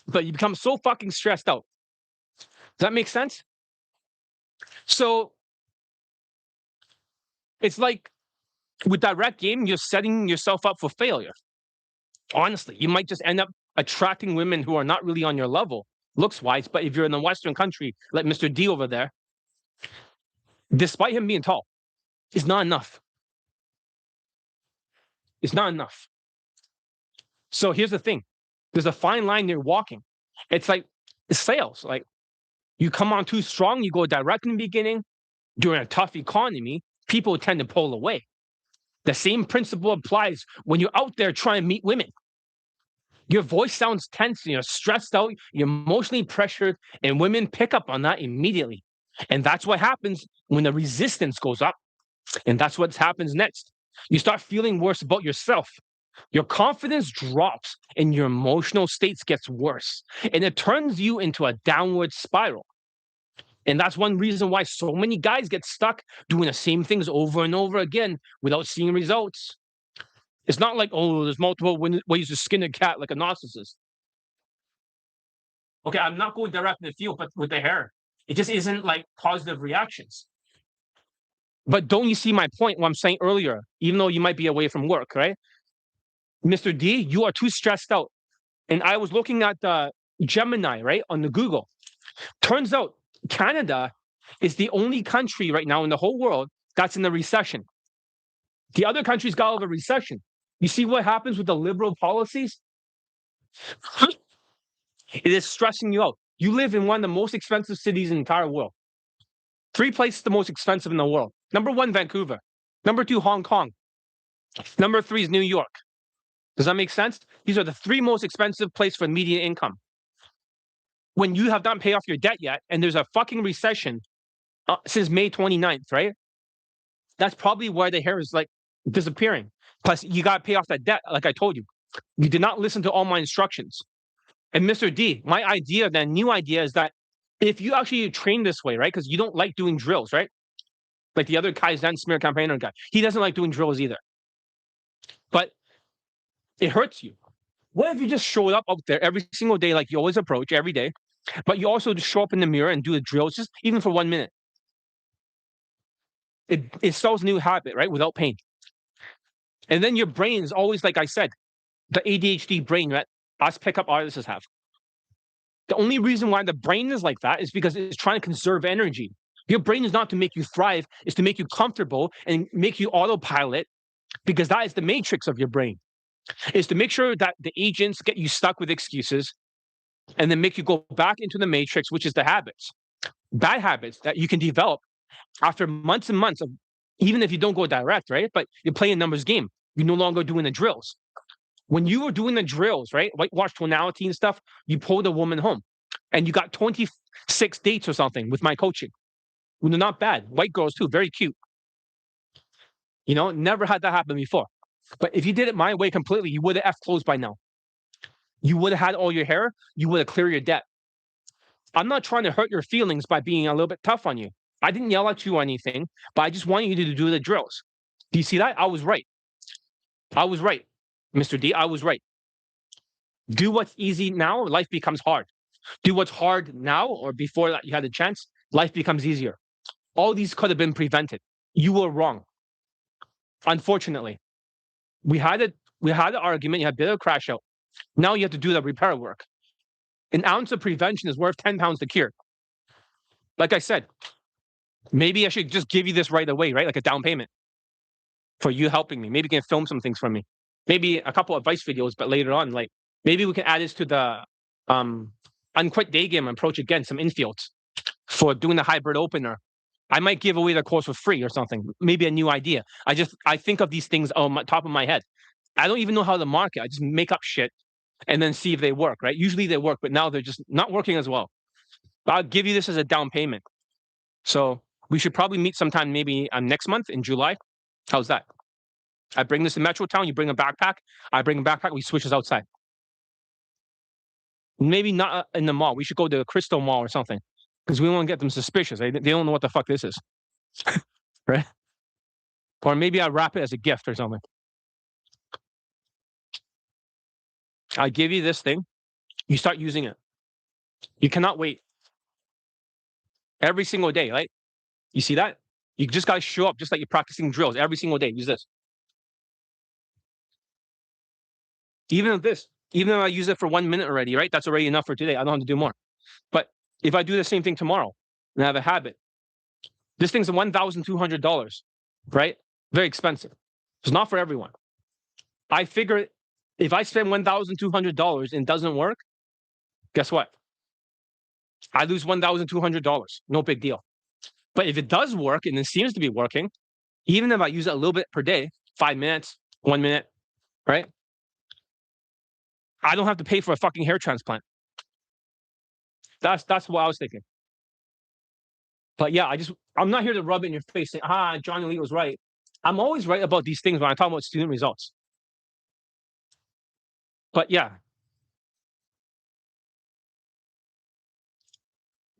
But you become so fucking stressed out. Does that make sense? So it's like with direct game, you're setting yourself up for failure. Honestly, you might just end up attracting women who are not really on your level, looks wise. But if you're in a Western country, like Mr. D over there, despite him being tall, it's not enough. It's not enough. So here's the thing. There's a fine line you're walking. It's like sales. Like you come on too strong, you go direct in the beginning. During a tough economy, people tend to pull away. The same principle applies when you're out there trying to meet women. Your voice sounds tense, you're stressed out, you're emotionally pressured, and women pick up on that immediately. And that's what happens when the resistance goes up. And that's what happens next. You start feeling worse about yourself. Your confidence drops and your emotional states gets worse. And it turns you into a downward spiral. And that's one reason why so many guys get stuck doing the same things over and over again without seeing results. It's not like, oh, there's multiple ways to skin a cat like a narcissist. Okay, I'm not going direct in the field, but with the hair, it just isn't like positive reactions. But don't you see my point? What I'm saying earlier, even though you might be away from work, right? Mr. D, you are too stressed out. And I was looking at the Gemini, right, on the Google. Turns out Canada is the only country right now in the whole world that's in a recession. The other countries got out of a recession. You see what happens with the liberal policies? It is stressing you out. You live in one of the most expensive cities in the entire world. 3 places the most expensive in the world. Number 1, Vancouver. Number 2, Hong Kong. Number 3 is New York. Does that make sense? These are the 3 most expensive places for median income. When you have not paid off your debt yet, and there's a fucking recession since May 29th, right? That's probably why the hair is like disappearing. Plus, you got to pay off that debt, like I told you. You did not listen to all my instructions. And Mr. D, my idea, the new idea is that if you actually train this way, right? Because you don't like doing drills, right? Like the other Kaizen smear campaigner guy, he doesn't like doing drills either. But it hurts you. What if you just showed up out there every single day, like you always approach every day, but you also just show up in the mirror and do the drills, just even for 1 minute? It installs a new habit, right? Without pain. And then your brain is always, like I said, the ADHD brain that us pickup artists have. The only reason why the brain is like that is because it's trying to conserve energy. Your brain is not to make you thrive, it's to make you comfortable and make you autopilot, because that is the matrix of your brain. Is to make sure that the agents get you stuck with excuses and then make you go back into the matrix, which is the habits. Bad habits that you can develop after months and months of, even if you don't go direct, right? But you're playing a numbers game. You're no longer doing the drills. When you were doing the drills, right? Whitewash tonality and stuff, you pulled a woman home and you got 26 dates or something with my coaching. Well, they're not bad. White girls too, very cute. You know, never had that happen before. But if you did it my way completely, you would have F closed by now. You would have had all your hair. You would have cleared your debt. I'm not trying to hurt your feelings by being a little bit tough on you. I didn't yell at you or anything, but I just want you to do the drills. Do you see that? I was right. I was right, Mr. D. I was right. Do what's easy now, life becomes hard. Do what's hard now or before that you had a chance, life becomes easier. All these could have been prevented. You were wrong. Unfortunately, we had an argument. You had a bit of a crash out. Now you have to do the repair work. An ounce of prevention is worth 10 pounds to cure. Like I said, maybe I should just give you this right away, right? Like a down payment for you helping me. Maybe you can film some things from me. Maybe a couple of advice videos, but later on, like maybe we can add this to the unquit Daygame approach again, some infields for doing the hybrid opener. I might give away the course for free or something. Maybe a new idea. I think of these things on the top of my head. I don't even know how to market. I just make up shit and then see if they work, right? Usually they work, but now they're just not working as well. But I'll give you this as a down payment. So we should probably meet sometime maybe next month in July. How's that? I bring this to Metro Town, you bring a backpack. I bring a backpack, we switch this outside. Maybe not in the mall. We should go to the Crystal Mall or something because we want to get them suspicious. They don't know what the fuck this is. Right? Or maybe I wrap it as a gift or something. I give you this thing. You start using it. You cannot wait. Every single day, right? You see that? You just got to show up just like you're practicing drills every single day. Use this. Even if I use it for 1 minute already, right? That's already enough for today. I don't have to do more. But if I do the same thing tomorrow and I have a habit, this thing's $1,200, right? Very expensive. It's not for everyone. I figure if I spend $1,200 and it doesn't work, guess what? I lose $1,200. No big deal. But if it does work and it seems to be working, even if I use it a little bit per day, 5 minutes, 1 minute, right? I don't have to pay for a fucking hair transplant. That's what I was thinking. But yeah, I'm not here to rub it in your face saying, Johnny Lee was right. I'm always right about these things when I talk about student results. But yeah.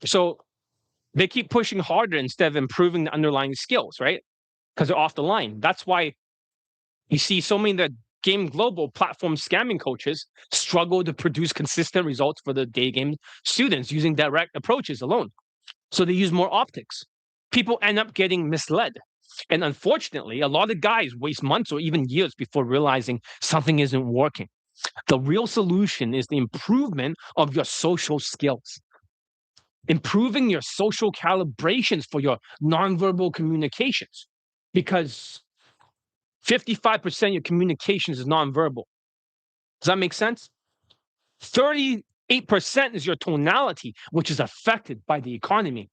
So they keep pushing harder instead of improving the underlying skills, right? Because they're off the line. That's why you see so many of the Game Global platform scamming coaches struggle to produce consistent results for the Daygame students using direct approaches alone. So they use more optics. People end up getting misled. And unfortunately, a lot of guys waste months or even years before realizing something isn't working. The real solution is the improvement of your social skills. Improving your social calibrations for your nonverbal communications. Because 55% of your communications is nonverbal. Does that make sense? 38% is your tonality, which is affected by the economy.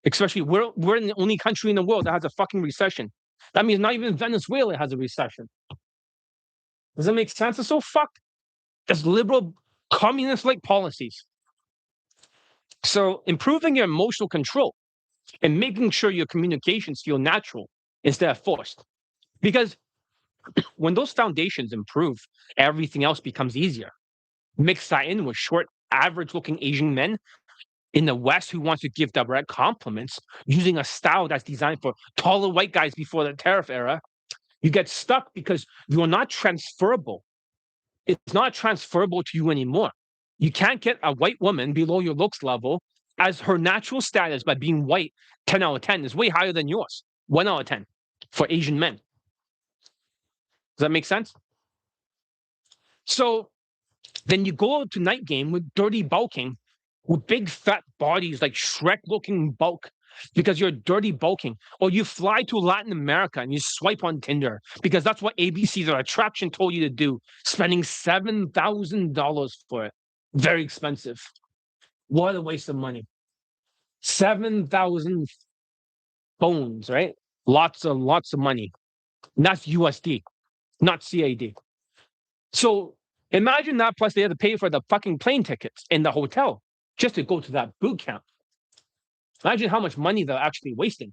Especially, we're in the only country in the world that has a fucking recession. That means not even Venezuela has a recession. Does that make sense? It's so fucked. It's liberal, communist-like policies. So improving your emotional control and making sure your communications feel natural instead of forced. Because When those foundations improve, everything else becomes easier. Mix that in with short, average-looking Asian men in the West who wants to give direct compliments using a style that's designed for taller white guys before the tariff era. You get stuck because you're not transferable. It's not transferable to you anymore. You can't get a white woman below your looks level as her natural status by being white. 10 out of 10 is way higher than yours. 1 out of 10 for Asian men. Does that make sense? So then you go out to night game with dirty bulking, with big fat bodies like Shrek looking bulk because you're dirty bulking, or you fly to Latin America and you swipe on Tinder because that's what ABC's or attraction told you to do, spending $7,000 for it. Very expensive. What a waste of money. 7,000 bones, right? Lots of money. And that's USD, not CAD. So imagine that plus they had to pay for the fucking plane tickets in the hotel just to go to that boot camp. Imagine how much money they're actually wasting.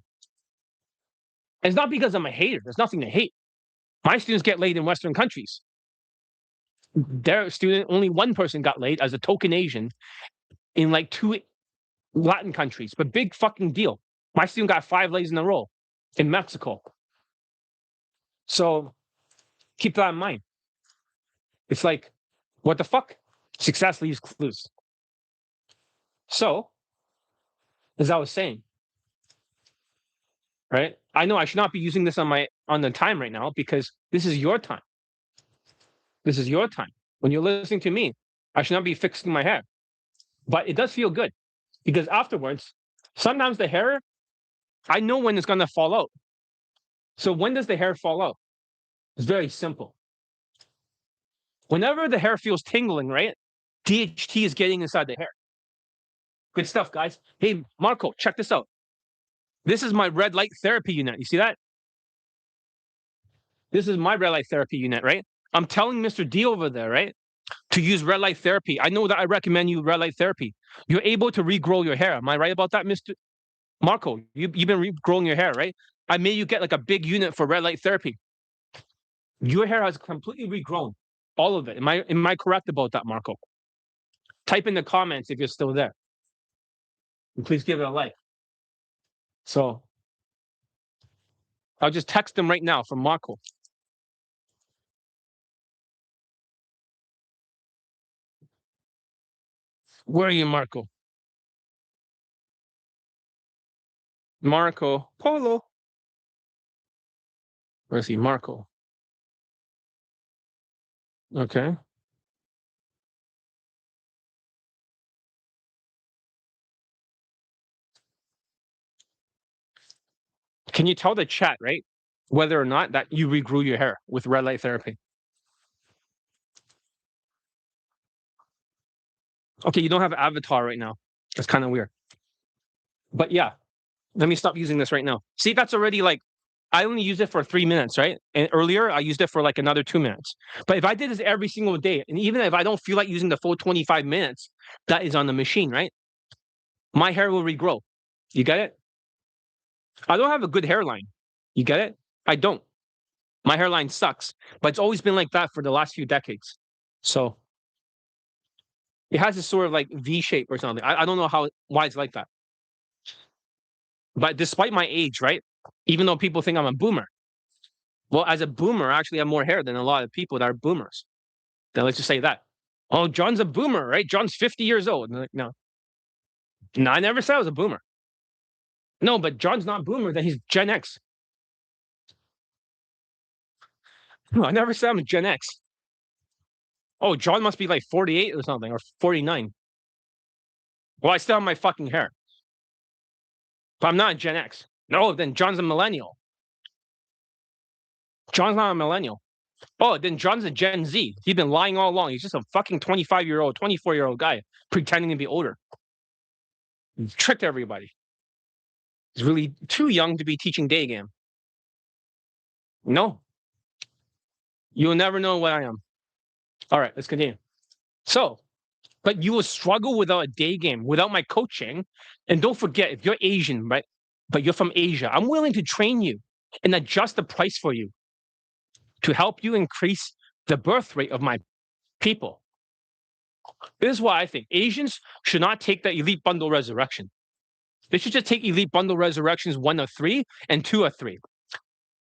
And it's not because I'm a hater. There's nothing to hate. My students get laid in Western countries. Their student, only one person got laid as a token Asian in like 2 Latin countries, but big fucking deal. My student got 5 lays in a row in Mexico. So keep that in mind. It's like, what the fuck? Success leaves clues. So, as I was saying, right? I know I should not be using this on the time right now because this is your time. This is your time. When you're listening to me, I should not be fixing my hair. But it does feel good because afterwards, sometimes the hair, I know when it's going to fall out. So when does the hair fall out? It's very simple. Whenever the hair feels tingling, right? DHT is getting inside the hair. Good stuff, guys. Hey, Marco, check this out. This is my red light therapy unit. You see that? This is my red light therapy unit, right? I'm telling Mr. D over there, right, to use red light therapy. I know that I recommend you red light therapy. You're able to regrow your hair. Am I right about that, Mr. Marco? You've been regrowing your hair, right? I made you get like a big unit for red light therapy. Your hair has completely regrown, all of it. Am I correct about that, Marco? Type in the comments if you're still there. And please give it a like. So I'll just text them right now from Marco. Where are you, Marco? Marco Polo. Where's he? Marco. Okay. Can you tell the chat, right, whether or not that you regrew your hair with red light therapy? Okay, you don't have avatar right now. That's kind of weird. But yeah, let me stop using this right now. See, that's already like, I only used it for 3 minutes, right? And earlier, I used it for like another 2 minutes. But if I did this every single day, and even if I don't feel like using the full 25 minutes, that is on the machine, right? My hair will regrow. You get it? I don't have a good hairline. You get it? I don't. My hairline sucks, but it's always been like that for the last few decades. So it has this sort of like V shape or something. I don't know why it's like that. But despite my age, right? Even though people think I'm a boomer, well, as a boomer, I actually have more hair than a lot of people that are boomers. Then let's just say that. Oh, John's a boomer, right? John's 50 years old. Like, no, I never said I was a boomer. No, but John's not boomer. Then he's Gen X. No, I never said I'm Gen X. Oh, John must be like 48 or something, or 49. Well, I still have my fucking hair. But I'm not a Gen X. No, then John's a millennial. John's not a millennial. Oh, then John's a Gen Z. He's been lying all along. He's just a fucking 25-year-old, 24-year-old guy pretending to be older. He's tricked everybody. He's really too young to be teaching Daygame. No. You'll never know what I am. All right, let's continue. So, but you will struggle without a Daygame, without my coaching. And don't forget, if you're Asian, right, but you're from Asia, I'm willing to train you and adjust the price for you. to help you increase the birth rate of my people. This is why I think Asians should not take the Elite Bundle Resurrection. They should just take Elite Bundle Resurrections 1 of 3 and 2 of 3.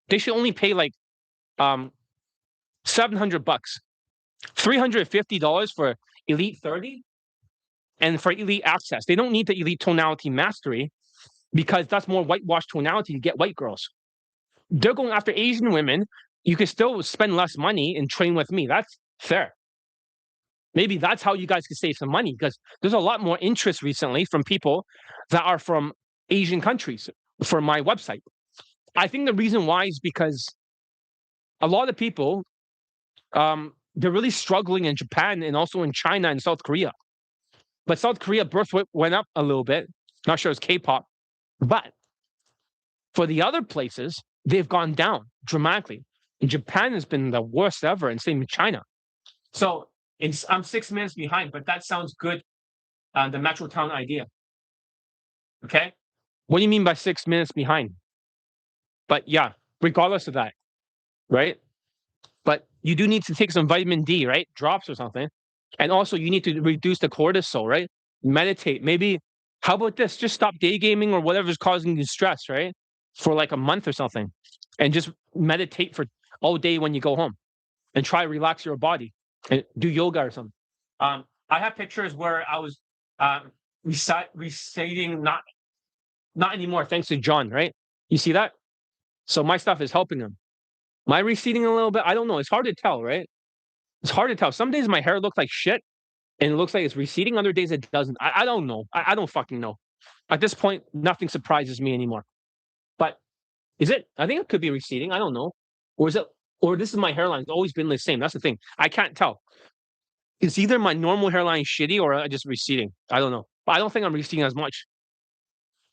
They should only pay like $700, $350 for Elite 30 and for Elite Access. They don't need the Elite Tonality Mastery because that's more whitewash tonality to get white girls. They're going after Asian women. You can still spend less money and train with me. That's fair. Maybe that's how you guys can save some money, because there's a lot more interest recently from people that are from Asian countries for my website. I think the reason why is because a lot of people, they're really struggling in Japan and also in China and South Korea. But South Korea birth rate went up a little bit. Not sure it's K-pop. But for the other places, they've gone down dramatically. And Japan has been the worst ever, and same in China. So I'm 6 minutes behind, but that sounds good. The Metro Town idea. Okay? What do you mean by 6 minutes behind? But yeah, regardless of that, right? But you do need to take some vitamin D, right? Drops or something. And also you need to reduce the cortisol, right? Meditate. Maybe, how about this? Just stop daygaming or whatever's causing you stress, right? For like a month or something. And just meditate for all day when you go home. And try to relax your body. And do yoga or something. I have pictures where I was reciting, not anymore, thanks to John, right? You see that? So my stuff is helping him. Am I receding a little bit? I don't know. It's hard to tell, right? It's hard to tell. Some days my hair looks like shit and it looks like it's receding. Other days it doesn't. I don't know. I don't fucking know. At this point, nothing surprises me anymore. But is it? I think it could be receding. I don't know. Or is it? Or this is my hairline. It's always been the same. That's the thing. I can't tell. It's either my normal hairline shitty or I just receding. I don't know. But I don't think I'm receding as much.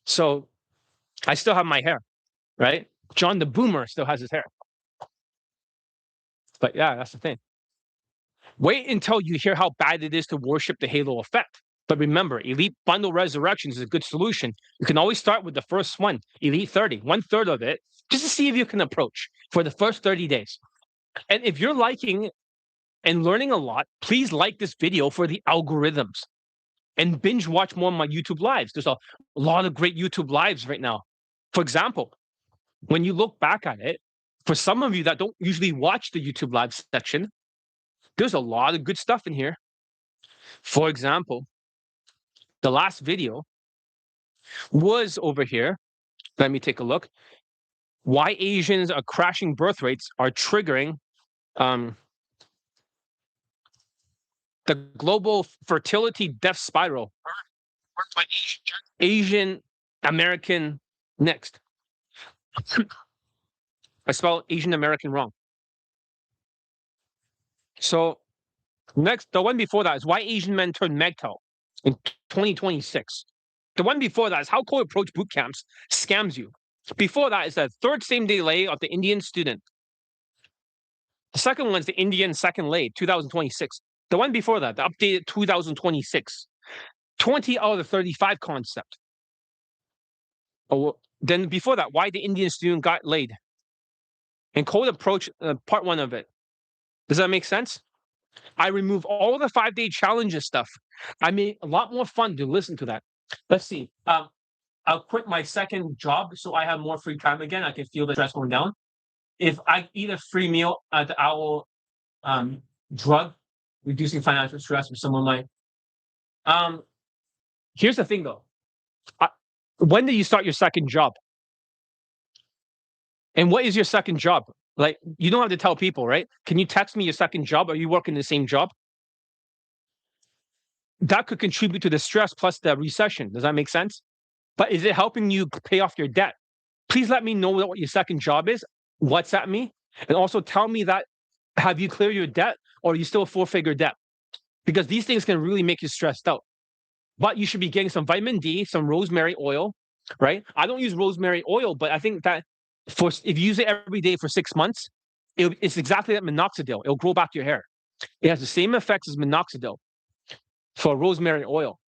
So I still have my hair, right? John the Boomer still has his hair. But yeah, that's the thing. Wait until you hear how bad it is to worship the halo effect. But remember, Elite Bundle Resurrections is a good solution. You can always start with the first one, Elite 30, 1/3 of it, just to see if you can approach for the first 30 days. And if you're liking and learning a lot, please like this video for the algorithms and binge watch more of my YouTube lives. There's a lot of great YouTube lives right now. For example, when you look back at it, for some of you that don't usually watch the YouTube live section, there's a lot of good stuff in here. For example, the last video was over here. Let me take a look. Why Asians are crashing birth rates are triggering the global fertility death spiral. Asian American next. I spelled Asian American wrong. So next, the one before that is why Asian men turn MGTOW in 2026. The one before that is how cold approach boot camps scams you. Before that is the third same day lay of the Indian student. The second one is the Indian second lay, 2026. The one before that, the updated 2026. 20 out of 35 concept. Oh, then before that, why the Indian student got laid. And cold approach, part one of it. Does that make sense? I remove all the 5-day challenges stuff. I made a lot more fun to listen to that. Let's see. I'll quit my second job so I have more free time again. I can feel the stress going down. If I eat a free meal at the owl drug, reducing financial stress for someone like. Here's the thing though. When did you start your second job? And what is your second job? Like, you don't have to tell people, right? Can you text me your second job? Are you working the same job? That could contribute to the stress plus the recession. Does that make sense? But is it helping you pay off your debt? Please let me know what your second job is. WhatsApp me. And also tell me that, have you cleared your debt or are you still a 4-figure debt? Because these things can really make you stressed out. But you should be getting some vitamin D, some rosemary oil, right? I don't use rosemary oil, but I think that if you use it every day for 6 months, it's exactly like minoxidil. It'll grow back your hair. It has the same effects as minoxidil for rosemary oil.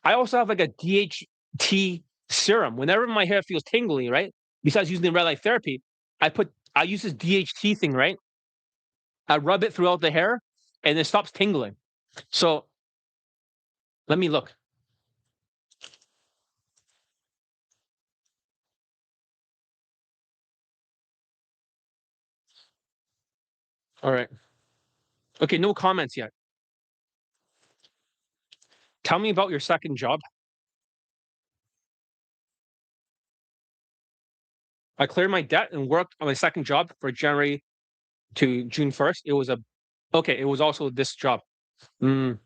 I also have like a DHT serum. Whenever my hair feels tingly, right? Besides using the red light therapy, I use this DHT thing, right? I rub it throughout the hair, and it stops tingling. So let me look. All right. Okay, no comments yet. Tell me about your second job. I cleared my debt and worked on my second job for January to June 1st. It was a okay, it was also this job. Mm,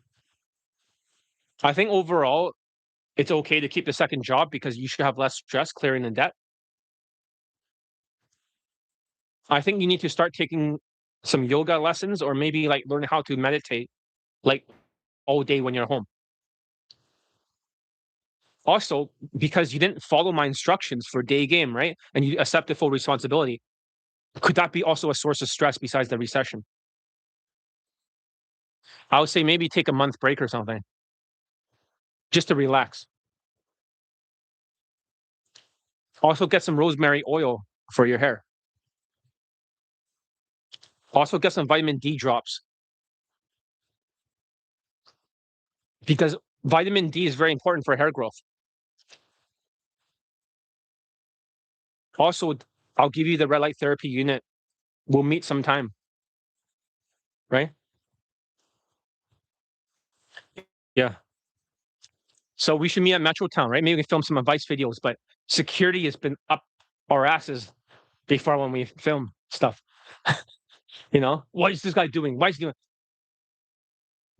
I think overall it's okay to keep the second job because you should have less stress clearing the debt. I think you need to start taking some yoga lessons or maybe like learn how to meditate like all day when you're home. Also, because you didn't follow my instructions for day game, right? And you accepted full responsibility. Could that be also a source of stress besides the recession? I would say maybe take a month break or something just to relax. Also, get some rosemary oil for your hair. Also, get some vitamin D drops because vitamin D is very important for hair growth. Also, I'll give you the red light therapy unit. We'll meet sometime, right? Yeah. So we should meet at Metrotown, right? Maybe we can film some advice videos, but security has been up our asses before when we film stuff. You know, what is this guy doing? Why is he doing?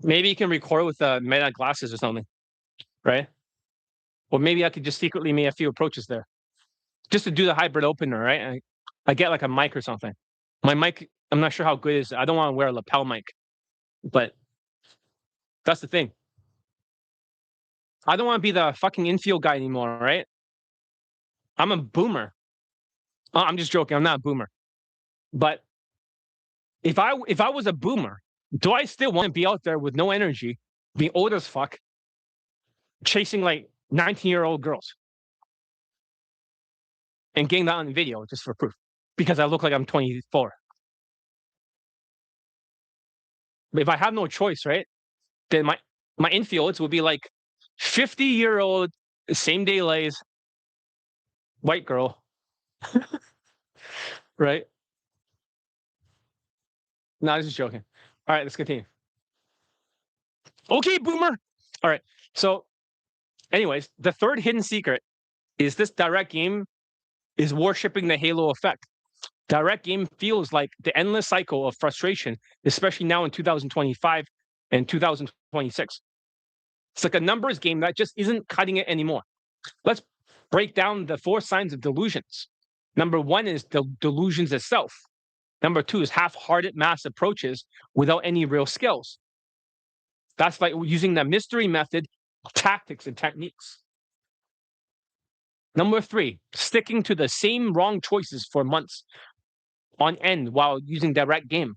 Maybe you can record with meta glasses or something, right? Or maybe I could just secretly make a few approaches there, just to do the hybrid opener, right? I get like a mic or something. My mic, I'm not sure how good it is. I don't want to wear a lapel mic, but that's the thing. I don't want to be the fucking infield guy anymore, right? I'm a boomer. I'm just joking. I'm not a boomer. But if I was a boomer, do I still want to be out there with no energy, being old as fuck, chasing like 19-year-old girls and getting that on video just for proof? Because I look like I'm 24. But if I have no choice, right? Then my infields would be like 50-year-old, same day lays, white girl, right? No, I'm just joking. All right, let's continue. Okay, boomer. All right. So, anyways, the third hidden secret is this direct game is worshipping the halo effect. Direct game feels like the endless cycle of frustration, especially now in 2025 and 2026. It's like a numbers game that just isn't cutting it anymore. Let's break down the four signs of delusions. Number one is the delusions itself. Number two is half-hearted mass approaches without any real skills. That's like using the mystery method, tactics, and techniques. Number three, sticking to the same wrong choices for months on end while using direct game.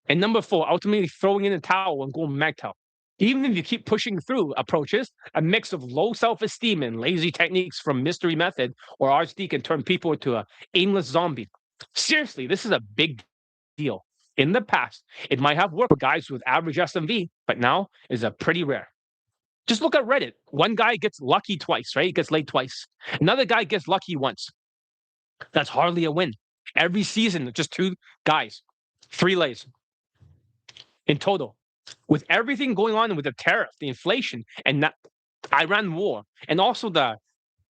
And number four, ultimately throwing in the towel and going MGTOW. Even if you keep pushing through approaches, a mix of low self-esteem and lazy techniques from mystery method or RSD can turn people into an aimless zombie. Seriously, this is a big deal. In the past, it might have worked for guys with average SMV, but now is a pretty rare. Just look at Reddit. One guy gets lucky twice, right? He gets laid twice. Another guy gets lucky once. That's hardly a win. Every season, just two guys, three lays in total. With everything going on with the tariff, the inflation, and that Iran war, and also the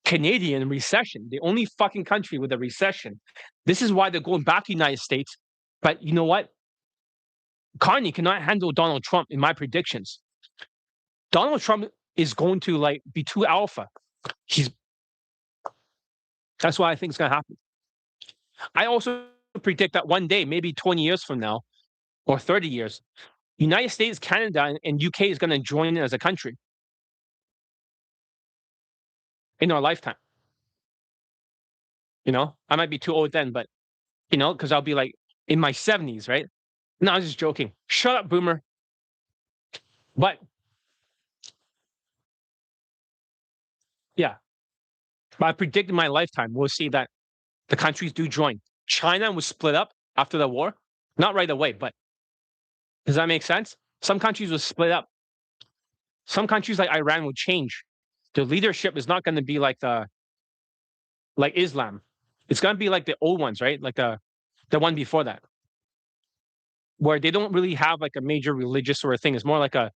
Canadian recession, the only fucking country with a recession. This is why they're going back to the United States. But you know what? Kanye cannot handle Donald Trump in my predictions. Donald Trump is going to like be too alpha. He's That's what I think is going to happen. I also predict that one day, maybe 20 years from now or 30 years, United States, Canada, and UK is going to join as a country in our lifetime. You know, I might be too old then, but you know, because I'll be like in my 70s, right? No, I was just joking. Shut up, boomer. But yeah, but I predict in my lifetime we'll see that the countries do join. China was split up after the war, Not right away, but does that make sense? Some countries will split up. Some countries like Iran will change. The leadership is not going to be like Islam. It's going to be like the old ones, right? Like the one before that, where they don't really have like a major religious sort of thing. It's more like a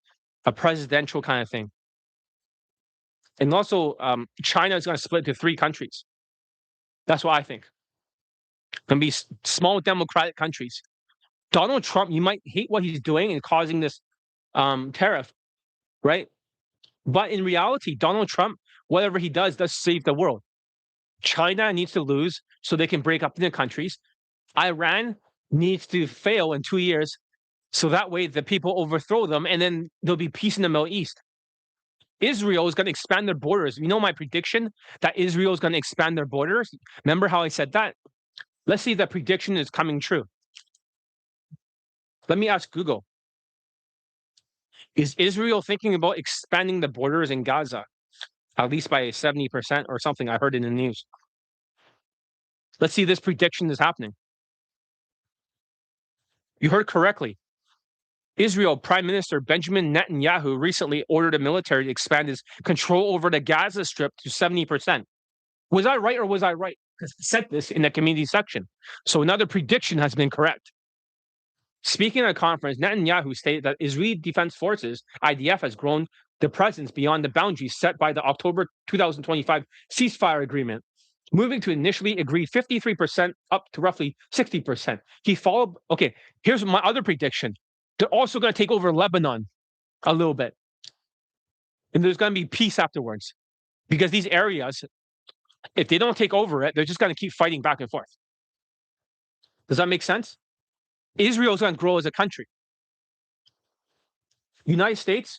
presidential kind of thing. And also, China is going to split into three countries. That's what I think. Going to be small democratic countries. Donald Trump, you might hate what he's doing and causing this tariff, right? But in reality, Donald Trump, whatever he does save the world. China needs to lose so they can break up into countries. Iran needs to fail in 2 years so that way the people overthrow them and then there'll be peace in the Middle East. Israel is going to expand their borders. You know my prediction that Israel is going to expand their borders? Remember how I said that? Let's see if that prediction is coming true. Let me ask Google. Is Israel thinking about expanding the borders in Gaza, at least by 70% or something? I heard in the news. Let's see if this prediction is happening. You heard correctly. Israel Prime Minister Benjamin Netanyahu recently ordered the military to expand its control over the Gaza Strip to 70%. Was I right or was I right? Because I said this in the community section. So another prediction has been correct. Speaking at a conference, Netanyahu stated that Israeli Defense Forces, IDF, has grown their presence beyond the boundaries set by the October 2025 ceasefire agreement, moving to initially agreed 53% up to roughly 60%. He followed, okay, here's my other prediction. They're also going to take over Lebanon a little bit. And there's going to be peace afterwards. Because these areas, if they don't take over it, they're just going to keep fighting back and forth. Does that make sense? Israel's going to grow as a country. United States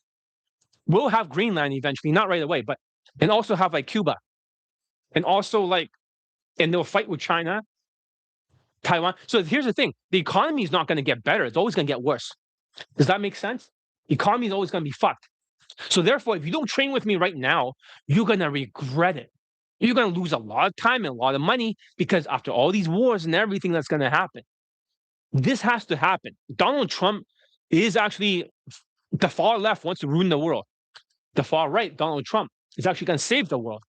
will have Greenland eventually, not right away, but and also have like Cuba. And also like, and they'll fight with China, Taiwan. So here's the thing. The economy is not going to get better. It's always going to get worse. Does that make sense? The economy is always going to be fucked. So therefore, if you don't train with me right now, you're going to regret it. You're going to lose a lot of time and a lot of money because after all these wars and everything that's going to happen, this has to happen. Donald Trump is actually, the far left wants to ruin the world. The far right, Donald Trump, is actually going to save the world.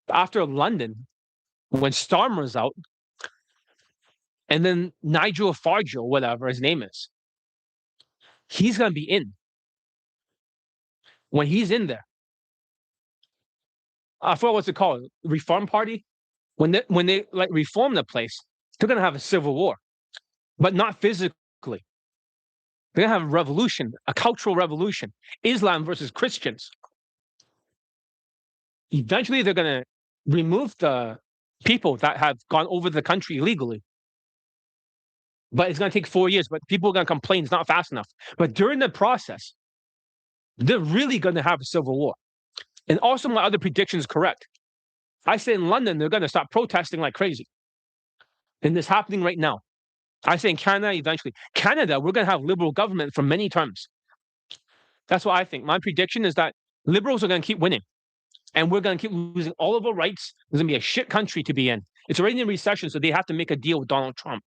After London, when Starmer's out, and then Nigel Farage, whatever his name is, he's going to be in. When he's in there, I forgot what's it called, Reform Party. When they like reform the place, they're going to have a civil war, but not physically. They're going to have a revolution, a cultural revolution, Islam versus Christians. Eventually, they're going to remove the people that have gone over the country illegally. But it's going to take 4 years, but people are going to complain it's not fast enough. But during the process, they're really going to have a civil war. And also my other prediction is correct. I say in London, they're going to stop protesting like crazy. And this happening right now. I say in Canada, eventually. Canada, we're going to have liberal government for many terms. That's what I think. My prediction is that liberals are going to keep winning. And we're going to keep losing all of our rights. There's going to be a shit country to be in. It's already in recession, so they have to make a deal with Donald Trump.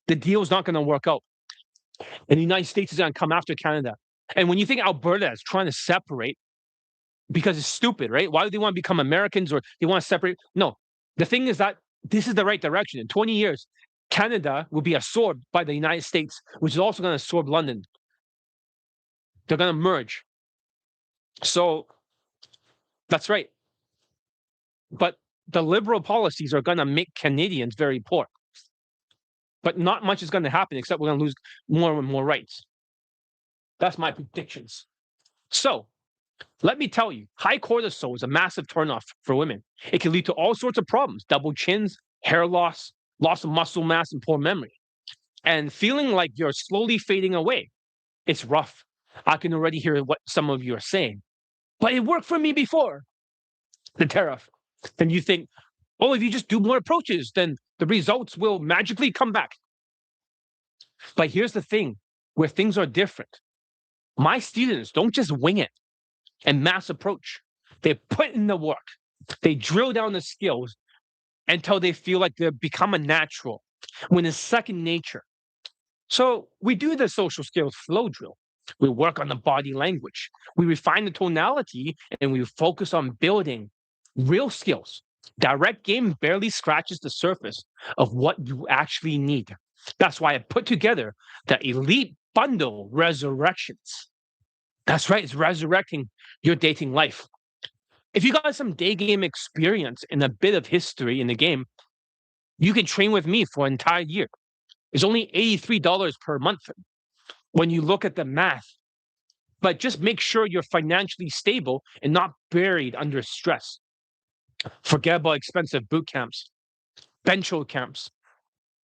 The deal is not going to work out. And the United States is going to come after Canada. And when you think Alberta is trying to separate, because it's stupid, right? Why do they want to become Americans or they want to separate? No, the thing is that this is the right direction. In 20 years, Canada will be absorbed by the United States, which is also going to absorb London. They're going to merge. So that's right. But the liberal policies are going to make Canadians very poor. But not much is going to happen except we're going to lose more and more rights. That's my predictions. So let me tell you, high cortisol is a massive turnoff for women. It can lead to all sorts of problems, double chins, hair loss, loss of muscle mass, and poor memory. And feeling like you're slowly fading away. It's rough. I can already hear what some of you are saying. But it worked for me before, the tariff. Then you think, oh, if you just do more approaches, then the results will magically come back. But here's the thing, where things are different. My students don't just wing it and mass approach. They put in the work. They drill down the skills until they feel like they become a natural. when it's second nature. So we do the social skills flow drill. We work on the body language. We refine the tonality and we focus on building real skills. Direct game barely scratches the surface of what you actually need. That's why I put together the Elite Bundle Resurrections. That's right, it's resurrecting your dating life. If you got some day game experience and a bit of history in the game, you can train with me for an entire year. It's only $83 per month when you look at the math. But just make sure you're financially stable and not buried under stress. Forget about expensive boot camps, bencho camps,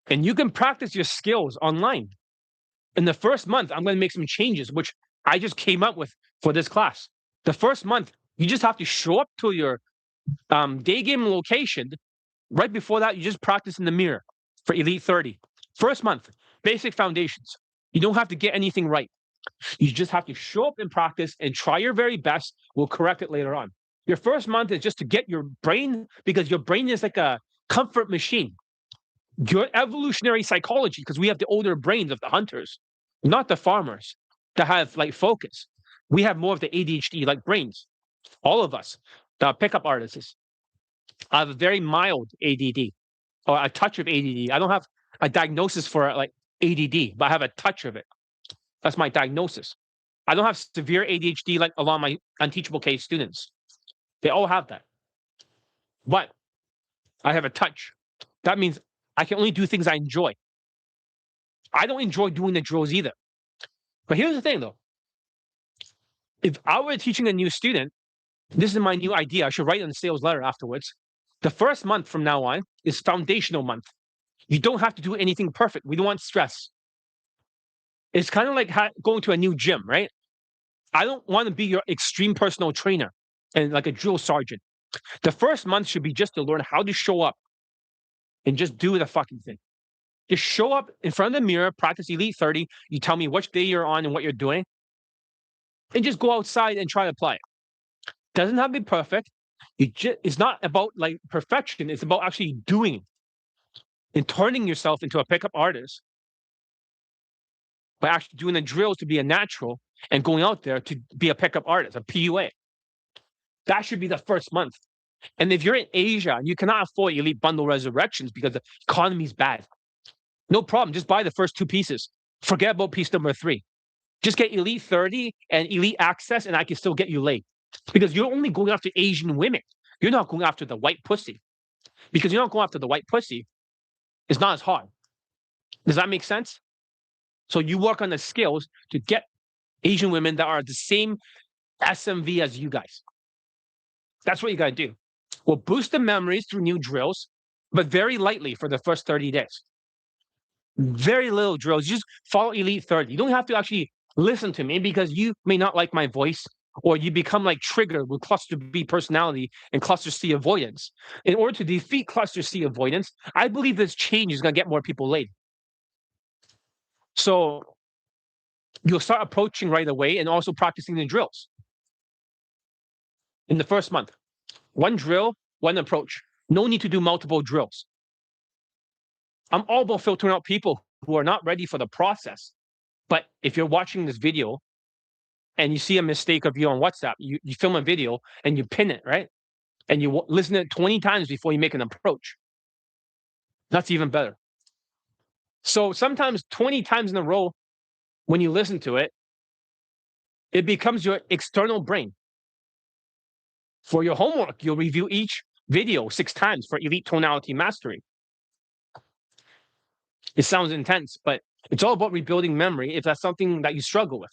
and you can practice your skills online. In the first month, I'm going to make some changes, which I just came up with for this class. The first month, you just have to show up to your day game location. Right before that, you just practice in the mirror for Elite 30. First month, basic foundations. You don't have to get anything right. You just have to show up and practice and try your very best. We'll correct it later on. Your first month is just to get your brain, because your brain is like a comfort machine. Your evolutionary psychology, because we have the older brains of the hunters, not the farmers that have like focus. We have more of the ADHD like brains. All of us, the pickup artists, I have a very mild ADD or a touch of ADD. I don't have a diagnosis for like ADD, but I have a touch of it. That's my diagnosis. I don't have severe ADHD like a lot of my unteachable case students. They all have that. But I have a touch. That means I can only do things I enjoy. I don't enjoy doing the drills either. But here's the thing though. If I were teaching a new student, this is my new idea. I should write in the sales letter afterwards. The first month from now on is foundational month. You don't have to do anything perfect. We don't want stress. It's kind of like going to a new gym, right? I don't want to be your extreme personal trainer and like a drill sergeant. The first month should be just to learn how to show up and just do the fucking thing. Just show up in front of the mirror, practice Elite 30. You tell me which day you're on and what you're doing, and just go outside and try to apply it. Doesn't have to be perfect. It's not about like perfection. It's about actually doing and turning yourself into a pickup artist by actually doing the drills to be a natural and going out there to be a pickup artist, a PUA. That should be the first month. And if you're in Asia and you cannot afford Elite Bundle Resurrections because the economy's bad, no problem. Just buy the first two pieces. Forget about piece number 3. Just get Elite 30 and Elite Access, and I can still get you laid. Because you're only going after Asian women. You're not going after the white pussy. Because you're not going after the white pussy, it's not as hard. Does that make sense? So you work on the skills to get Asian women that are the same SMV as you guys. That's what you got to do. We'll boost the memories through new drills, but very lightly for the first 30 days. Very little drills. You just follow Elite 30. You don't have to actually listen to me because you may not like my voice, or you become like triggered with cluster B personality and cluster C avoidance. In order to defeat cluster C avoidance, I believe this change is going to get more people laid. So you'll start approaching right away and also practicing the drills. In the first month, one drill, one approach. No need to do multiple drills. I'm all about filtering out people who are not ready for the process. But if you're watching this video and you see a mistake of you on WhatsApp, you film a video and you pin it, right? And you listen to it 20 times before you make an approach. That's even better. So sometimes 20 times in a row, when you listen to it, it becomes your external brain. For your homework, you'll review each video 6 times for Elite Tonality Mastery. It sounds intense, but it's all about rebuilding memory if that's something that you struggle with.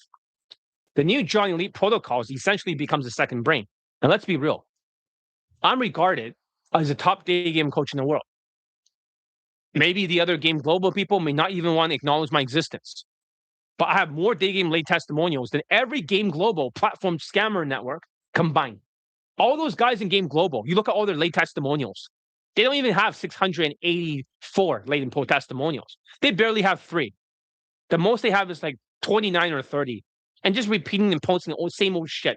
The new John Elite protocols essentially becomes a second brain. And let's be real. I'm regarded as a top day game coach in the world. Maybe the other Game Global people may not even want to acknowledge my existence. But I have more day game late testimonials than every Game Global platform scammer network combined. All those guys in Game Global, you look at all their late testimonials. They don't even have 684 late and testimonials. They barely have 3. The most they have is like 29 or 30. And just repeating and posting the same old shit.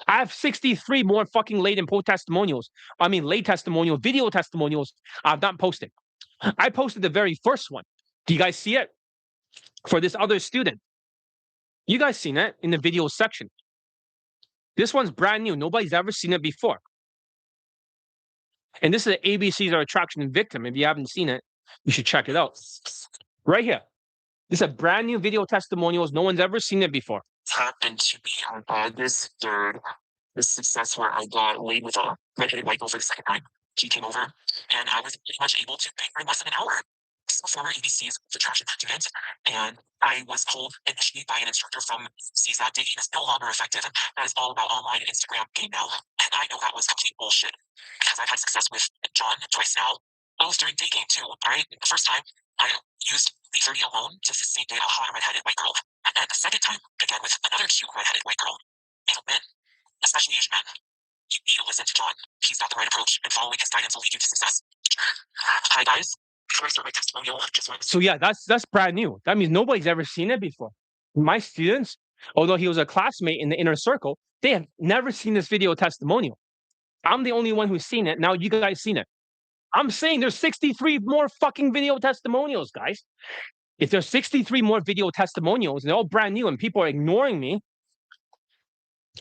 I have 63 more fucking late and late testimonial video testimonials I've not posted. I posted the very first one. Do you guys see it? For this other student. You guys seen it in the video section. This one's brand new. Nobody's ever seen it before. And this is the ABCs of attraction victim. If you haven't seen it, you should check it out. Right here. This is a brand new video testimonials. No one's ever seen it before. Happened to be on August 3rd, the success where I got laid with a redheaded white girl for the second time. She came over, and I was pretty much able to pay her in less than an hour. This is a former ABC's attraction student, and I was told initially by an instructor from ABC's that Daygame is no longer effective, and that is all about online and Instagram game now. And I know that was complete bullshit, because I've had success with John twice now. Both during Daygame too, alright? The first time, I used the 30 alone to facilitate a hot redheaded white girl. And then the second time, again with another cute redheaded white girl. And men, especially Asian men, you need to listen to John. He's got the right approach, and following his guidance will lead you to success. Hi guys. Before I start my testimonial, just want to... So yeah, that's brand new. That means nobody's ever seen it before. My students, although he was a classmate in the inner circle, they have never seen this video testimonial. I'm the only one who's seen it. Now you guys seen it. I'm saying there's 63 more fucking video testimonials, guys. If there's 63 more video testimonials and they're all brand new and people are ignoring me,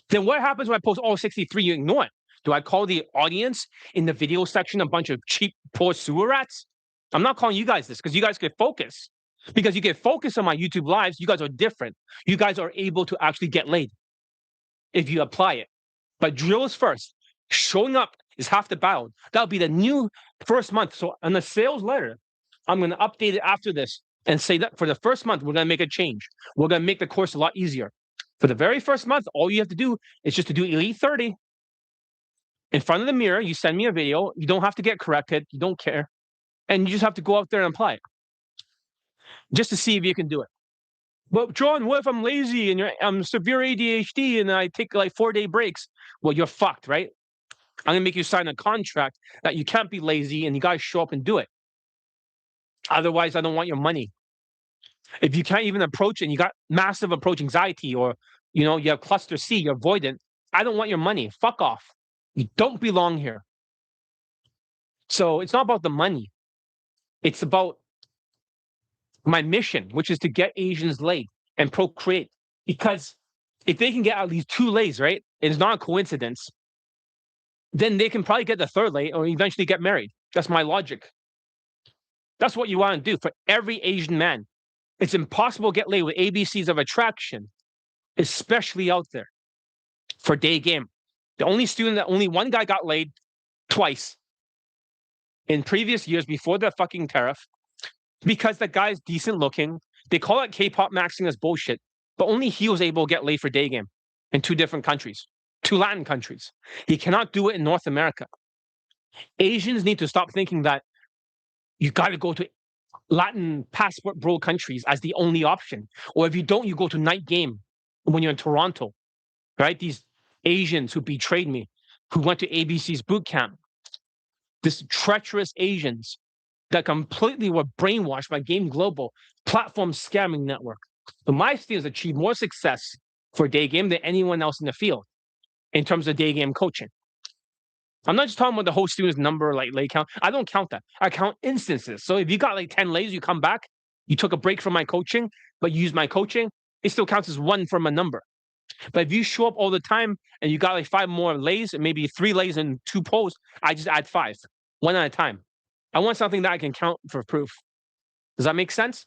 then what happens when I post all 63 you ignore it? Do I call the audience in the video section a bunch of cheap, poor sewer rats? I'm not calling you guys this because you guys can focus. Because you can focus on my YouTube lives, you guys are different. You guys are able to actually get laid if you apply it. But drill is first. Showing up is half the battle. That'll be the new first month. So on the sales letter, I'm going to update it after this and say that for the first month, we're going to make a change. We're going to make the course a lot easier. For the very first month, all you have to do is just to do Elite 30. In front of the mirror, you send me a video. You don't have to get corrected. You don't care. And you just have to go out there and apply it. Just to see if you can do it. But John, what if I'm lazy and I'm severe ADHD and I take like 4-day breaks? Well, you're fucked, right? I'm going to make you sign a contract that you can't be lazy and you guys show up and do it. Otherwise, I don't want your money. If you can't even approach it and you got massive approach anxiety or, you have cluster C, you're avoidant, I don't want your money. Fuck off. You don't belong here. So it's not about the money. It's about my mission, which is to get Asians laid and procreate. Because if they can get at least 2 lays, right? It's not a coincidence. Then they can probably get the 3rd lay or eventually get married. That's my logic. That's what you want to do for every Asian man. It's impossible to get laid with ABCs of attraction, especially out there for Daygame. The only one guy got laid twice in previous years before the fucking tariff because the guy's decent looking. They call it K-pop maxing as bullshit, but only he was able to get laid for Daygame in 2 different countries, 2 Latin countries. He cannot do it in North America. Asians need to stop thinking that you got to go to Latin passport bro countries as the only option. Or if you don't, you go to night game when you're in Toronto, right? These Asians who betrayed me, who went to ABC's boot camp, this treacherous Asians that completely were brainwashed by Game Global platform scamming network. So my students achieved more success for Daygame than anyone else in the field in terms of Daygame coaching. I'm not just talking about the whole student's number, like lay count. I don't count that. I count instances. So if you got like 10 lays, you come back, you took a break from my coaching, but you use my coaching, it still counts as 1 from a number. But if you show up all the time and you got like 5 more lays and maybe 3 lays and 2 posts, I just add 5, 1 at a time. I want something that I can count for proof. Does that make sense?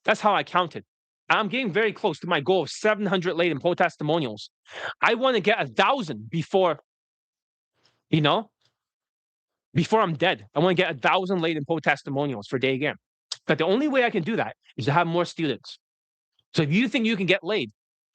That's how I counted. I'm getting very close to my goal of 700 laid and post testimonials. I want to get 1,000 before I'm dead. I want to get 1,000 laid and post testimonials for Daygame. But the only way I can do that is to have more students. So if you think you can get laid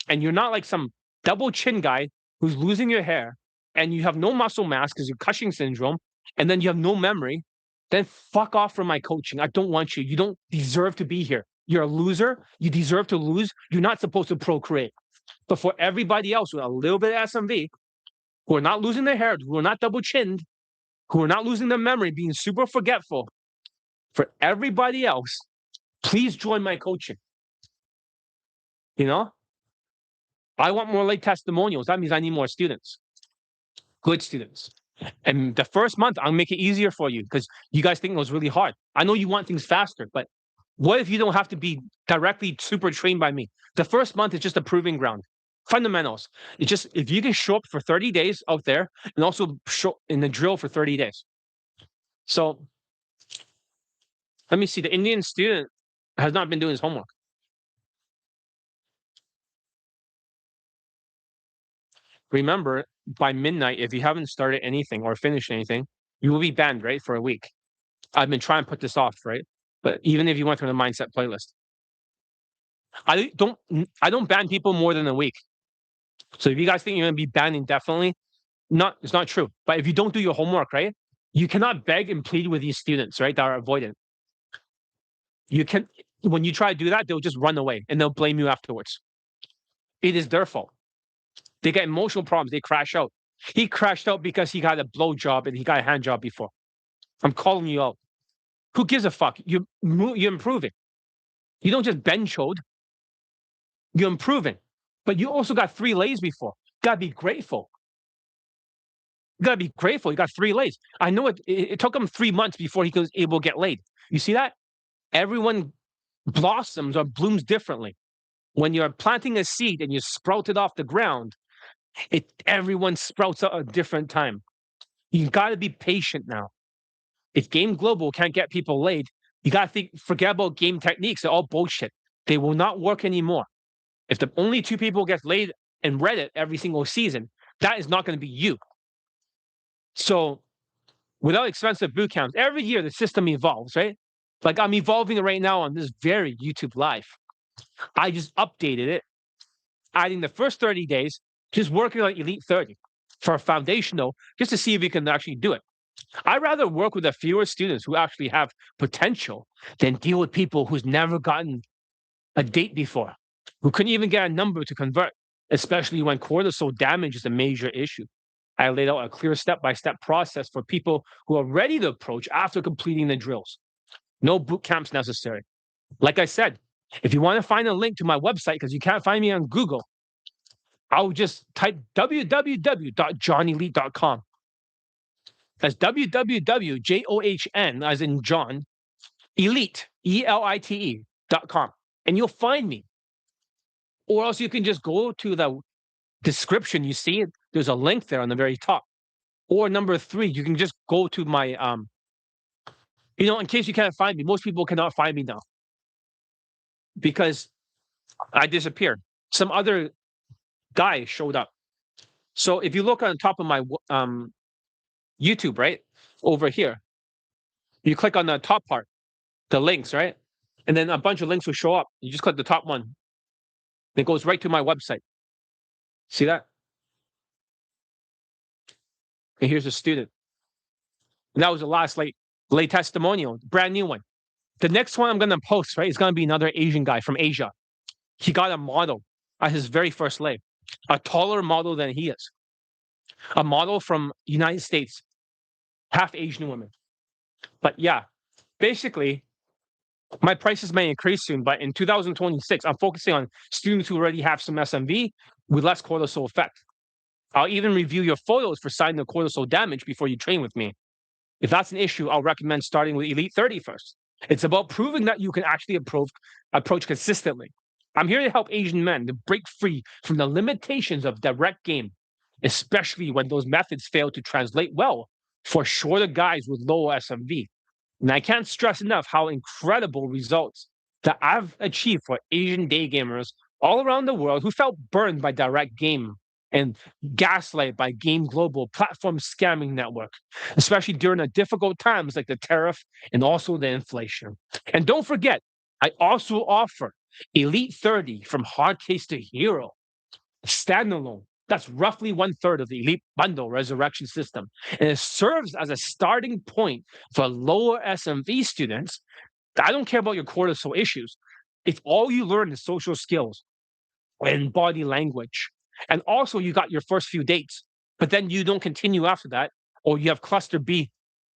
and you're not like some double chin guy who's losing your hair and you have no muscle mass because you're Cushing syndrome and then you have no memory, then fuck off from my coaching. I don't want you. You don't deserve to be here. You're a loser. You deserve to lose. You're not supposed to procreate. But for everybody else with a little bit of SMV, who are not losing their hair, who are not double chinned, who are not losing their memory, being super forgetful, for everybody else, please join my coaching. I want more late testimonials. That means I need more students. Good students. And the first month, I'll make it easier for you because you guys think it was really hard. I know you want things faster, but what if you don't have to be directly super trained by me? The first month is just a proving ground. Fundamentals. It's just if you can show up for 30 days out there and also show in the drill for 30 days. So let me see. The Indian student has not been doing his homework. Remember, by midnight, if you haven't started anything or finished anything, you will be banned, right, for a week. I've been trying to put this off, right? But even if you went through the mindset playlist, I don't ban people more than a week. So if you guys think you're gonna be banned indefinitely, it's not true. But if you don't do your homework, right, you cannot beg and plead with these students, right, that are avoidant. You can when you try to do that, they'll just run away and they'll blame you afterwards. It is their fault. They get emotional problems. They crash out. He crashed out because he got a blow job and he got a hand job before. I'm calling you out. Who gives a fuck? You're improving. You don't just bench hold. You're improving. But you also got 3 lays before. You gotta be grateful. You gotta be grateful. You got 3 lays. I know it took him 3 months before he was able to get laid. You see that? Everyone blossoms or blooms differently. When you're planting a seed and you sprout it off the ground, everyone sprouts at a different time. You gotta be patient now. If Game Global can't get people laid, you gotta forget about game techniques. They're all bullshit. They will not work anymore. If the only 2 people get laid in Reddit every single season, that is not going to be you. So without expensive boot camps, every year the system evolves, right? Like I'm evolving it right now on this very YouTube live. I just updated it, adding the first 30 days, just working on Elite 30 for a foundational, just to see if we can actually do it. I'd rather work with a fewer students who actually have potential than deal with people who's never gotten a date before, who couldn't even get a number to convert, especially when cortisol damage is a major issue. I laid out a clear step-by-step process for people who are ready to approach after completing the drills. No boot camps necessary. Like I said, if you want to find a link to my website, because you can't find me on Google, I'll just type www.johnelite.com. That's www.john, as in John, elite, elite.com. And you'll find me. Or else you can just go to the description. You see it. There's a link there on the very top. Or number 3, you can just go to my, in case you can't find me, most people cannot find me now because I disappeared. Some other guy showed up. So if you look on top of my YouTube, right, over here, you click on the top part, the links, right? And then a bunch of links will show up. You just click the top one. It goes right to my website. See that? And here's a student. And that was the last late testimonial, brand new one. The next one I'm going to post, right, is going to be another Asian guy from Asia. He got a model at his very first lay, a taller model than he is. A model from United States, half Asian woman. But yeah, basically, my prices may increase soon, but in 2026, I'm focusing on students who already have some SMV with less cortisol effect. I'll even review your photos for signs of cortisol damage before you train with me. If that's an issue, I'll recommend starting with Elite 30 first. It's about proving that you can actually approach consistently. I'm here to help Asian men to break free from the limitations of direct game, especially when those methods fail to translate well for shorter guys with lower SMV. And I can't stress enough how incredible results that I've achieved for Asian day gamers all around the world who felt burned by direct game and gaslight by Game Global platform scamming network, especially during the difficult times like the tariff and also the inflation. And don't forget, I also offer Elite 30 from hard case to hero, standalone. That's roughly 1/3 of the Elite Bundle Resurrection System. And it serves as a starting point for lower SMV students. I don't care about your cortisol issues. If all you learn is social skills and body language, and also you got your first few dates, but then you don't continue after that, or you have cluster B,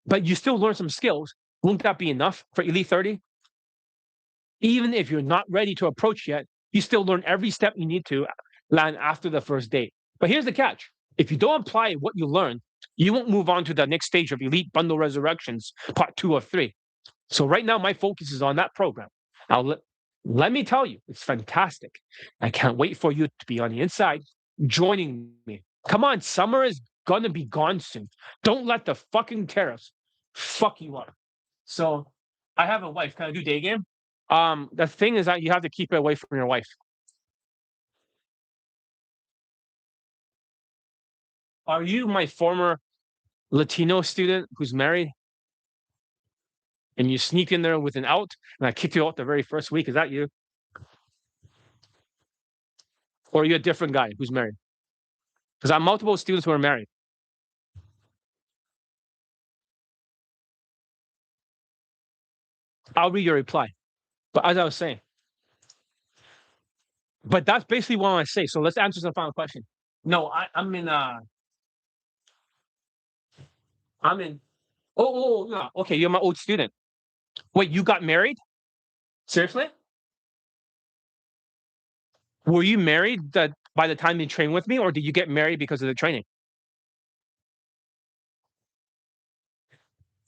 but you still learn some skills, won't that be enough for Elite 30? Even if you're not ready to approach yet, you still learn every step you need to land after the first date. But here's the catch. If you don't apply what you learn, you won't move on to the next stage of Elite Bundle Resurrections, part 2 of 3. So right now, my focus is on that program. Now, let me tell you, it's fantastic. I can't wait for you to be on the inside joining me. Come on, summer is going to be gone soon. Don't let the fucking tariffs fuck you up. So I have a wife. Can I do day game? The thing is that you have to keep it away from your wife. Are you my former Latino student who's married? And you sneak in there with an out, and I kicked you out the very first week. Is that you? Or are you a different guy who's married? Because I have multiple students who are married. I'll read your reply. But as I was saying, but that's basically what I want to say. So let's answer the final question. No, I'm in. I'm in. Oh, no. Okay, you're my old student. Wait, you got married? Seriously? Were you married by the time you trained with me, or did you get married because of the training?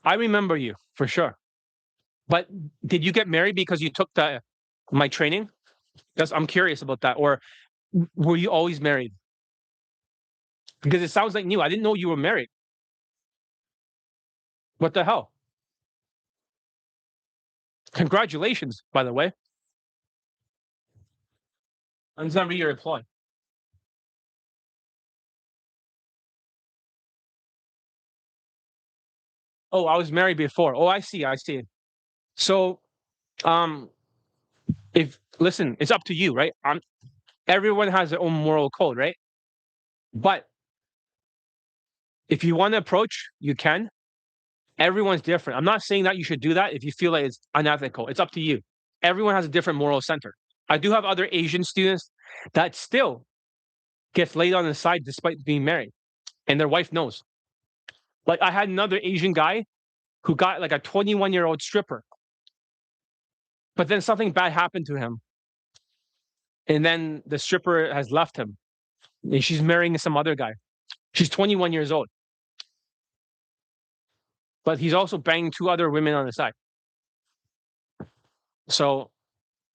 I remember you for sure. But did you get married because you took my training? Because I'm curious about that. Or were you always married? Because it sounds like new. I didn't know you were married. What the hell? Congratulations, by the way. I'm just gonna read your reply. Oh, I was married before. Oh, I see. I see. So, um, if listen, it's up to you, right? Everyone has their own moral code, right? But if you want to approach, you can. Everyone's different. I'm not saying that you should do that if you feel like it's unethical. It's up to you. Everyone has a different moral center. I do have other Asian students that still gets laid on the side despite being married, and their wife knows. Like I had another Asian guy who got like a 21-year-old stripper, but then something bad happened to him, and then the stripper has left him, and she's marrying some other guy. She's 21 years old, but he's also banging two other women on the side. So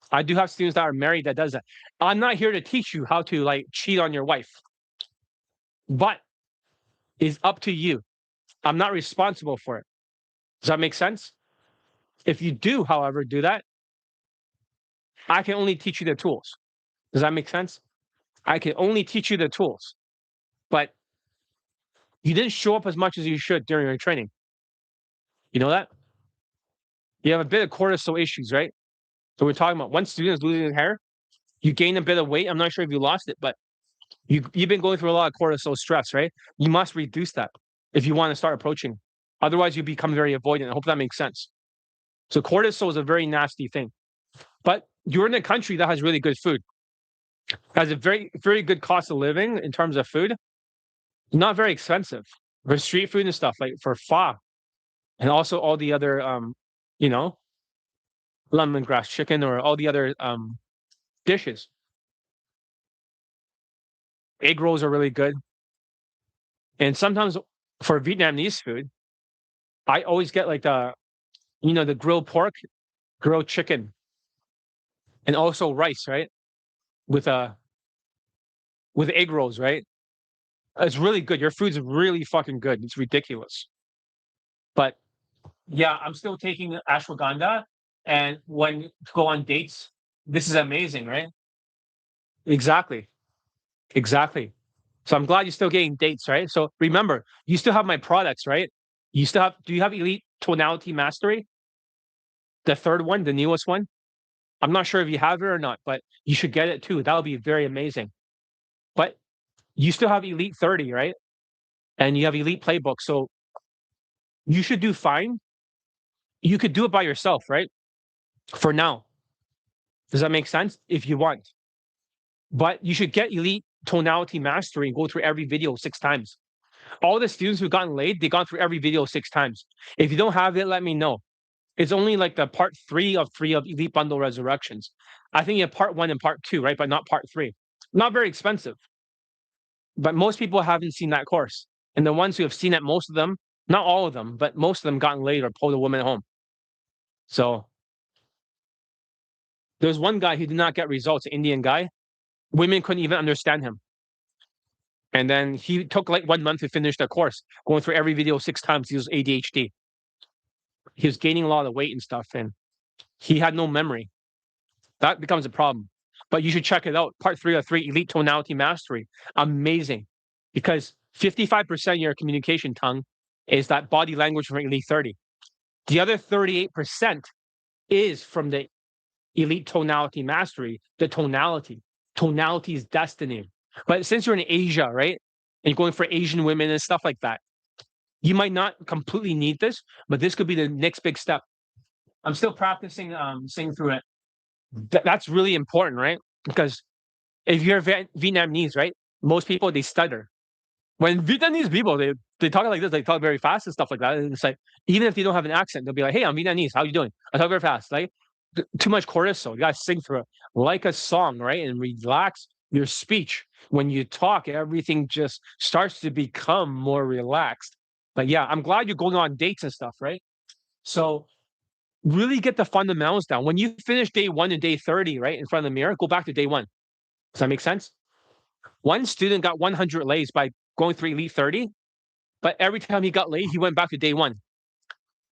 I do have students that are married that does that. I'm not here to teach you how to like cheat on your wife, but it's up to you. I'm not responsible for it. Does that make sense? If you do, however, do that, I can only teach you the tools. Does that make sense? I can only teach you the tools, but you didn't show up as much as you should during your training. You know that? You have a bit of cortisol issues, right? So we're talking about one student is losing hair. You gain a bit of weight. I'm not sure if you lost it, but you've been going through a lot of cortisol stress, right? You must reduce that if you want to start approaching. Otherwise, you become very avoidant. I hope that makes sense. So cortisol is a very nasty thing. But you're in a country that has really good food. Has a very, very good cost of living in terms of food. Not very expensive for street food and stuff, like for pho and also all the other you know, lemongrass chicken or all the other dishes. Egg rolls are really good. And sometimes for Vietnamese food, I always get like the grilled pork, grilled chicken, and also rice, right? With with egg rolls, right? It's really good. Your food's really fucking good. It's ridiculous. But yeah, I'm still taking ashwagandha, and when you go on dates, this is amazing, right? Exactly. Exactly. So I'm glad you're still getting dates, right? So remember, you still have my products, right? You still have, do you have Elite Tonality Mastery? The third one, the newest one? I'm not sure if you have it or not, but you should get it too. That would be very amazing. But you still have Elite 30, right? And you have Elite Playbook. So you should do fine. You could do it by yourself, right? For now. Does that make sense? If you want. But you should get Elite Tonality Mastery and go through every video 6 times. All the students who've gotten laid, they've gone through every video 6 times. If you don't have it, let me know. It's only like the part 3 of Elite Bundle Resurrections. I think you have part 1 and part 2, right? But not part 3. Not very expensive. But most people haven't seen that course. And the ones who have seen it, most of them, not all of them, but most of them gotten laid or pulled a woman home. So there's one guy who did not get results, an Indian guy. Women couldn't even understand him. And then he took like 1 month to finish the course, going through every video 6 times. He was ADHD. He was gaining a lot of weight and stuff, and he had no memory. That becomes a problem. But you should check it out. Part 3 of 3, Elite Tonality Mastery. Amazing. Because 55% of your communication tongue is that body language from Elite 30. The other 38% is from the Elite Tonality Mastery, the tonality. Tonality is destiny. But since you're in Asia, right, and you're going for Asian women and stuff like that, you might not completely need this, but this could be the next big step. I'm still practicing singing through it. That's really important, right? Because if you're Vietnamese, right, most people, they stutter. When Vietnamese people, they talk like this, they talk very fast and stuff like that. And it's like, even if they don't have an accent, they'll be like, hey, I'm Vietnamese. How you doing? I talk very fast. Like, too much cortisol. You got to sing through it like a song, right? And relax your speech. When you talk, everything just starts to become more relaxed. But yeah, I'm glad you're going on dates and stuff, right? So really get the fundamentals down. When you finish day 1 and day 30, right, in front of the mirror, go back to day 1. Does that make sense? One student got 100 lays by going through Elite 30, but every time he got laid, he went back to day 1.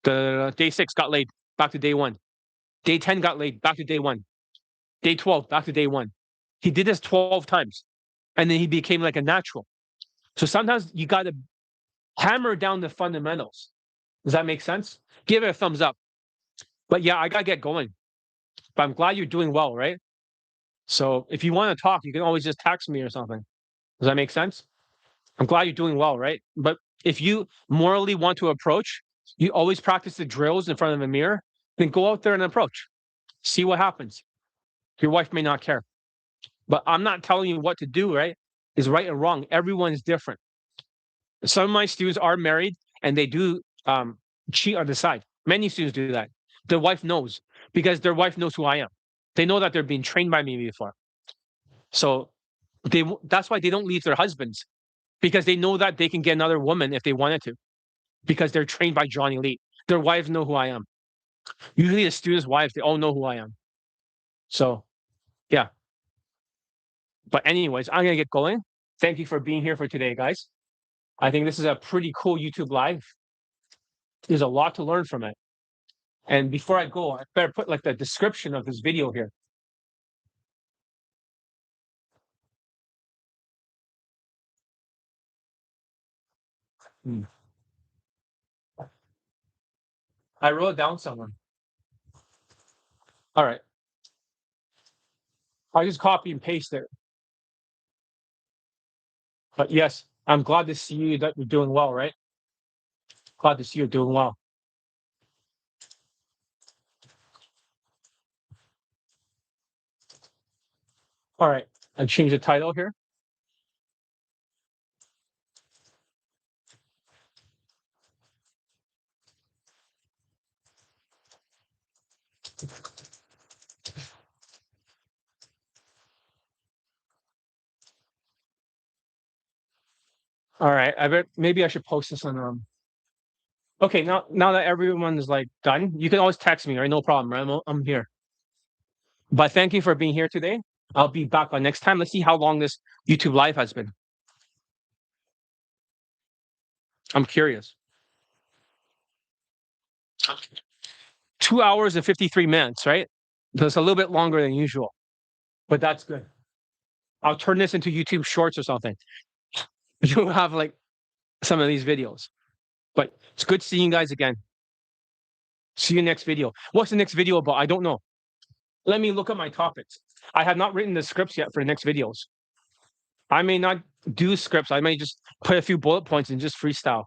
The day 6 got laid, back to day 1. Day 10 got laid, back to day 1. Day 12, back to day 1. He did this 12 times, and then he became like a natural. So sometimes you got to hammer down the fundamentals. Does that make sense? Give it a thumbs up. But yeah, I got to get going. But I'm glad you're doing well, right? So if you want to talk, you can always just text me or something. Does that make sense? I'm glad you're doing well, right? But if you morally want to approach, you always practice the drills in front of a mirror, then go out there and approach. See what happens. Your wife may not care. But I'm not telling you what to do, right? Is right or wrong. Everyone is different. Some of my students are married and they do cheat on the side. Many students do that. Their wife knows because their wife knows who I am. They know that they're being trained by me before. So that's why they don't leave their husbands, because they know that they can get another woman if they wanted to, because they're trained by Johnny Lee. Their wives know who I am. Usually the students' wives, they all know who I am. So yeah. But anyways, I'm gonna get going. Thank you for being here for today, guys. I think this is a pretty cool YouTube live. There's a lot to learn from it. And before I go, I better put like the description of this video here. I wrote it down somewhere. All right. I just copy and paste it. But yes, I'm glad to see you that you're doing well, right? Glad to see you're doing well. All right. I changed the title here. All right. I bet maybe I should post this on okay, now that everyone is like done, you can always text me, right? No problem, right? I'm here. But thank you for being here today. I'll be back on next time. Let's see how long this YouTube live has been. I'm curious. 2 hours and 53 minutes, right? So it's a little bit longer than usual, but that's good. I'll turn this into YouTube Shorts or something. You'll have like some of these videos. But it's good seeing you guys again. See you next video. What's the next video about? I don't know. Let me look at my topics. I have not written the scripts yet for the next videos. I may not do scripts. I may just put a few bullet points and just freestyle.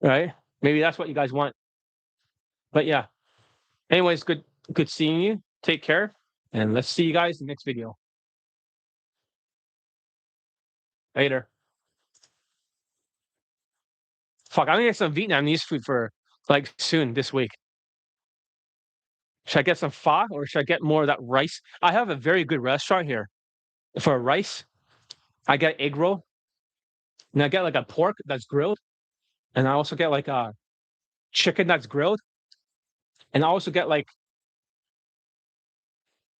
Right? Maybe that's what you guys want. But yeah. Anyways, good seeing you. Take care. And let's see you guys in the next video. Later. Fuck, I'm gonna get some Vietnamese food for like soon this week. Should I get some pho or should I get more of that rice? I have a very good restaurant here for rice. I get egg roll. And I get like a pork that's grilled, and I also get like a chicken that's grilled, and I also get like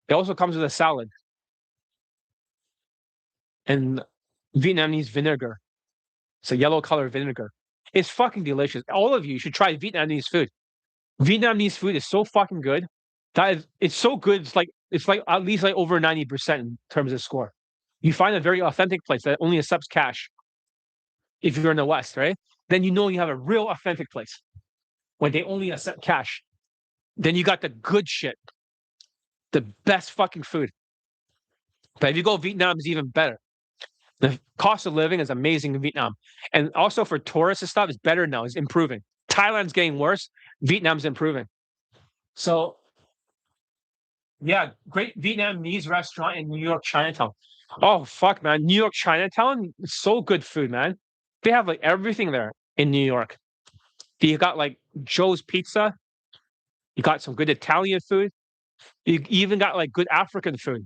it also comes with a salad and Vietnamese vinegar. It's a yellow color vinegar. It's fucking delicious. All of you should try Vietnamese food. Vietnamese food is so fucking good. That is, it's so good. It's like at least like over 90% in terms of score. You find a very authentic place that only accepts cash if you're in the West, right? Then you know you have a real authentic place when they only accept cash. Then you got the good shit, the best fucking food. But if you go Vietnam, it's even better. The cost of living is amazing in Vietnam. And also for tourists and stuff, it's better now. It's improving. Thailand's getting worse. Vietnam's improving. So yeah, great Vietnamese restaurant in New York Chinatown. Oh fuck, man. New York Chinatown, so good food, man. They have like everything there in New York. You got like Joe's Pizza. You got some good Italian food. You even got like good African food.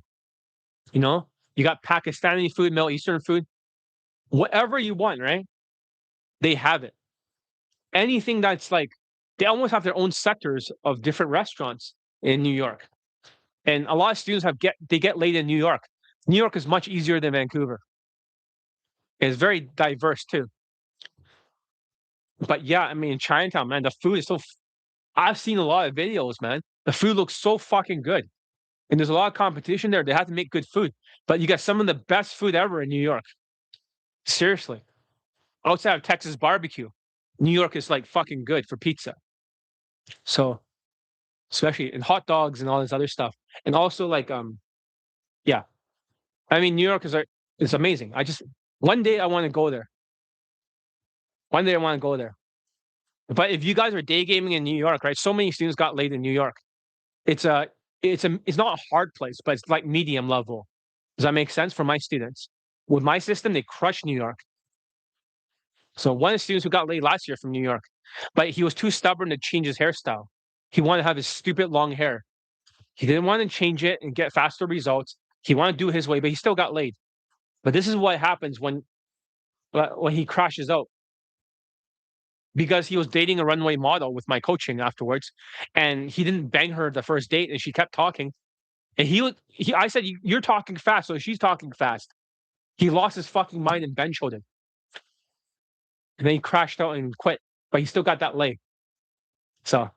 You know, you got Pakistani food, Middle Eastern food, whatever you want, right? They have it. Anything that's like, they almost have their own sectors of different restaurants in New York. And a lot of students they get laid in New York. New York is much easier than Vancouver. It's very diverse too. But yeah, I mean, Chinatown, man, the food is I've seen a lot of videos, man. The food looks so fucking good. And there's a lot of competition there. They have to make good food. But you got some of the best food ever in New York. Seriously. Outside of Texas barbecue, New York is like fucking good for pizza. So, especially in hot dogs and all this other stuff. And also like yeah. I mean, New York is amazing. One day I want to go there. One day I want to go there. But if you guys are day gaming in New York, right? So many students got laid in New York. It's a it's not a hard place, but it's like medium level. Does that make sense for my students? With my system, they crush New York. So one of the students who got laid last year from New York, but he was too stubborn to change his hairstyle. He wanted to have his stupid long hair. He didn't want to change it and get faster results. He wanted to do it his way, but he still got laid. But this is what happens when he crashes out. Because he was dating a runway model with my coaching afterwards, and he didn't bang her the first date, and she kept talking. And I said, "You're talking fast," so she's talking fast. He lost his fucking mind and bench him. And then he crashed out and quit, but he still got that leg. So,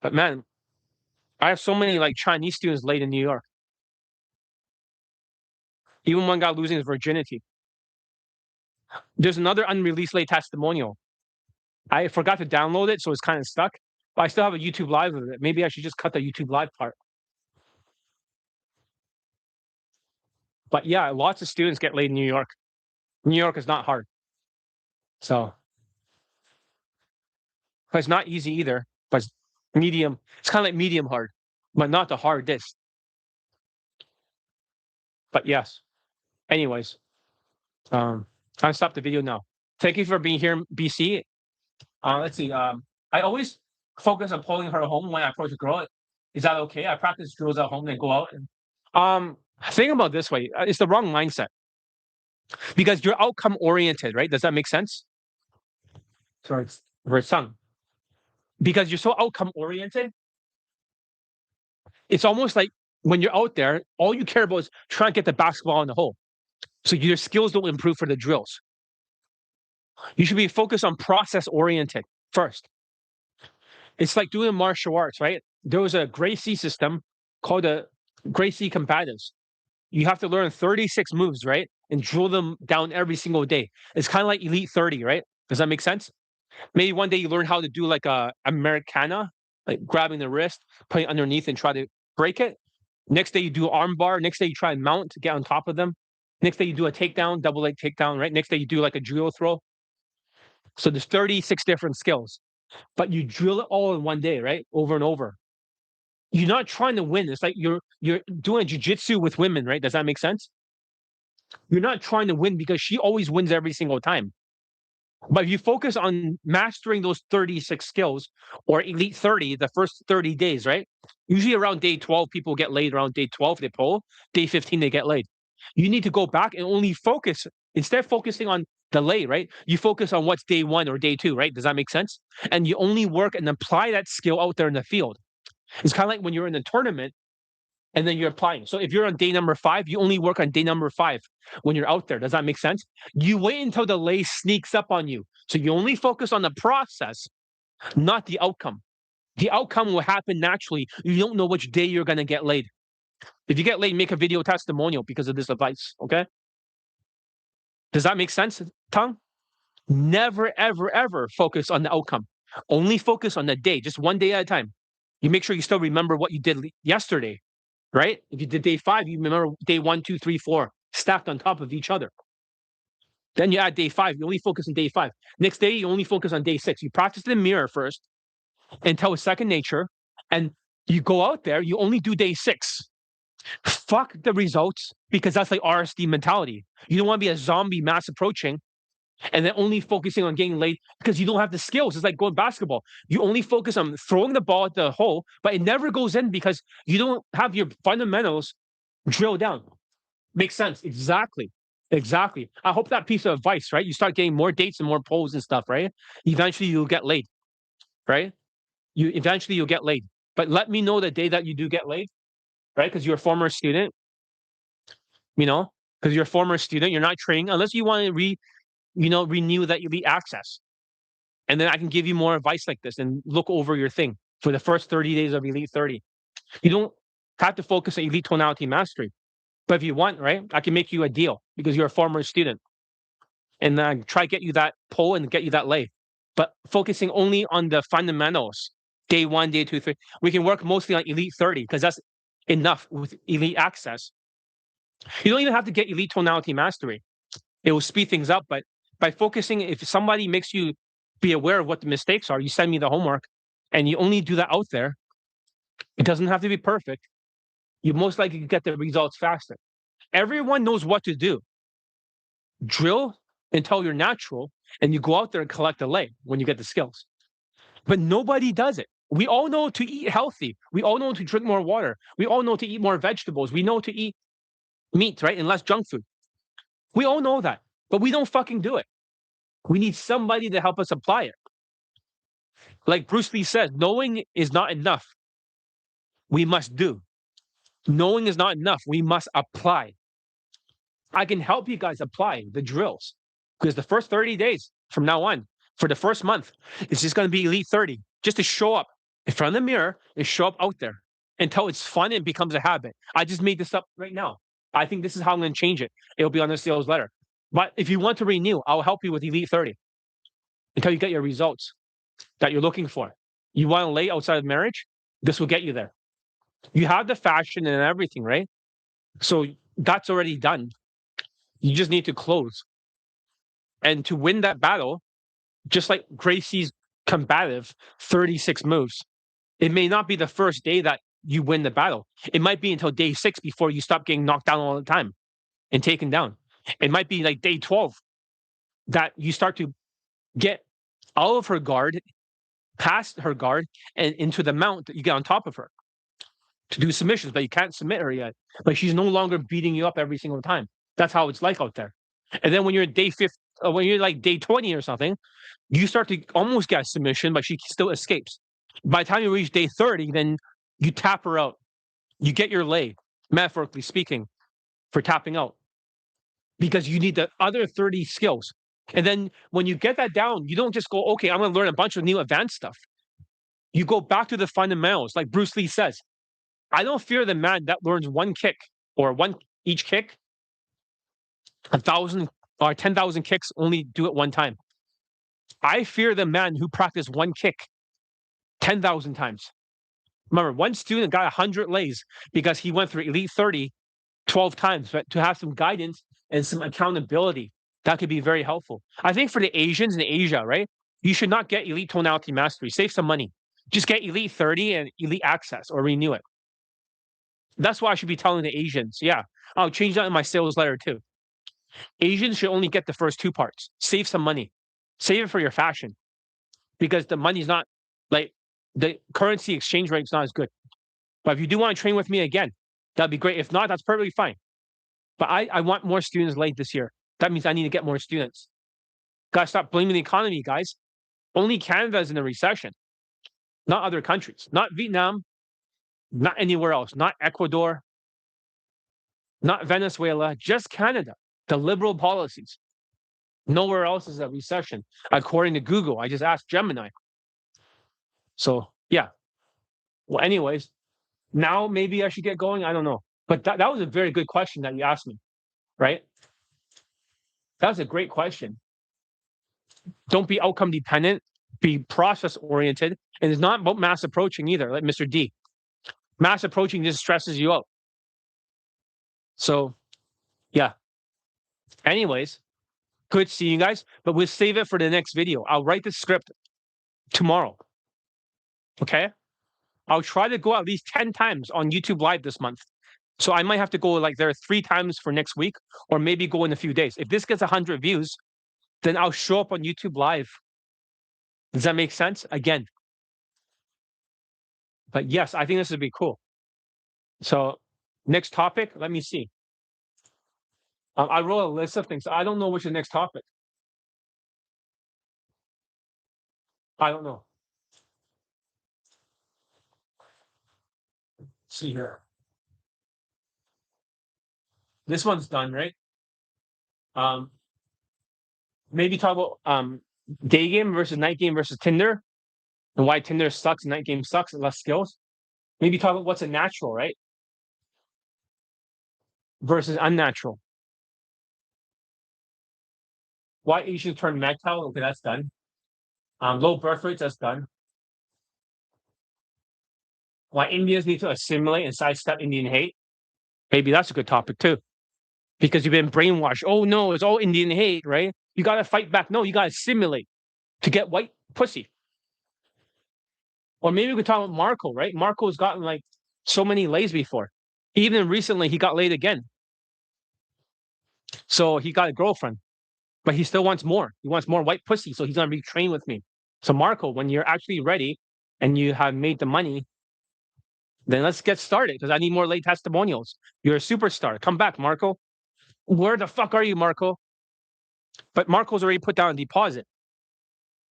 but man, I have so many like Chinese students late in New York. Even one guy losing his virginity. There's another unreleased late testimonial. I forgot to download it, so it's kind of stuck. But I still have a YouTube live of it. Maybe I should just cut the YouTube live part. But yeah, lots of students get laid in New York. New York is not hard. So it's not easy either, but it's medium. It's kind of like medium hard, but not the hardest. But yes. Anyways, I'll stop the video now. Thank you for being here in BC. Let's see. I always focus on pulling her home when I approach a girl. Is that okay? I practice drills at home, then go out. Think about it this way. It's the wrong mindset because you're outcome oriented, right? Does that make sense? Sorry, for son. Because you're so outcome oriented, it's almost like when you're out there, all you care about is trying to get the basketball in the hole. So your skills don't improve for the drills. You should be focused on process oriented first. It's like doing martial arts, right? There was a Gracie system called a Gracie combatives. You have to learn 36 moves, right? And drill them down every single day. It's kind of like Elite 30, right? Does that make sense? Maybe one day you learn how to do like a Americana, like grabbing the wrist, putting underneath and try to break it. Next day you do arm bar. Next day you try and mount to get on top of them. Next day you do a takedown, double leg takedown, right? Next day you do like a judo throw. So there's 36 different skills, but you drill it all in one day, right? Over and over. You're not trying to win. It's like you're doing jujitsu with women, right? Does that make sense? You're not trying to win because she always wins every single time. But if you focus on mastering those 36 skills or Elite 30, the first 30 days, right? Usually around day 12, people get laid around day 12, they pull. Day 15, they get laid. You need to go back and only focus, instead of focusing on delay, right? You focus on what's day 1 or day 2, right? Does that make sense? And you only work and apply that skill out there in the field. It's kind of like when you're in a tournament and then you're applying. So if you're on day number 5, you only work on day number 5 when you're out there. Does that make sense? You wait until delay sneaks up on you. So you only focus on the process, not the outcome. The outcome will happen naturally. You don't know which day you're going to get laid. If you get laid, make a video testimonial because of this advice, okay? Does that make sense, Tong? Never, ever, ever focus on the outcome. Only focus on the day, just one day at a time. You make sure you still remember what you did yesterday, right? If you did day 5, you remember day 1, 2, 3, 4 stacked on top of each other. Then you add day 5. You only focus on day 5. Next day, you only focus on day 6. You practice in the mirror first until it's second nature. And you go out there, you only do day 6. Fuck the results, because that's like RSD mentality. You don't want to be a zombie mass approaching and then only focusing on getting laid because you don't have the skills. It's like going basketball. You only focus on throwing the ball at the hole, but it never goes in because you don't have your fundamentals drilled down. Makes sense. Exactly. Exactly. I hope that piece of advice, right? You start getting more dates and more polls and stuff, right? Eventually you'll get laid, right? You'll get laid. But let me know the day that you do get laid, right? Because you're a former student, because you're a former student, you're not training unless you want to renew that elite access. And then I can give you more advice like this and look over your thing for the first 30 days of Elite 30. You don't have to focus on elite tonality mastery. But if you want, right, I can make you a deal because you're a former student. And then try to get you that pull and get you that lay. But focusing only on the fundamentals, day 1, day 2, 3. We can work mostly on Elite 30 because that's enough with elite access. You don't even have to get elite tonality mastery. It will speed things up. But by focusing, if somebody makes you be aware of what the mistakes are, you send me the homework and you only do that out there. It doesn't have to be perfect. You most likely get the results faster. Everyone knows what to do. Drill until you're natural and you go out there and collect a lay when you get the skills. But nobody does it. We all know to eat healthy. We all know to drink more water. We all know to eat more vegetables. We know to eat meat, right? And less junk food. We all know that, but we don't fucking do it. We need somebody to help us apply it. Like Bruce Lee says, knowing is not enough. We must do. Knowing is not enough. We must apply. I can help you guys apply the drills because the first 30 days from now on, for the first month, it's just going to be Elite 30, just to show up in front of the mirror and show up out there until it's fun and becomes a habit. I just made this up right now. I think this is how I'm going to change it. It'll be on the sales letter. But if you want to renew, I'll help you with Elite 30 until you get your results that you're looking for. You want to lay outside of marriage? This will get you there. You have the fashion and everything, right? So that's already done. You just need to close. And to win that battle, just like Gracie's combative 36 moves, it may not be the first day that you win the battle. It might be until day 6 before you stop getting knocked down all the time and taken down. It might be like day 12 that you start to get out of her guard, past her guard, and into the mount that you get on top of her to do submissions, but you can't submit her yet. Like she's no longer beating you up every single time. That's how it's like out there. And then when you're day 50, when you're like day 20 or something, you start to almost get a submission, but she still escapes. By the time you reach day 30, then you tap her out. You get your lay, metaphorically speaking, for tapping out because you need the other 30 skills. And then when you get that down, you don't just go, okay, I'm going to learn a bunch of new advanced stuff. You go back to the fundamentals, like Bruce Lee says. I don't fear the man that learns one kick or each kick, 1,000 or 10,000 kicks, only do it one time. I fear the man who practiced one kick 10,000 times. Remember, one student got 100 lays because he went through Elite 30 12 times, but to have some guidance and some accountability, that could be very helpful. I think for the Asians in Asia, right, you should not get Elite Tonality Mastery. Save some money. Just get Elite 30 and Elite Access or renew it. That's what I should be telling the Asians. Yeah, I'll change that in my sales letter too. Asians should only get the first 2 parts. Save some money. Save it for your fashion because the money's not like the currency exchange rate is not as good. But if you do want to train with me again, that'd be great. If not, that's perfectly fine. But I want more students late this year. That means I need to get more students. Gotta stop blaming the economy, guys. Only Canada is in a recession, not other countries, not Vietnam, not anywhere else, not Ecuador, not Venezuela, just Canada. The liberal policies. Nowhere else is a recession, according to Google. I just asked Gemini. So, yeah. Well, anyways, now maybe I should get going. I don't know. But that was a very good question that you asked me, right? That was a great question. Don't be outcome dependent, be process oriented. And it's not about mass approaching either, like Mr. D. Mass approaching just stresses you out. So, yeah. Anyways, good seeing you guys, but we'll save it for the next video. I'll write the script tomorrow. Okay? I'll try to go at least 10 times on YouTube Live this month. So I might have to go like there 3 times for next week, or maybe go in a few days. If this gets 100 views, then I'll show up on YouTube Live. Does that make sense? Again. But yes, I think this would be cool. So next topic, let me see. I wrote a list of things. I don't know which is the next topic. I don't know. Let's see here. This one's done, right? Maybe talk about day game versus night game versus Tinder, and why Tinder sucks, and night game sucks, and less skills. Maybe talk about what's a natural, right? Versus unnatural. Why Asians turn MGTOW? Okay, that's done. Low birth rates, that's done. Why Indians need to assimilate and sidestep Indian hate. Maybe that's a good topic too. Because you've been brainwashed. Oh no, it's all Indian hate, right? You gotta fight back. No, you gotta assimilate to get white pussy. Or maybe we could talk about Marco, right? Marco's gotten like so many lays before. Even recently, he got laid again. So he got a girlfriend, but he still wants more. He wants more white pussy, so he's gonna retrain with me. So Marco, when you're actually ready and you have made the money, then let's get started because I need more late testimonials. You're a superstar. Come back, Marco. Where the fuck are you, Marco? But Marco's already put down a deposit.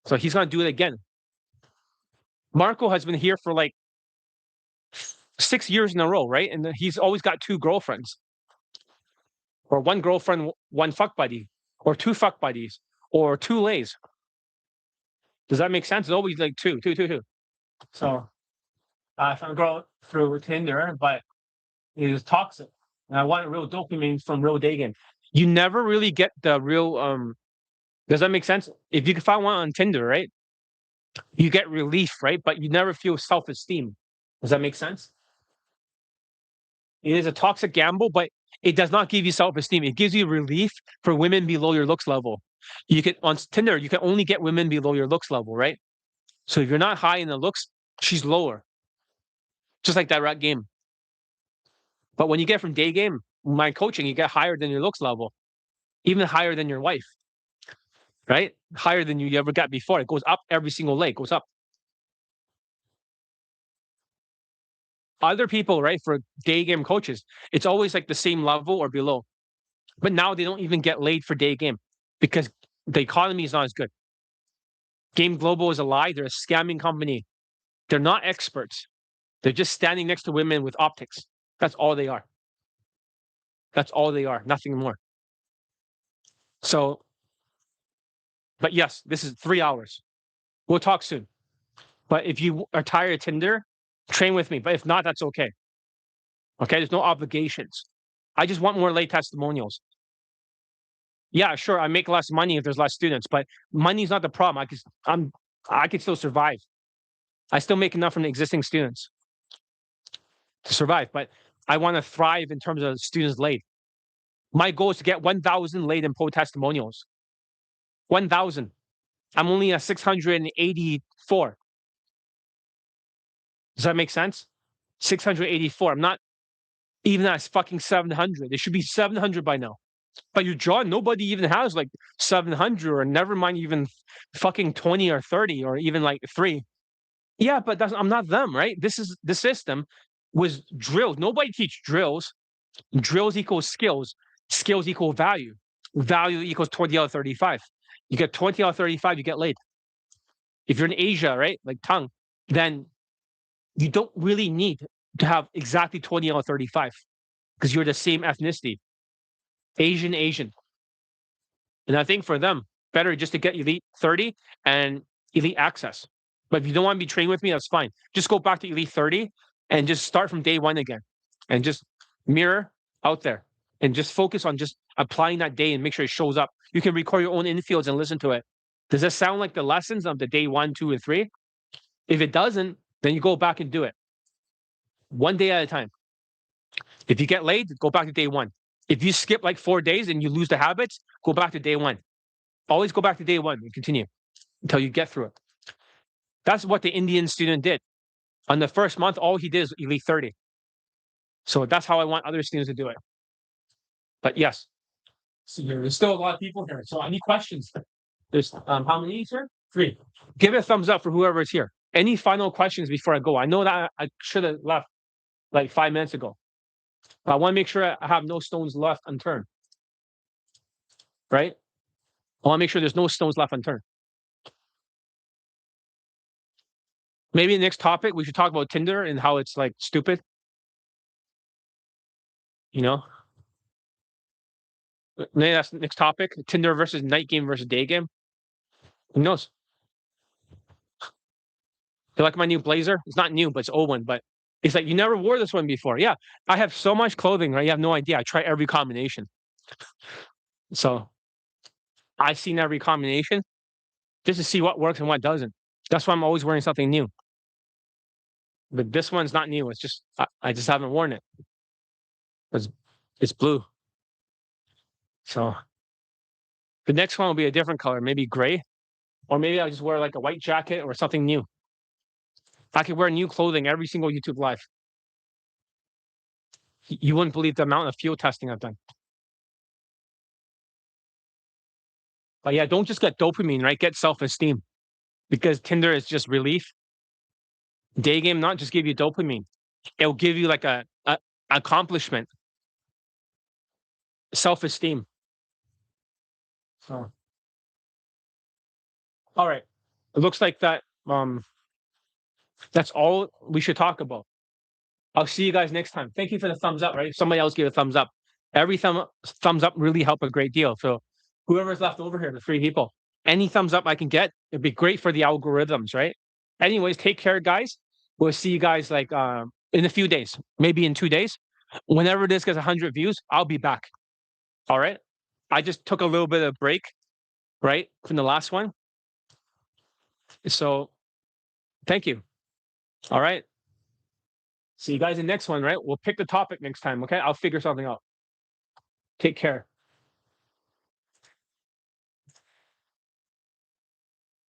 So he's going to do it again. Marco has been here for like 6 years in a row, right? And he's always got 2 girlfriends. Or 1 girlfriend, 1 fuck buddy. Or 2 fuck buddies. Or 2 lays. Does that make sense? It's always like 2. So I found a girl through Tinder, but it was toxic. And I wanted real dopamine from real Daygame. You never really get the real does that make sense? If you can find one on Tinder, right? You get relief, right? But you never feel self-esteem. Does that make sense? It is a toxic gamble, but it does not give you self-esteem. It gives you relief for women below your looks level. You can on Tinder, you can only get women below your looks level, right? So if you're not high in the looks, she's lower. Just like that rat game. But when you get from Daygame, my coaching, you get higher than your looks level, even higher than your wife, right? Higher than you ever got before. It goes up every single leg, goes up. Other people, right, for Daygame coaches, it's always like the same level or below. But now they don't even get laid for Daygame because the economy is not as good. Game Global is a lie. They're a scamming company. They're not experts. They're just standing next to women with optics. That's all they are. That's all they are, nothing more. So, but yes, this is 3 hours. We'll talk soon. But if you are tired of Tinder, train with me. But if not, that's okay. Okay, there's no obligations. I just want more late testimonials. Yeah, sure, I make less money if there's less students, but money's not the problem. I could still survive. I still make enough from the existing students to survive, but I want to thrive in terms of students late. My goal is to get 1,000 late and pro testimonials. 1,000. I'm only at 684. Does that make sense? 684. I'm not even at fucking 700. It should be 700 by now. But you're John, nobody even has like 700 or never mind even fucking 20 or 30 or even like 3. Yeah, but I'm not them, right? This is the system was drills. Nobody teach drills. Drills equals skills. Skills equal value. Value equals 20 out of 35. You get 20 out of 35, you get laid. If you're in Asia, right, like tongue, then you don't really need to have exactly 20 out of 35 because you're the same ethnicity, Asian. And I think for them, better just to get elite 30 and elite access. But if you don't want to be trained with me, that's fine. Just go back to elite 30 and just start from day one again and just mirror out there and just focus on just applying that day and make sure it shows up. You can record your own infields and listen to it. Does that sound like the lessons of the day 1, 2, and 3? If it doesn't, then you go back and do it. One day at a time. If you get laid, go back to day 1. If you skip like 4 days and you lose the habits, go back to day 1. Always go back to day 1 and continue until you get through it. That's what the Indian student did. On the first month, all he did is elite 30. So that's how I want other students to do it. But yes, so there's still a lot of people here. So any questions? There's how many here? 3. Give it a thumbs up for whoever is here. Any final questions before I go? I know that I should have left like 5 minutes ago. But I want to make sure I have no stones left unturned. Right? I want to make sure there's no stones left unturned. Maybe the next topic, we should talk about Tinder and how it's like stupid. You know? Maybe that's the next topic. Tinder versus night game versus day game. Who knows? You like my new blazer? It's not new, but it's old one. But it's like, you never wore this one before. Yeah. I have so much clothing, right? You have no idea. I try every combination. So I've seen every combination just to see what works and what doesn't. That's why I'm always wearing something new. But this one's not new. It's just I just haven't worn it. It's blue. So the next one will be a different color, maybe gray, or maybe I'll just wear like a white jacket or something new. I could wear new clothing every single YouTube live. You wouldn't believe the amount of field testing I've done. But yeah, don't just get dopamine, right? Get self-esteem, because Tinder is just relief. Daygame not just give you dopamine; it'll give you like a accomplishment, self-esteem. So, all right, it looks like that. That's all we should talk about. I'll see you guys next time. Thank you for the thumbs up, right? Somebody else gave a thumbs up. Every thumbs up really help a great deal. So whoever's left over here, the 3 people, any thumbs up I can get, it'd be great for the algorithms, right? Anyways, take care, guys. We'll see you guys like in a few days, maybe in 2 days. Whenever this gets 100 views, I'll be back. All right. I just took a little bit of break, right, from the last one. So thank you. All right. See you guys in the next one, right? We'll pick the topic next time, okay? I'll figure something out. Take care.